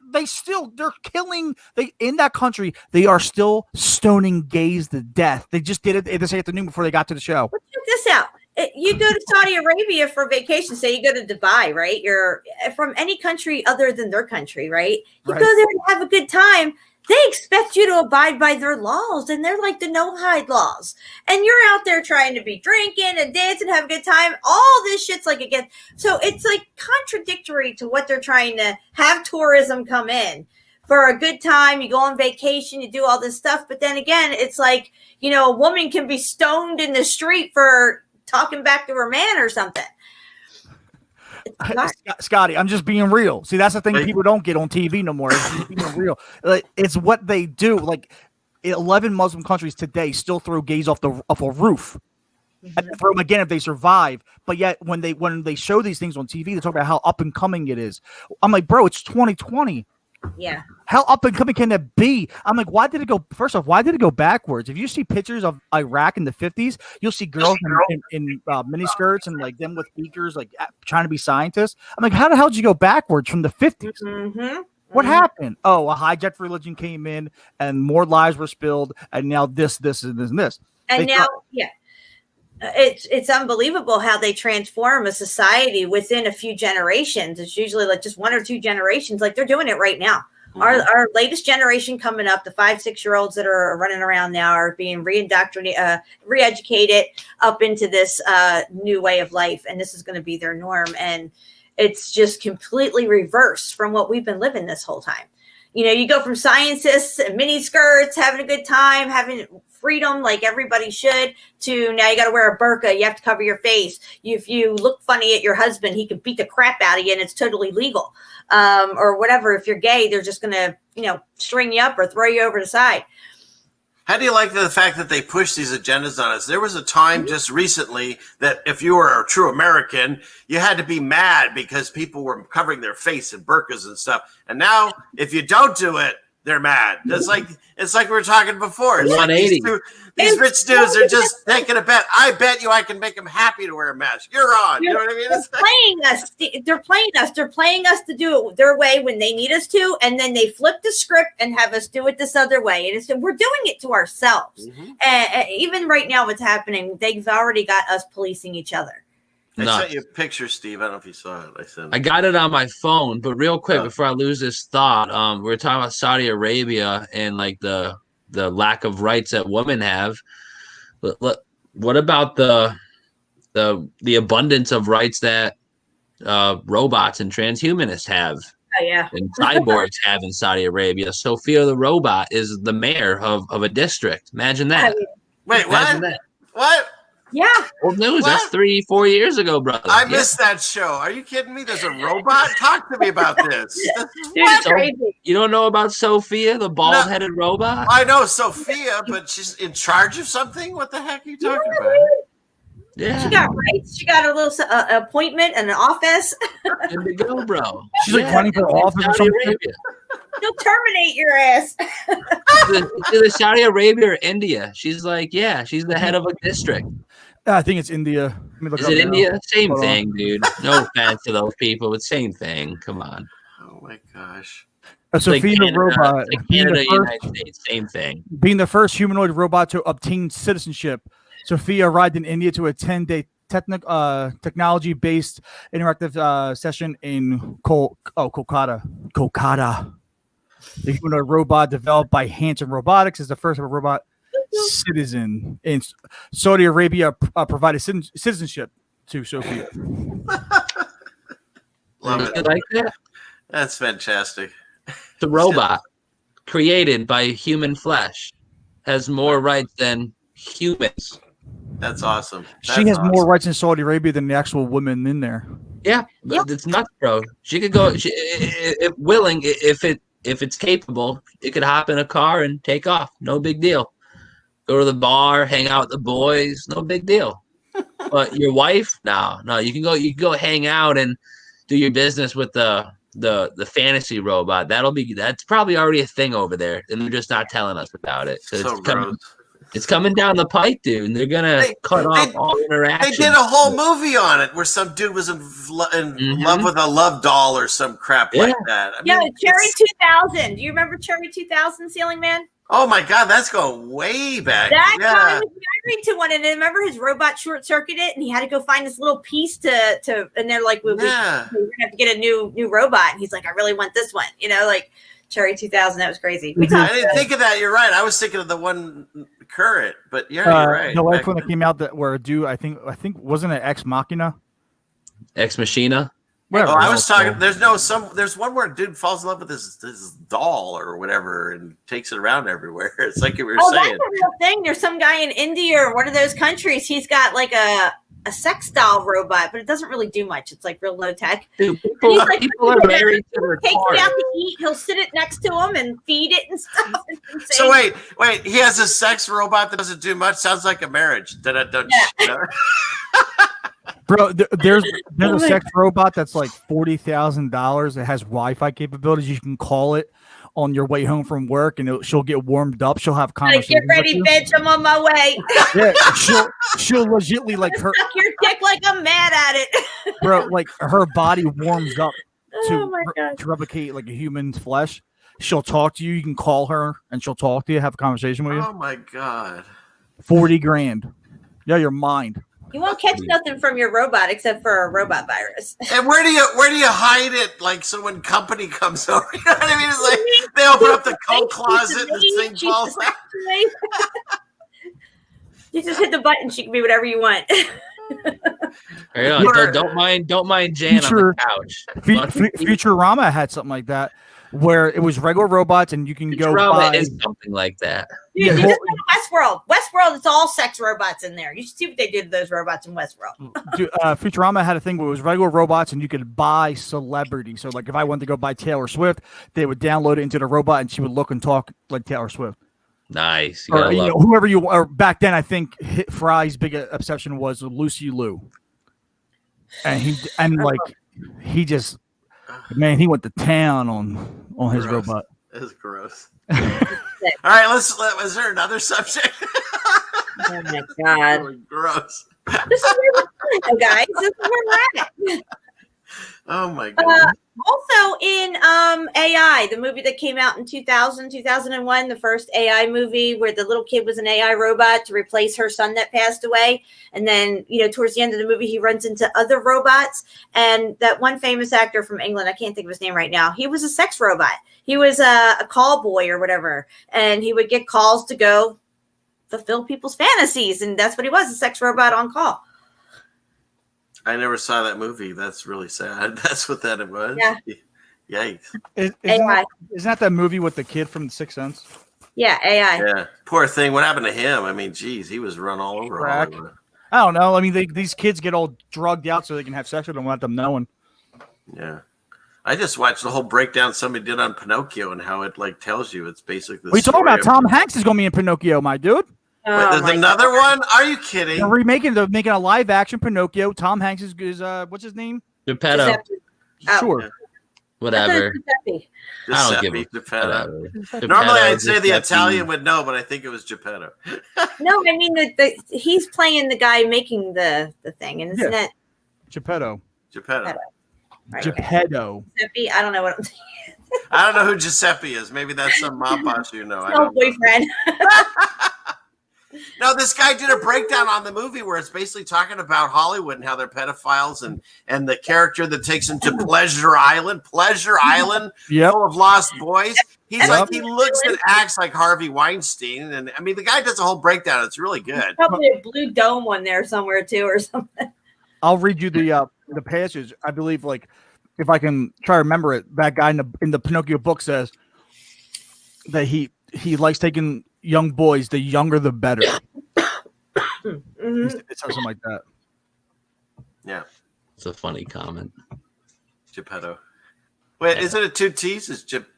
killing in that country. They are still stoning gays to death. They just did it this afternoon before they got to the show. But check this out. You go to Saudi Arabia for vacation. Say you go to Dubai, right? You're from any country other than their country, right? You go there and have a good time. They expect you to abide by their laws, and they're like the no-hide laws. And you're out there trying to be drinking and dancing, have a good time. All this shit's like against. So it's like contradictory to what they're trying to have tourism come in for a good time. You go on vacation, you do all this stuff. But then again, it's like, a woman can be stoned in the street for talking back to her man or something. Scotty, I'm just being real. See, that's the thing people don't get on TV no more. It's just being real. Like, it's what they do. Like 11 Muslim countries today still throw gays off a roof. And throw them again if they survive. But yet when they show these things on TV, they talk about how up and coming it is. I'm like, bro, it's 2020. Yeah. How up and coming can it be? I'm like, why did it go? First off, why did it go backwards? If you see pictures of Iraq in the 50s, you'll see girls in mini skirts and like them with beakers, like trying to be scientists. I'm like, how the hell did you go backwards from the 50s? Mm-hmm. What happened? Oh, a hijacked religion came in and more lives were spilled, and now this, and this. And it's unbelievable how they transform a society within a few generations. It's usually like just 1 or 2 generations. Like they're doing it right now. Mm-hmm. Our latest generation coming up, the 5-6-year-olds that are running around now are being re-educated up into this new way of life. And this is going to be their norm. And it's just completely reversed from what we've been living this whole time. You go from scientists and mini skirts, having a good time, having freedom like everybody should, to now you got to wear a burqa. You have to cover your face. If you look funny at your husband, he can beat the crap out of you and it's totally legal. Or whatever. If you're gay, they're just going to, string you up or throw you over the side. How do you like the fact that they push these agendas on us? There was a time just recently that if you were a true American, you had to be mad because people were covering their face in burqas and stuff. And now, if you don't do it, they're mad. It's like we were talking before. It's 180. Like these rich dudes are just taking a bet. I bet you I can make them happy to wear a mask. You're on. You know what I mean? They're playing us. They're playing us. They're playing us to do it their way when they need us to, and then they flip the script and have us do it this other way. And we're doing it to ourselves. Mm-hmm. And even right now, what's happening? They've already got us policing each other. I sent you a picture, Steve. I don't know if you saw it. I got it on my phone, but real quick before I lose this thought, we were talking about Saudi Arabia and like the lack of rights that women have. What about the abundance of rights that robots and transhumanists have? Oh, yeah. And cyborgs have in Saudi Arabia. Sophia the robot is the mayor of a district. Imagine that. Wait, Imagine what? That. What? Yeah. Old news. What? That's 3-4 years ago, brother. I missed that show. Are you kidding me? There's a robot? Talk to me about this. Dude, crazy. You don't know about Sophia, the bald-headed robot? I know Sophia, but she's in charge of something? What the heck are you talking about? Yeah. She got rights. She got a little appointment and an office. Good to go, bro. She's like running for office or something. They'll terminate your ass. Either Saudi Arabia or India. She's like, she's the head of a district. I think it's India. Is it India? Same thing, dude. No offense to those people, but same thing. Come on. Oh my gosh. Sophia like Canada, robot. Like Canada, United States, same thing. Being the first humanoid robot to obtain citizenship, Sophia arrived in India to a 10-day technology-based interactive session in Kolkata. The humanoid robot developed by Hanson Robotics is the first robot citizen in Saudi Arabia provided citizenship to Sophia. Love You it. like that? That's fantastic. The robot created by human flesh has more rights than humans. That's awesome. She has more rights in Saudi Arabia than the actual women in there. Yeah, it's nuts, bro. She could go, if willing, if it's capable, it could hop in a car and take off. No big deal. Go to the bar, hang out with the boys. No big deal. But your wife, no. You can go hang out and do your business with the fantasy robot. That's probably already a thing over there, and they're just not telling us about it. So gross. It's coming down the pipe, dude, and they're gonna cut off all interactions. They did a whole movie on it where some dude was in love with a love doll or some crap like that. I mean, Cherry 2000. Do you remember Cherry 2000, Ceiling Man? Oh my God, that's going way back. That guy was married to one, and I remember his robot short circuited, and he had to go find this little piece to and they're like, we're gonna have to get a new robot, and he's like, I really want this one, like Cherry 2000. That was crazy. I didn't think of that. You're right. I was thinking of the one current, but you're right. The last one that came out where a dude, I think wasn't it Ex Machina? Ex Machina. I was talking. There's one where a dude falls in love with this doll or whatever and takes it around everywhere. It's like you were saying. That's a real thing. There's some guy in India or one of those countries. He's got like a sex doll robot, but it doesn't really do much. It's like real low tech. Dude, people are married to their takes cars. it out to eat. He'll sit it next to him and feed it and stuff. So wait. He has a sex robot that doesn't do much. Sounds like a marriage. Bro, there's a sex robot that's like $40,000. It has Wi-Fi capabilities. You can call it on your way home from work, and she'll get warmed up. She'll have conversations. Get ready, bitch! I'm on my way. Yeah, she'll legitly like her. Suck your dick like I'm mad at it. Bro, like her body warms up Oh my God. to replicate like a human's flesh. She'll talk to you. You can call her, and she'll talk to you, have a conversation with you. Oh my God. $40,000. Yeah, your mind. You won't catch nothing from your robot except for a robot virus. And where do you hide it? Like, so when company comes over, you know what I mean? It's like they open up the coat closet and the thing falls out. You just hit the button. She can be whatever you want. Don't mind Jan on the couch. Futurama had something like that, where it was regular robots, and you can go buy is something like that. Dude, you just go to Westworld. Westworld, it's all sex robots in there. You should see what they did to those robots in Westworld. Dude, Futurama had a thing where it was regular robots, and you could buy celebrities. So, like, if I wanted to go buy Taylor Swift, they would download it into the robot, and she would look and talk like Taylor Swift. Nice. Or, whoever you or back then, I think Fry's big obsession was Lucy Liu, and he just he went to town on his robot. It's gross. All right, is there another subject? Oh my God. Gross. This is where we're at, guys. This is where we're at. Oh my God. Also in AI, the movie that came out in 2001, the first AI movie where the little kid was an AI robot to replace her son that passed away. And then, towards the end of the movie, he runs into other robots. And that one famous actor from England, I can't think of his name right now, he was a sex robot. He was a call boy or whatever. And he would get calls to go fulfill people's fantasies. And that's what he was, a sex robot on call. I never saw that movie. That's really sad. That's what that was. Yeah. Yikes. Isn't that movie with the kid from The Sixth Sense? Yeah, AI. Yeah. Poor thing. What happened to him? I mean, geez, he was run all over Hollywood. I don't know. I mean, these kids get all drugged out so they can have sex with them without them knowing. Yeah. I just watched the whole breakdown somebody did on Pinocchio and how it tells you it's basically. We talking about Tom Hanks is going to be in Pinocchio, my dude. Wait, there's another one? Are you kidding? They're making a live action Pinocchio. Tom Hanks is what's his name? Geppetto. Sure. Whatever. Giuseppe. I don't give a Geppetto. Geppetto, Normally I'd say the Giuseppe. Italian would know, but I think it was Geppetto. No, I mean he's playing the guy making the thing, and isn't it Geppetto? Geppetto. Right, Geppetto. Giuseppe? I don't know what I'm saying. I don't know who Giuseppe is. Maybe that's some mob boss you know. I No don't know. boyfriend. No, this guy did a breakdown on the movie where it's basically talking about Hollywood and how they're pedophiles and the character that takes him to Pleasure Island, full of lost boys. He's like, he looks and acts like Harvey Weinstein. And I mean, the guy does a whole breakdown. It's really good. Probably a blue dome one there somewhere too, or something. I'll read you the passage. I believe, like, if I can try to remember it, that guy in the Pinocchio book says that he likes taking young boys. The younger, the better. It's something like that. Yeah, it's a funny comment. Geppetto. Wait, isn't it 2 T's? It's Geppetto.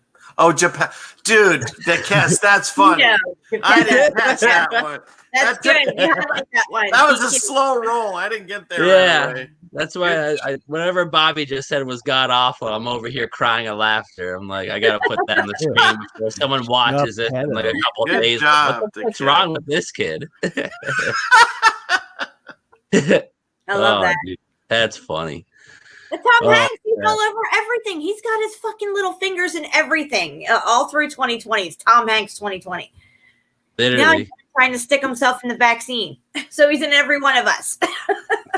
Dude, that's funny. I didn't catch that one. That's good. That was a slow roll. I didn't get there. Yeah, right away. That's why I whenever Bobby just said was god awful, I'm over here crying of laughter. I'm like, I gotta put that on the screen before someone watches it in like a couple of days. What's wrong with this kid? I love that. Dude, that's funny. But Tom Hanks, he's all over everything. He's got his fucking little fingers in everything. All through 2020. It's Tom Hanks 2020. Literally. Now he's trying to stick himself in the vaccine. So he's in every one of us.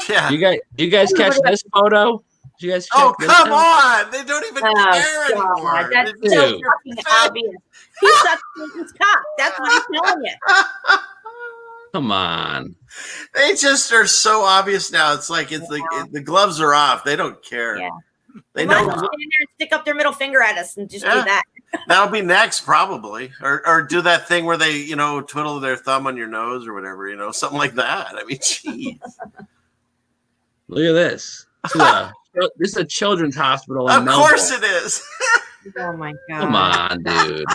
Yeah. Do you guys catch this photo? Did you guys come on. They don't even care anymore. That's so fucking obvious. He's sucking his cock. That's what he's telling you. Come on. They just are so obvious now. It's like the gloves are off. They don't care. Yeah. They might know. stand there and stick up their middle finger at us and just do that. That'll be next, probably, or do that thing where they, twiddle their thumb on your nose or whatever, something like that. I mean, jeez. Look at this. This is a children's hospital. Of course it is. Oh my god! Come on, dude.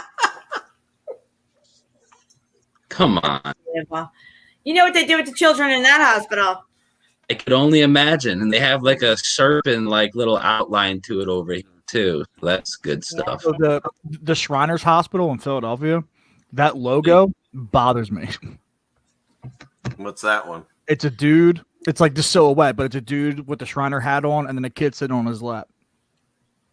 Come on. You know what they do with the children in that hospital? I could only imagine, and they have like a serpent, like little outline to it over here too. That's good stuff. So the Shriners Hospital in Philadelphia, that logo bothers me. What's that one? It's a dude. It's like the silhouette, but it's a dude with the Shriner hat on, and then a kid sitting on his lap.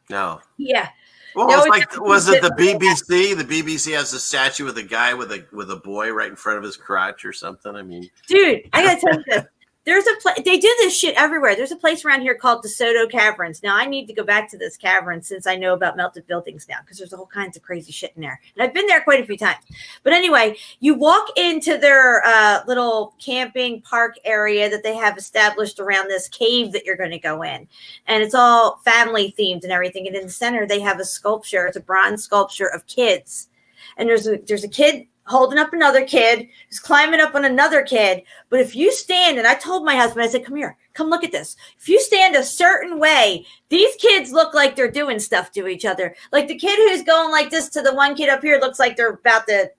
No. Yeah. Well, was it the BBC? The BBC has a statue with a guy with a boy right in front of his crotch or something. I mean, dude, I gotta tell you this. There's a place, they do this shit everywhere. There's a place around here called DeSoto Caverns. Now, I need to go back to this cavern since I know about melted buildings now, because there's all kinds of crazy shit in there. And I've been there quite a few times. But anyway, you walk into their little camping park area that they have established around this cave that you're going to go in. And it's all family themed and everything. And in the center, they have a sculpture. It's a bronze sculpture of kids. And there's a kid holding up another kid who's climbing up on another kid. But if you stand, and I told my husband, I said, come here, come look at this. If you stand a certain way, these kids look like they're doing stuff to each other. Like the kid who's going like this to the one kid up here looks like they're about to,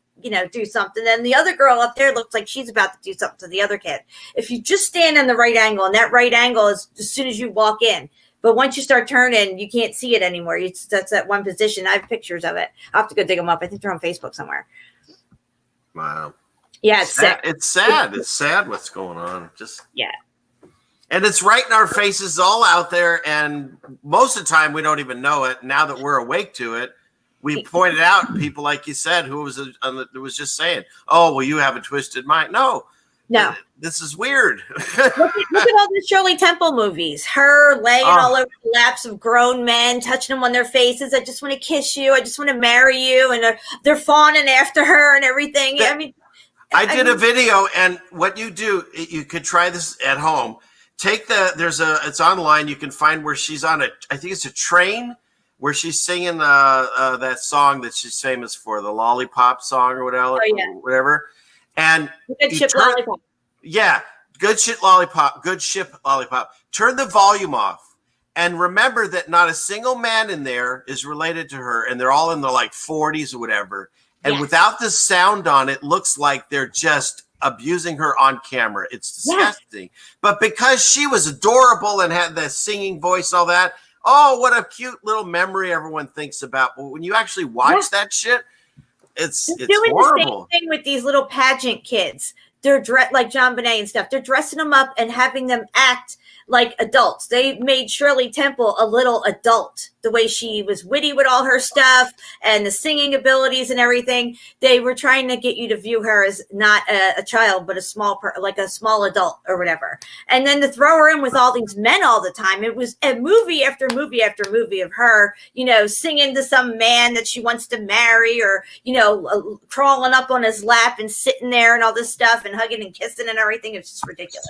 do something. And the other girl up there looks like she's about to do something to the other kid. If you just stand in the right angle, and that right angle is as soon as you walk in. But once you start turning, you can't see it anymore. That's that one position. I have pictures of it. I'll have to go dig them up. I think they're on Facebook somewhere. Wow. Yeah, it's sad. It's sad. It's sad what's going on. Yeah. And it's right in our faces, all out there. And most of the time, we don't even know it. Now that we're awake to it, we pointed out people like you said who was just saying, "Oh, well, you have a twisted mind." No. This is weird. look at all the Shirley Temple movies. Her laying all over the laps of grown men, touching them on their faces. I just want to kiss you. I just want to marry you. And they're fawning after her and everything. I did a video, and what you do, you could try this at home. It's online. You can find where she's on I think it's a train where she's singing that song that she's famous for, the Lollipop song or whatever. Oh, yeah. Whatever. And good ship lollipop. Yeah, good shit lollipop, good ship lollipop. Turn the volume off, and remember that not a single man in there is related to her, and they're all in the 40s or whatever. And without the sound on, it looks like they're just abusing her on camera. It's disgusting. But because she was adorable and had the singing voice, all that, oh, what a cute little memory everyone thinks about. But when you actually watch that shit, it's doing horrible. the same thing with these little pageant kids. they're like John Bonet and stuff. They're dressing them up and having them act like adults. They made Shirley Temple a little adult, the way she was witty with all her stuff and the singing abilities and everything. They were trying to get you to view her as not a child, but a small adult or whatever. And then to throw her in with all these men all the time, it was a movie after movie after movie of her, singing to some man that she wants to marry, or, crawling up on his lap and sitting there and all this stuff and hugging and kissing and everything. It's just ridiculous.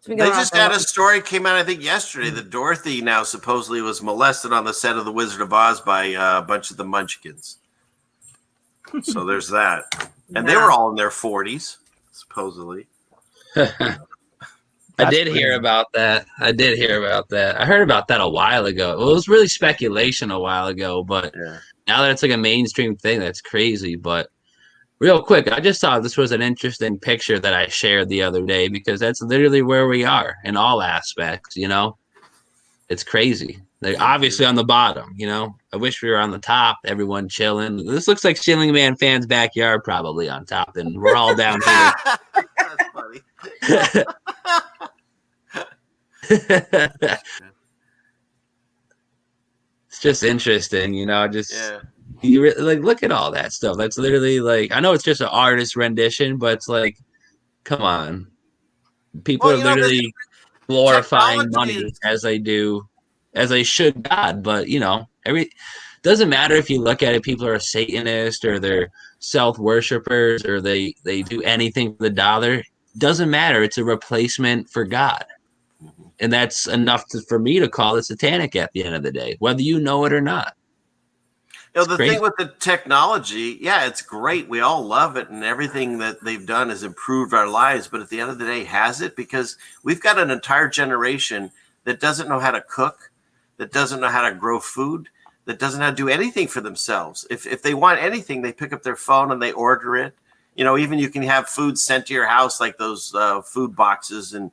They just had a story came out, I think, yesterday that Dorothy now supposedly was molested on the set of The Wizard of Oz by a bunch of the Munchkins. So there's that. And they were all in their 40s, supposedly. I did hear about that. I heard about that a while ago. Well, it was really speculation a while ago, but now that it's like a mainstream thing, that's crazy. But real quick, I just thought this was an interesting picture that I shared the other day, because that's literally where we are in all aspects, It's crazy. Like, obviously on the bottom, I wish we were on the top, everyone chilling. This looks like CeilingFan fans' backyard probably on top, and we're all down here. That's funny. It's just interesting, you really, look at all that stuff. That's literally like, I know it's just an artist rendition, but it's like, come on, people are literally glorifying money as they should God. But doesn't matter if you look at it, people are a Satanist or they're self-worshippers or they do anything for the dollar. Doesn't matter. It's a replacement for God. And that's enough for me to call it satanic at the end of the day, whether you know it or not. The thing with the technology, it's great. We all love it, and everything that they've done has improved our lives. But at the end of the day, has it? Because we've got an entire generation that doesn't know how to cook, that doesn't know how to grow food, that doesn't know how to do anything for themselves. If they want anything, they pick up their phone and they order it. Even you can have food sent to your house, like those food boxes, and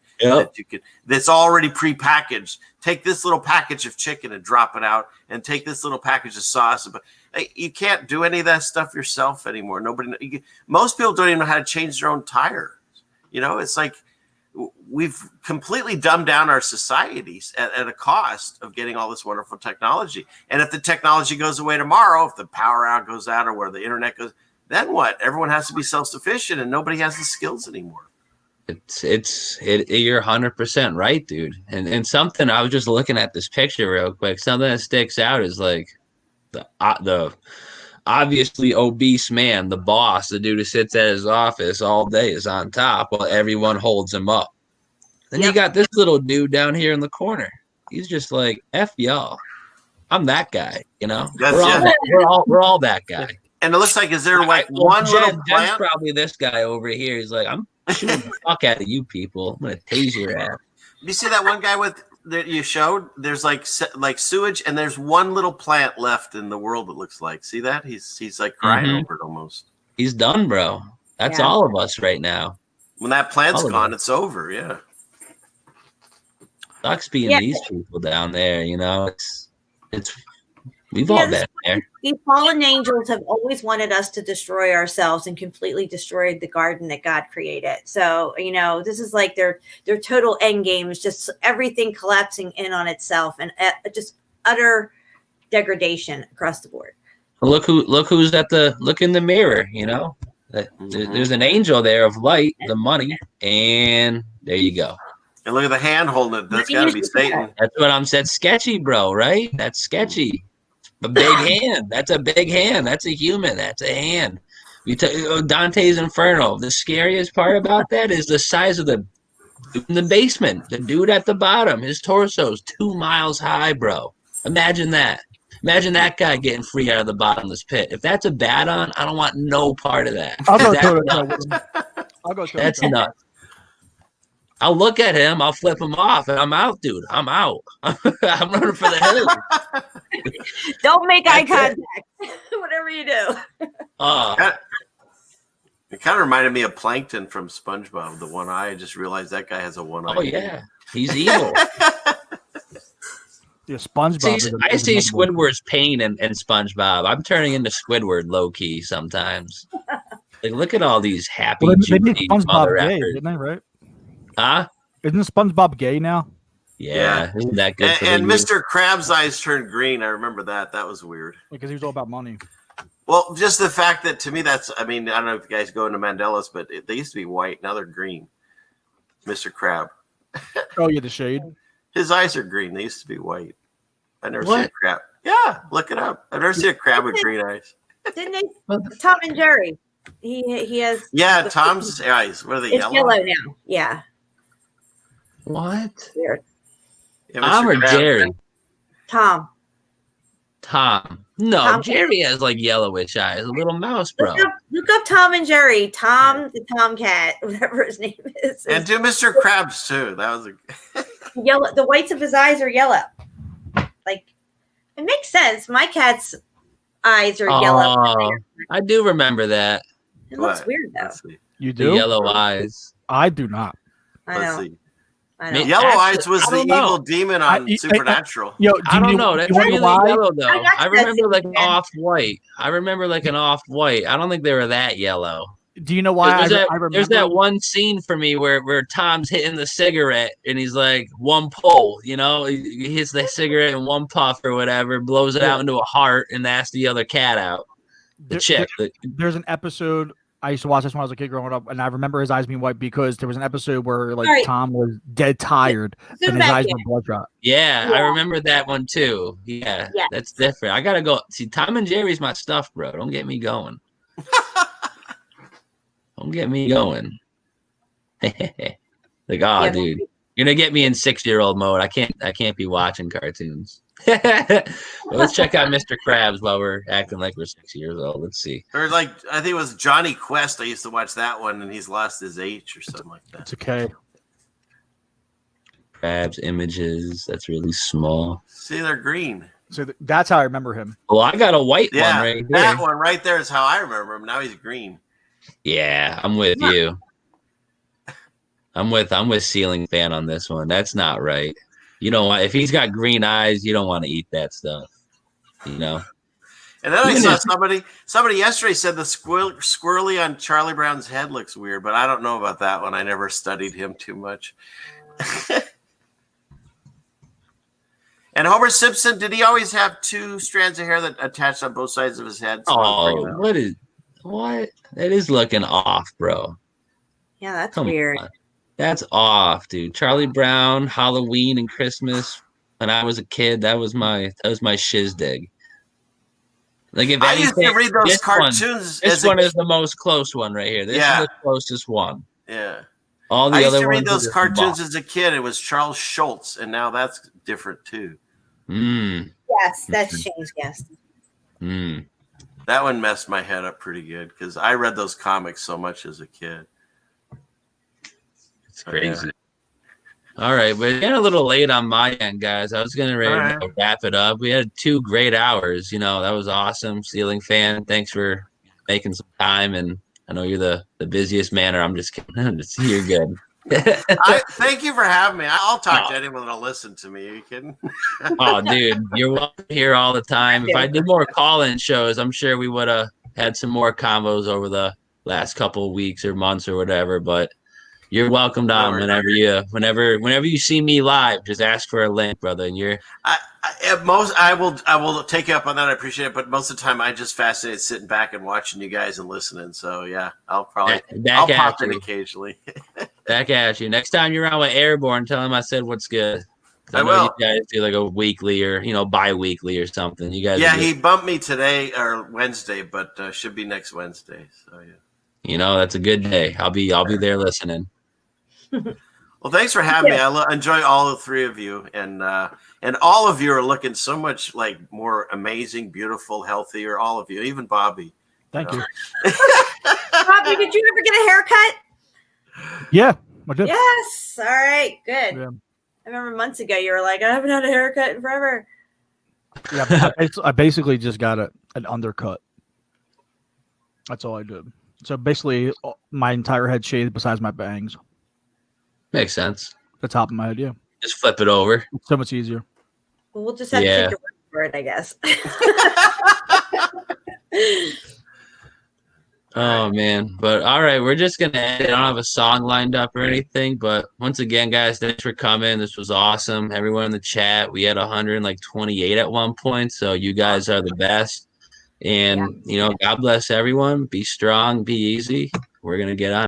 that's already prepackaged. Take this little package of chicken and drop it out, and take this little package of sauce. But you can't do any of that stuff yourself anymore. Most people don't even know how to change their own tires. It's like we've completely dumbed down our societies at a cost of getting all this wonderful technology. And if the technology goes away tomorrow, if the power out goes out, or where the internet goes, then what? Everyone has to be self-sufficient, and nobody has the skills anymore. You're 100% right, dude. And something, I was just looking at this picture real quick. Something that sticks out is like the obviously obese man, the boss, the dude who sits at his office all day is on top while everyone holds him up. Then you got this little dude down here in the corner. He's just like, F y'all. I'm that guy, We're all that guy. And it looks like, is there like one little plant? Probably this guy over here. He's like, I'm shooting the fuck out of you people. I'm gonna tase your ass. You see that one guy that you showed? There's like sewage, and there's one little plant left in the world. It looks like. See that? He's like crying over it almost. He's done, bro. That's all of us right now. When that plant's gone, it's over. Yeah. Sucks being these people down there. It's we've all been there. These fallen angels have always wanted us to destroy ourselves and completely destroyed the garden that God created. So, this is like their total end game is just everything collapsing in on itself and just utter degradation across the board. Look who's look in the mirror, There's an angel there of light, the money, and there you go. And look at the hand holding it. That's got to be Satan. That's what I'm saying. Sketchy, bro, right? That's sketchy. A big hand. That's a big hand. That's a human. That's a hand. Dante's Inferno. The scariest part about that is the size of the basement. The dude at the bottom, his torso's 2 miles high, bro. Imagine that. Imagine that guy getting free out of the bottomless pit. If that's a bad on, I don't want no part of that. I'll go to That's nuts. I'll look at him, I'll flip him off, and I'm out, dude. I'm out. I'm running for the hills. Don't make eye contact. Whatever you do. It kind of reminded me of Plankton from SpongeBob, the one eye. I just realized that guy has a one eye. Oh, yeah. He's evil. Yeah, SpongeBob. I see Squidward's pain in SpongeBob. I'm turning into Squidward low-key sometimes. Like, look at all these happy, Well, they made juicy SpongeBob mother gay, effers. didn't they? Right? Huh? Isn't SpongeBob gay now? Yeah, isn't that good for And the Mr. Krabs' eyes turned green. I remember that. That was weird. Because he was all about money. Well, just the fact that to me, I mean, I don't know if you guys go into Mandela's, but they used to be white. Now they're green. Mr. Crab. Oh, yeah, the shade. His eyes are green. They used to be white. I never What? seen a crab. Yeah, look it up. I've never seen a crab with green eyes. Didn't they? Tom and Jerry. He has. Yeah, Tom's eyes. What are they? It's yellow now. Yeah. What? Weird. Yeah, Tom or Krab. Jerry? Tom. Tom. No, Tom. Jerry has like yellowish eyes. A little mouse, bro. Look up Tom and Jerry. Tom the Tomcat, whatever his name is. And do Mr. Krabs too. That was a Yellow. The whites of his eyes are yellow. Like, it makes sense. My cat's eyes are yellow. Oh, I do remember that. It looks weird though. You The do? yellow eyes. I do not. I Let's know. see. I know. Yellow Actually, Eyes was I the don't know. evil demon on Supernatural. Yo, I don't know. That's you wanna really know why? yellow though. I got I that remember like an scene, man. off-white. I remember like an off-white. I don't think they were that yellow. Do you know why There's that, I remember? there's that one scene for me where Tom's hitting the cigarette and he's like one pull, you know, he hits the cigarette in one puff or whatever, blows it out into a heart, and that's the other cat out. The chick. There's an episode. I used to watch this when I was a kid growing up, and I remember his eyes being white because there was an episode where like Right. Tom was dead tired Zoom and his back eyes in. were bloodshot. Yeah, Yeah. I remember that one too. Yeah, Yeah. that's different. I gotta go. See, Tom and Jerry's my stuff, bro. Don't get me going. Don't get me going. Like, oh, Yeah. dude, you're gonna get me in 6-year-old mode. I can't be watching cartoons. Well, let's check out Mr. Krabs while we're acting like we're 6 years old. Let's see. Or like I think it was Johnny Quest. I used to watch that one, and he's lost his H or something like that. It's okay. Krabs images. That's really small. See, they're green. So that's how I remember him. Well, I got a white Yeah, one right that here. one right there is how I remember him. Now he's green. Yeah, I'm with you. I'm with CeilingFan on this one. That's not right. You don't want, if he's got green eyes, you don't want to eat that stuff. You know. And then I Even saw if- somebody yesterday said the squirrely on Charlie Brown's head looks weird, but I don't know about that one. I never studied him too much. And Homer Simpson, did he always have 2 strands of hair that attached on both sides of his head? So Oh, what? That is looking off, bro. Yeah, that's Come weird. on. That's off, dude. Charlie Brown, Halloween and Christmas. When I was a kid, that was my shizdig. Like if I used to anything, read those this one- cartoons. This one is the most close one right here. This Yeah. is the closest one. Yeah. All the I used other to read ones are those just cartoons blah. as a kid. It was Charles Schultz, and now that's different too. Yes, that's changed. Yes. That one messed my head up pretty good because I read those comics so much as a kid. It's crazy. All right, we're getting a little late on my end, guys. I was gonna ready to wrap it up. We had 2 great hours. You know, that was awesome. Ceiling Fan, thanks for making some time. And I know you're the busiest man, or I'm just kidding. You're good. Thank you for having me. I'll talk to anyone that'll listen to me. Are you kidding? Oh, dude, you're welcome here all the time. If I did more call-in shows, I'm sure we would have had some more combos over the last couple of weeks or months or whatever. But you're welcomed on whenever you see me live. Just ask for a link, brother. And you're I will take you up on that. I appreciate it. But most of the time, I just fascinated sitting back and watching you guys and listening. So yeah, I'll probably I'll pop in occasionally. Back at you. Next time you're on with Airborne, tell him I said what's good. I know will. you guys do like a weekly or bi-weekly or something. You guys, Yeah, he bumped me today or Wednesday, but should be next Wednesday. So yeah. You know, that's a good day. I'll be there listening. Well, thanks for having me. I enjoy all the 3 of you, and all of you are looking so much like more amazing, beautiful, healthier. All of you, even Bobby. Thank you. Bobby, did you ever get a haircut? Yeah, I did. Yes. All right. Good. Yeah. I remember months ago you were like, I haven't had a haircut in forever. Yeah, I basically just got an undercut. That's all I did. So basically, my entire head shaved besides my bangs. Makes sense. The top of my head, yeah. Just flip it over. It's so much easier. Well, we'll just have to take your word for it, I guess. Oh man, but all right, we're just gonna end it. I don't have a song lined up or anything, but once again, guys, thanks for coming. This was awesome. Everyone in the chat, we had 128 at one point, so you guys are the best. And God bless everyone. Be strong, be easy. We're gonna get on.